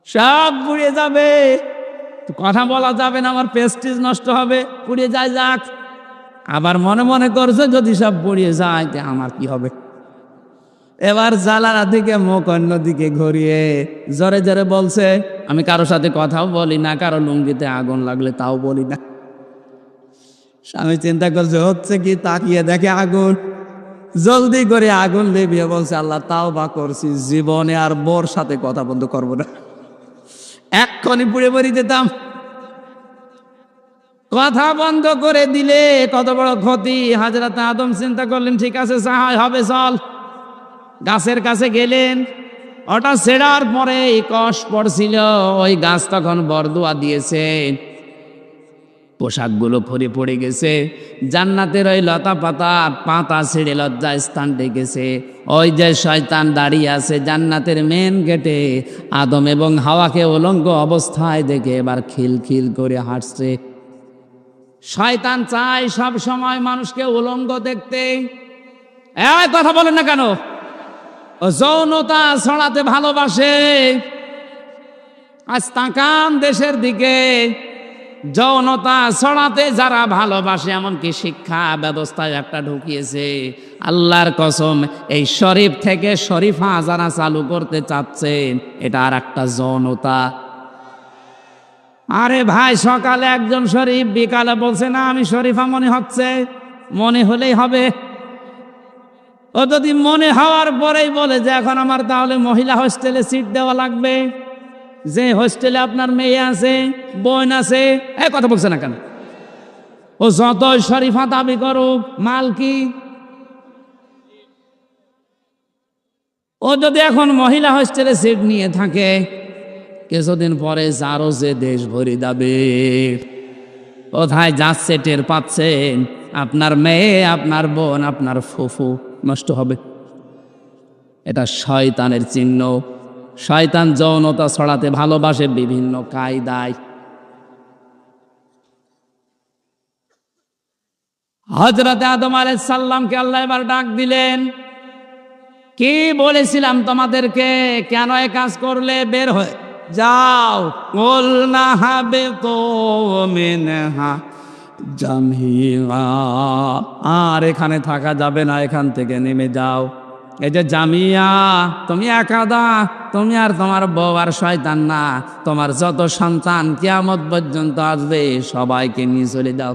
সব পুড়িয়ে যাবে, কথা বলা যাবে না, আমার প্রেস্টিজ নষ্ট হবে, পুড়িয়ে যায় যাক। আবার মনে মনে করছে যদি সব পুড়িয়ে যায় তে আমার কি হবে। এবার জানালা দিকে মুখ অন্যদিকে ঘুরিয়ে জোরে জোরে বলছে আমি কারোর সাথে কথাও বলি না, কারো লুঙ্গিতে আগুন লাগলে তাও বলি না। স্বামী চিন্তা করছে হচ্ছে কি, তাকিয়ে দেখে আগুন, জলদি করে আগুন লেবিয়ে বলছে আল্লাহ তাওবা করছি, জীবনে আর বোর সাথে কথা বন্ধ করবো না, এক্ষুনি পুড়ে মরে যেতাম। কথা বন্ধ করে দিলে কত বড় ক্ষতি। হযরত আদম চিন্তা করলেন ঠিক আছে যা হয় হবে, চল। গাছের কাছে গেলেন, ওটা ছেড়ার পরে কষ পড়ছিল, ওই গাছ তখন বরদুয়া দিয়েছে, পোশাকগুলো ফরে পড়ে গেছে, জান্নাতের ওই লতা পাতা পাতা ছেড়ে লজ্জা স্থান ডেকেছে। ওই যে শয়তান দাঁড়িয়ে আছে জান্নাতের মেন গেটে, আদম এবং হাওয়াকে উলঙ্গ অবস্থায় দেখে এবার খিলখিল করে হাসছে। শয়তান চায় সব সময় মানুষকে উলঙ্গ দেখতে। এই কথা বলেন না কেন? ও যৌনতা ছড়াতে ভালোবাসে। আজ তাকান দেশের দিকে, যৌনতা ছড়াতে যারা ভালোবাসে, এমনকি শিক্ষা ব্যবস্থায় একটা ঢুকিয়েছে। আল্লাহর কসম, এই শরীফ থেকে শরীফা যারা চালু করতে চাচ্ছেন, এটা আর একটা যৌনতা। আরে ভাই সকালে একজন শরীফ, বিকালে বলছে না আমি শরীফা মনে হচ্ছে, মনে হলেই হবে। ও যদি মনে হওয়ার পরেই বলে যে এখন আমার তাহলে মহিলা হোস্টেলে সিট দেওয়া লাগবে, যে হোস্টেলে আপনার মেয়ে আছে, বোন আছে, এই কথা বলছে না কেন? ও যত শরীফা দাবি করুক, মাল কি? ও যদি এখন মহিলা হোস্টেলে সিট নিয়ে থাকে, কিছুদিন পরে যারও যে দেশ ভরি যাবে। কোথায় যাচ্ছে টের পাচ্ছেন? আপনার মেয়ে, আপনার বোন, আপনার ফুফু নষ্ট হবে। এটা শয়তানের চিহ্ন। শয়তান যৌনতা ছড়াতে ভালোবাসে বিভিন্ন কায়দায়। হযরত আদম আলাইহিস সালামকে আল্লাহ এবার ডাক দিলেন, কি বলেছিলাম তোমাদেরকে, কেন এই কাজ করলে? বের হয়ে যাও। কুলনা হাবিতু মিনহা জামিআ, আর এখানে থাকা যাবে না, এখান থেকে নেমে যাও। এই যে জামিয়া, তুমি একাদা, তুমি আর তোমার বউ আর শয়তান না, তোমার যত সন্তান কিয়ামত পর্যন্ত আসবে সবাইকে নিয়ে চলে যাও।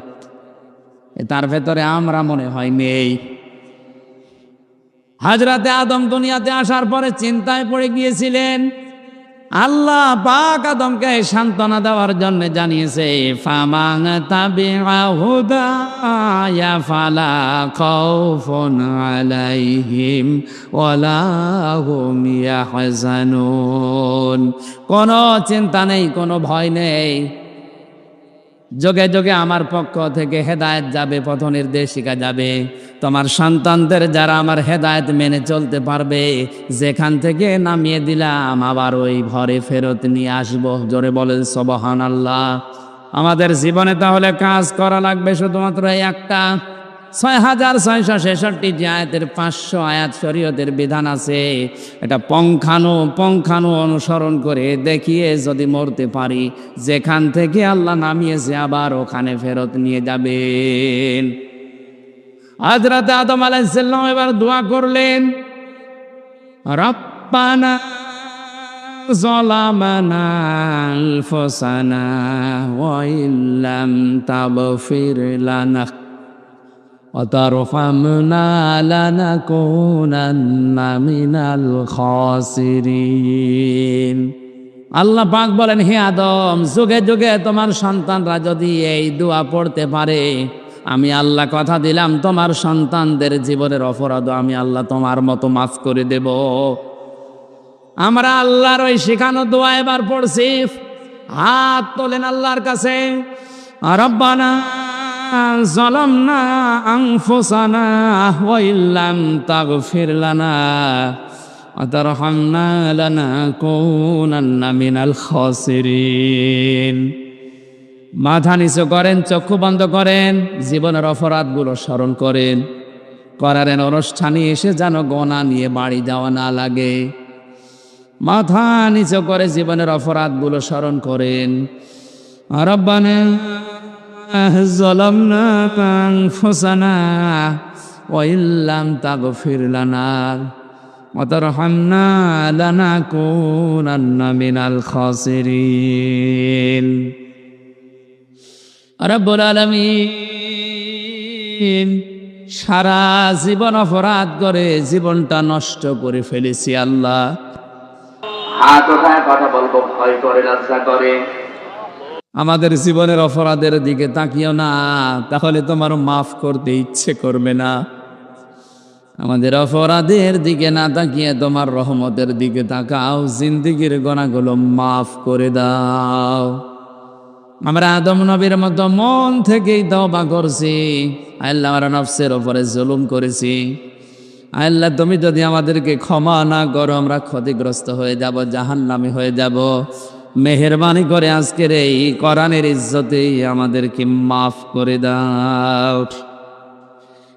তার ভেতরে আমরা মনে হয় নেই। হযরতে আদম দুনিয়াতে আসার পরে চিন্তায় পড়ে গিয়েছিলেন। আল্লাহ পাক আদমকে সান্ত্বনা দেওয়ার জন্য জানিয়েছে, ফামান তাবিআ হুদায়া ফালা খাউফুন আলাইহিম ওয়ালা হুম ইয়াহজানুন। কোনো চিন্তা নেই, কোনো ভয় নেই। যোগে যোগে আমার পক্ষ থেকে হেদায়েত যাবে, পথ নির্দেশিকা যাবে। তোমার সন্তানদের যারা আমার হেদায়েত মেনে চলতে পারবে, যেখান থেকে নামিয়ে দিলাম আবার ওই ঘরে ফেরত নিয়ে আসবো। জোরে বলেন সুবহানাল্লাহ। আমাদের জীবনে তাহলে কাজ করা লাগবে শুধুমাত্র এই একটা। 6666 আয়াতের 500 আয়াত শরীয়তের বিধান আছে। এটা পঙ্খানু অনুসরণ করে দেখিয়ে যদি মরতে পারি, যেখান থেকে আল্লাহ নামিয়েছে আবার ওখানে ফেরত নিয়ে যাবেন। হযরত আদম আলাইহিস সালাম এবার দোয়া করলেন, রব্বানা যালামানা আনফুসানা ওয়া ইল্লাম তাগফির লানা وترحمنا لنكونن من الخاسرين। আল্লাহ পাক বলেন, হে আদম, যুগে যুগে তোমার সন্তানরা যদি এই দোয়া পড়তে পারে, আমি আল্লাহ কথা দিলাম তোমার সন্তানদের জীবনের অপরাধ আমি আল্লাহ তোমার মতো মাফ করে দেব। আমরা আল্লাহর ওই শেখানো দোয়া এবার পড়ছি। হাত তোলেন আল্লাহর কাছে, রব্বানা যালামনা আনফুসানা ওয়া ইল্লাম তাগফির লানা ওয়া তারহামনা লানাকুনান্না মিনাল খাসিরিন। মাথা নিচু করেন, চক্ষু বন্ধ করেন, জীবনের অপরাধগুলো স্মরণ করেন। করারেন অনুষ্ঠানে এসে যেন গোনা নিয়ে বাড়ি যাওয়া না লাগে। মাথা নিচু করে জীবনের অপরাধগুলো স্মরণ করেন। রব্বানা যালামনা আনফুসানা ওয়া ইল্লাম তাগফির লানা ওয়া তারহামনা লানাকুনান্না মিনাল খাসিরিন। রব্বুল আলামিন, সারা জীবন অপরাধ করে জীবনটা নষ্ট করে ফেলেছি আল্লাহ। হাত ওঠায় কথা বলবো, ভয় করে, লজ্জা করে। আমাদের জীবনের অপরাধের দিকে তাকিও না, তাহলে তোমার মাফ করতে ইচ্ছে করবে না। আমাদের অপরাধের দিকে না তাকিয়ে তোমার রহমতের দিকে তাকাও, জিন্দেগির গুনাহগুলো মাফ করে দাও। আমরা আদম নবীর মতো মন থেকেই তওবা করছি। আল্লাহ, আমরা নফসের উপরে জুলুম করেছি। আল্লাহ, তুমি যদি আমাদেরকে ক্ষমা না করো, আমরা ক্ষতিগ্রস্ত হয়ে যাব, জাহান্নামী হয়ে যাব। মেহেরবানি করে আজকের এই কোরআনের ইজ্জতেই আমাদেরকে মাফ করে দাও।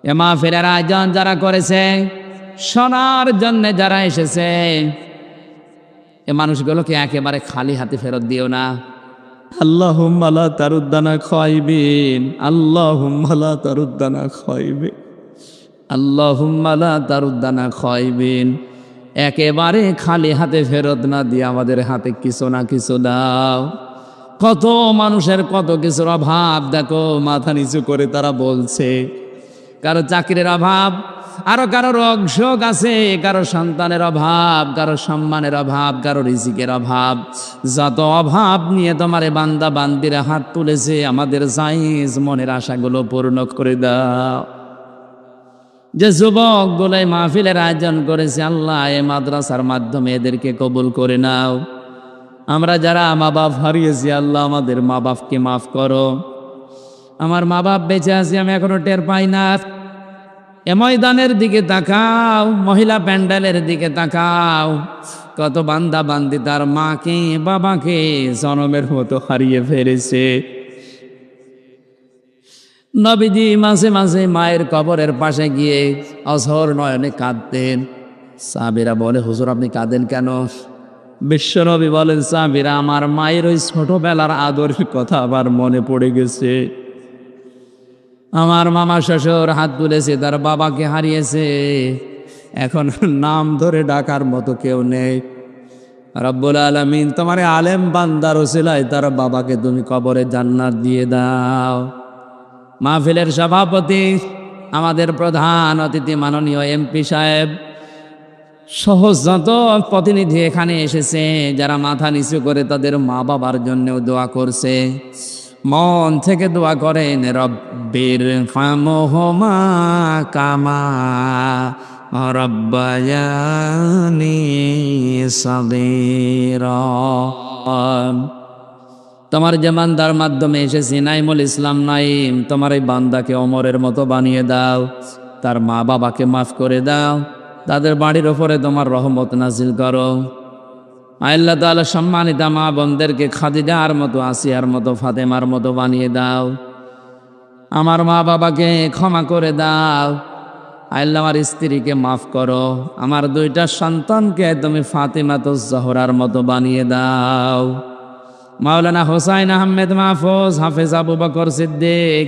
এ মাহফিলের আয়োজন যারা করেছে, শোনার জন্য যারা এসেছে, এ মানুষগুলোকে একেবারে খালি হাতে ফেরত দিও না। আল্লাহুম্মা লা তারুদ্দানা খায়বিন, আল্লাহুম্মা লা তারুদ্দানা খায়বিন, আল্লাহুম্মা লা তারুদ্দানা খায়বিন। একেবারে খালি হাতে ফেরত না দিয়ে আমাদের হাতে কিছু না কিছু দাও। কত মানুষের কত কিছুর অভাব, দেখো মাথা নিচু করে তারা বলছে। কারো চাকরির অভাব, আরো কারো রোগ শোক আছে, কারো সন্তানের অভাব, কারো সম্মানের অভাব, কারো রিজিকের অভাব। যত অভাব নিয়ে তোমার বান্দা বান্দিরা হাত তুলেছে, আমাদের জায়েজ মনের আশাগুলো পূর্ণ করে দাও। যে যুবক গুলো মাহফিলের আয়োজন করেছে আল্লাহ, এই মাদ্রাসার মাধ্যমে এদেরকে কবুল করে নাও। আমরা যারা মা বাপ হারিয়েছি আল্লাহ, আমাদের মা বাপকে মাফ করো। আমার মা বাপ বেঁচে আছে, আমি এখনো টের পাই না। এ ময়দানের দিকে তাকাও, মহিলা প্যান্ডেলের দিকে তাকাও, কত বান্দা বান্দি তার মাকে বাবাকে জনমের মতো হারিয়ে ফেলেছে। নবীজি মাঝে মাঝে মায়ের কবরের পাশে গিয়ে অঝর নয়নে কাঁদতেন। সাহাবীরা বলে, হুজুর আপনি কাঁদেন কেন? বিশ্বনবী বলেন, সাহাবীরা আমার মায়ের ওই ছোটবেলার আদরের কথা আবার মনে পড়ে গেছে। আমার মামা শ্বশুর হাত তুলেছে, তার বাবাকে হারিয়েছে, এখন নাম ধরে ডাকার মতো কেউ নেই। রব্বুল আলামিন তোমার আলেম বান্দার ওসিলায় তার বাবাকে তুমি কবরে জান্নাত দিয়ে দাও। মাহফিলের সভাপতি, আমাদের প্রধান অতিথি মাননীয় এমপি সাহেব সহ যত প্রতিনিধি এখানে এসেছে, যারা মাথা নিচু করে তাদের মা বাবার জন্যও দোয়া করছে, মন থেকে দোয়া করেন, রব্বির ফামহুমা কামা রব্বায়ানি সাগীরা। তোমার যে বান্দার মাধ্যমে এসেছি নাইমুল ইসলাম নাইম, তোমার এই বান্দাকে ওমরের মতো বানিয়ে দাও, তার মা বাবাকে মাফ করে দাও, তাদের বাড়ির ওপরে তোমার রহমত নাজিল করো। আল্লাহ তাআলা সম্মানিতা মা বোনদেরকে খাদিজার মতো, আসিয়ার মতো, ফাতেমার মতো বানিয়ে দাও। আমার মা বাবাকে ক্ষমা করে দাও। আল্লাহ আমার স্ত্রীকে মাফ করো। আমার দুইটা সন্তানকে তুমি ফাতেমাতুজ জহরার মতো বানিয়ে দাও। মাওলানা হোসাইন আহমেদ মাহফুজ, হাফেজ আবু বকর সিদ্দিক,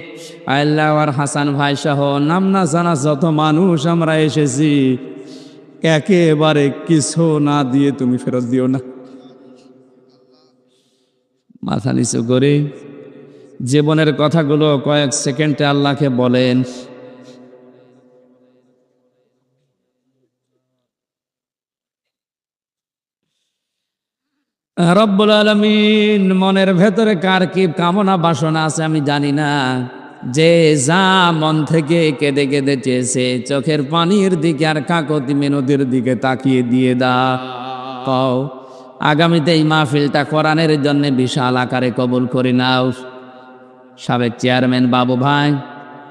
আল্লাহ আর হাসান ভাই সহ নাম না জানা যত মানুষ আমরা এসেছি, একেবারে কিছু না দিয়ে তুমি ফেরত দিও না। মাথা নিচু করে জীবনের কথাগুলো কয়েক সেকেন্ডে আল্লাহকে বলেন। রব্বুল আলামিন, মনের ভেতরে কার কি কামনা বাসনা আছে আমি জানি না, যে যা মন থেকে কেঁদে কেঁদে চেয়েছে, চোখের পানির দিকে আর কাকতি মিনতির দিকে তাকিয়ে দিয়ে দাও। আগামীতে এই মাহফিলটা কোরআনের জন্য বিশাল আকারে কবুল করে নাও। সাবেক চেয়ারম্যান বাবু ভাই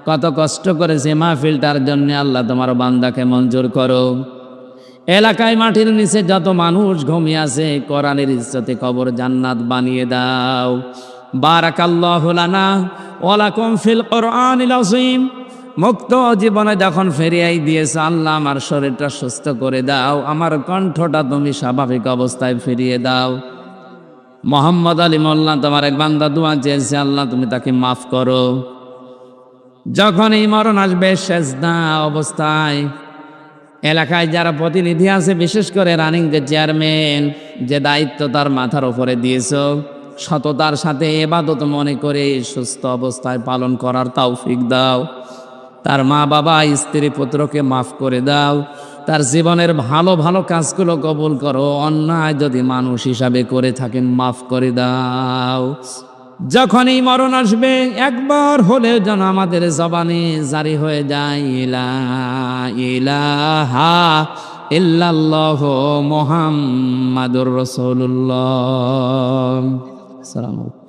কত কষ্ট করেছে মাহফিলটার জন্য, আল্লাহ তোমার বান্দাকে মঞ্জুর করো। এলাকায় মাটির নিচে যত মানুষ ঘুমিয়ে আছে, কোরআনের ইজ্জতে কবর জান্নাত বানিয়ে দাও। বারাকাল্লাহু লানা ওয়া লাকুম ফিল কোরআনিল আযীম। মুক্ত জীবনে যখন ফেরিয়াই দিয়েছে আল্লাহ, আমার শরীরটা সুস্থ করে দাও, আমার কণ্ঠটা তুমি স্বাভাবিক অবস্থায় ফিরিয়ে দাও। মোহাম্মদ আলী মোল্লা তোমার এক বান্দা দোয়া চেয়েছে, আল্লাহ তুমি তাকে মাফ করো। যখন এই মরণ আসবে সেজদা অবস্থায়, এলাকায় যারা প্রতিনিধি আছে, বিশেষ করে রানিং যে চেয়ারম্যান, যে দায়িত্ব তার মাথার উপরে দিয়েছ, সততার সাথে ইবাদত মনে করে সুস্থ অবস্থায় পালন করার তৌফিক দাও। তার মা বাবা স্ত্রী পুত্রকে মাফ করে দাও। তার জীবনের ভালো ভালো কাজগুলো কবুল করো। অন্যায় যদি মানুষ হিসাবে করে থাকেন মাফ করে দাও। যখনই মরণ আসবে একবার হলেও যেন আমাদের জবানে জারি হয়ে যায়, লা ইলাহা ইল্লাল্লাহু মুহাম্মাদুর রাসূলুল্লাহ। আসসালামু আলাইকুম।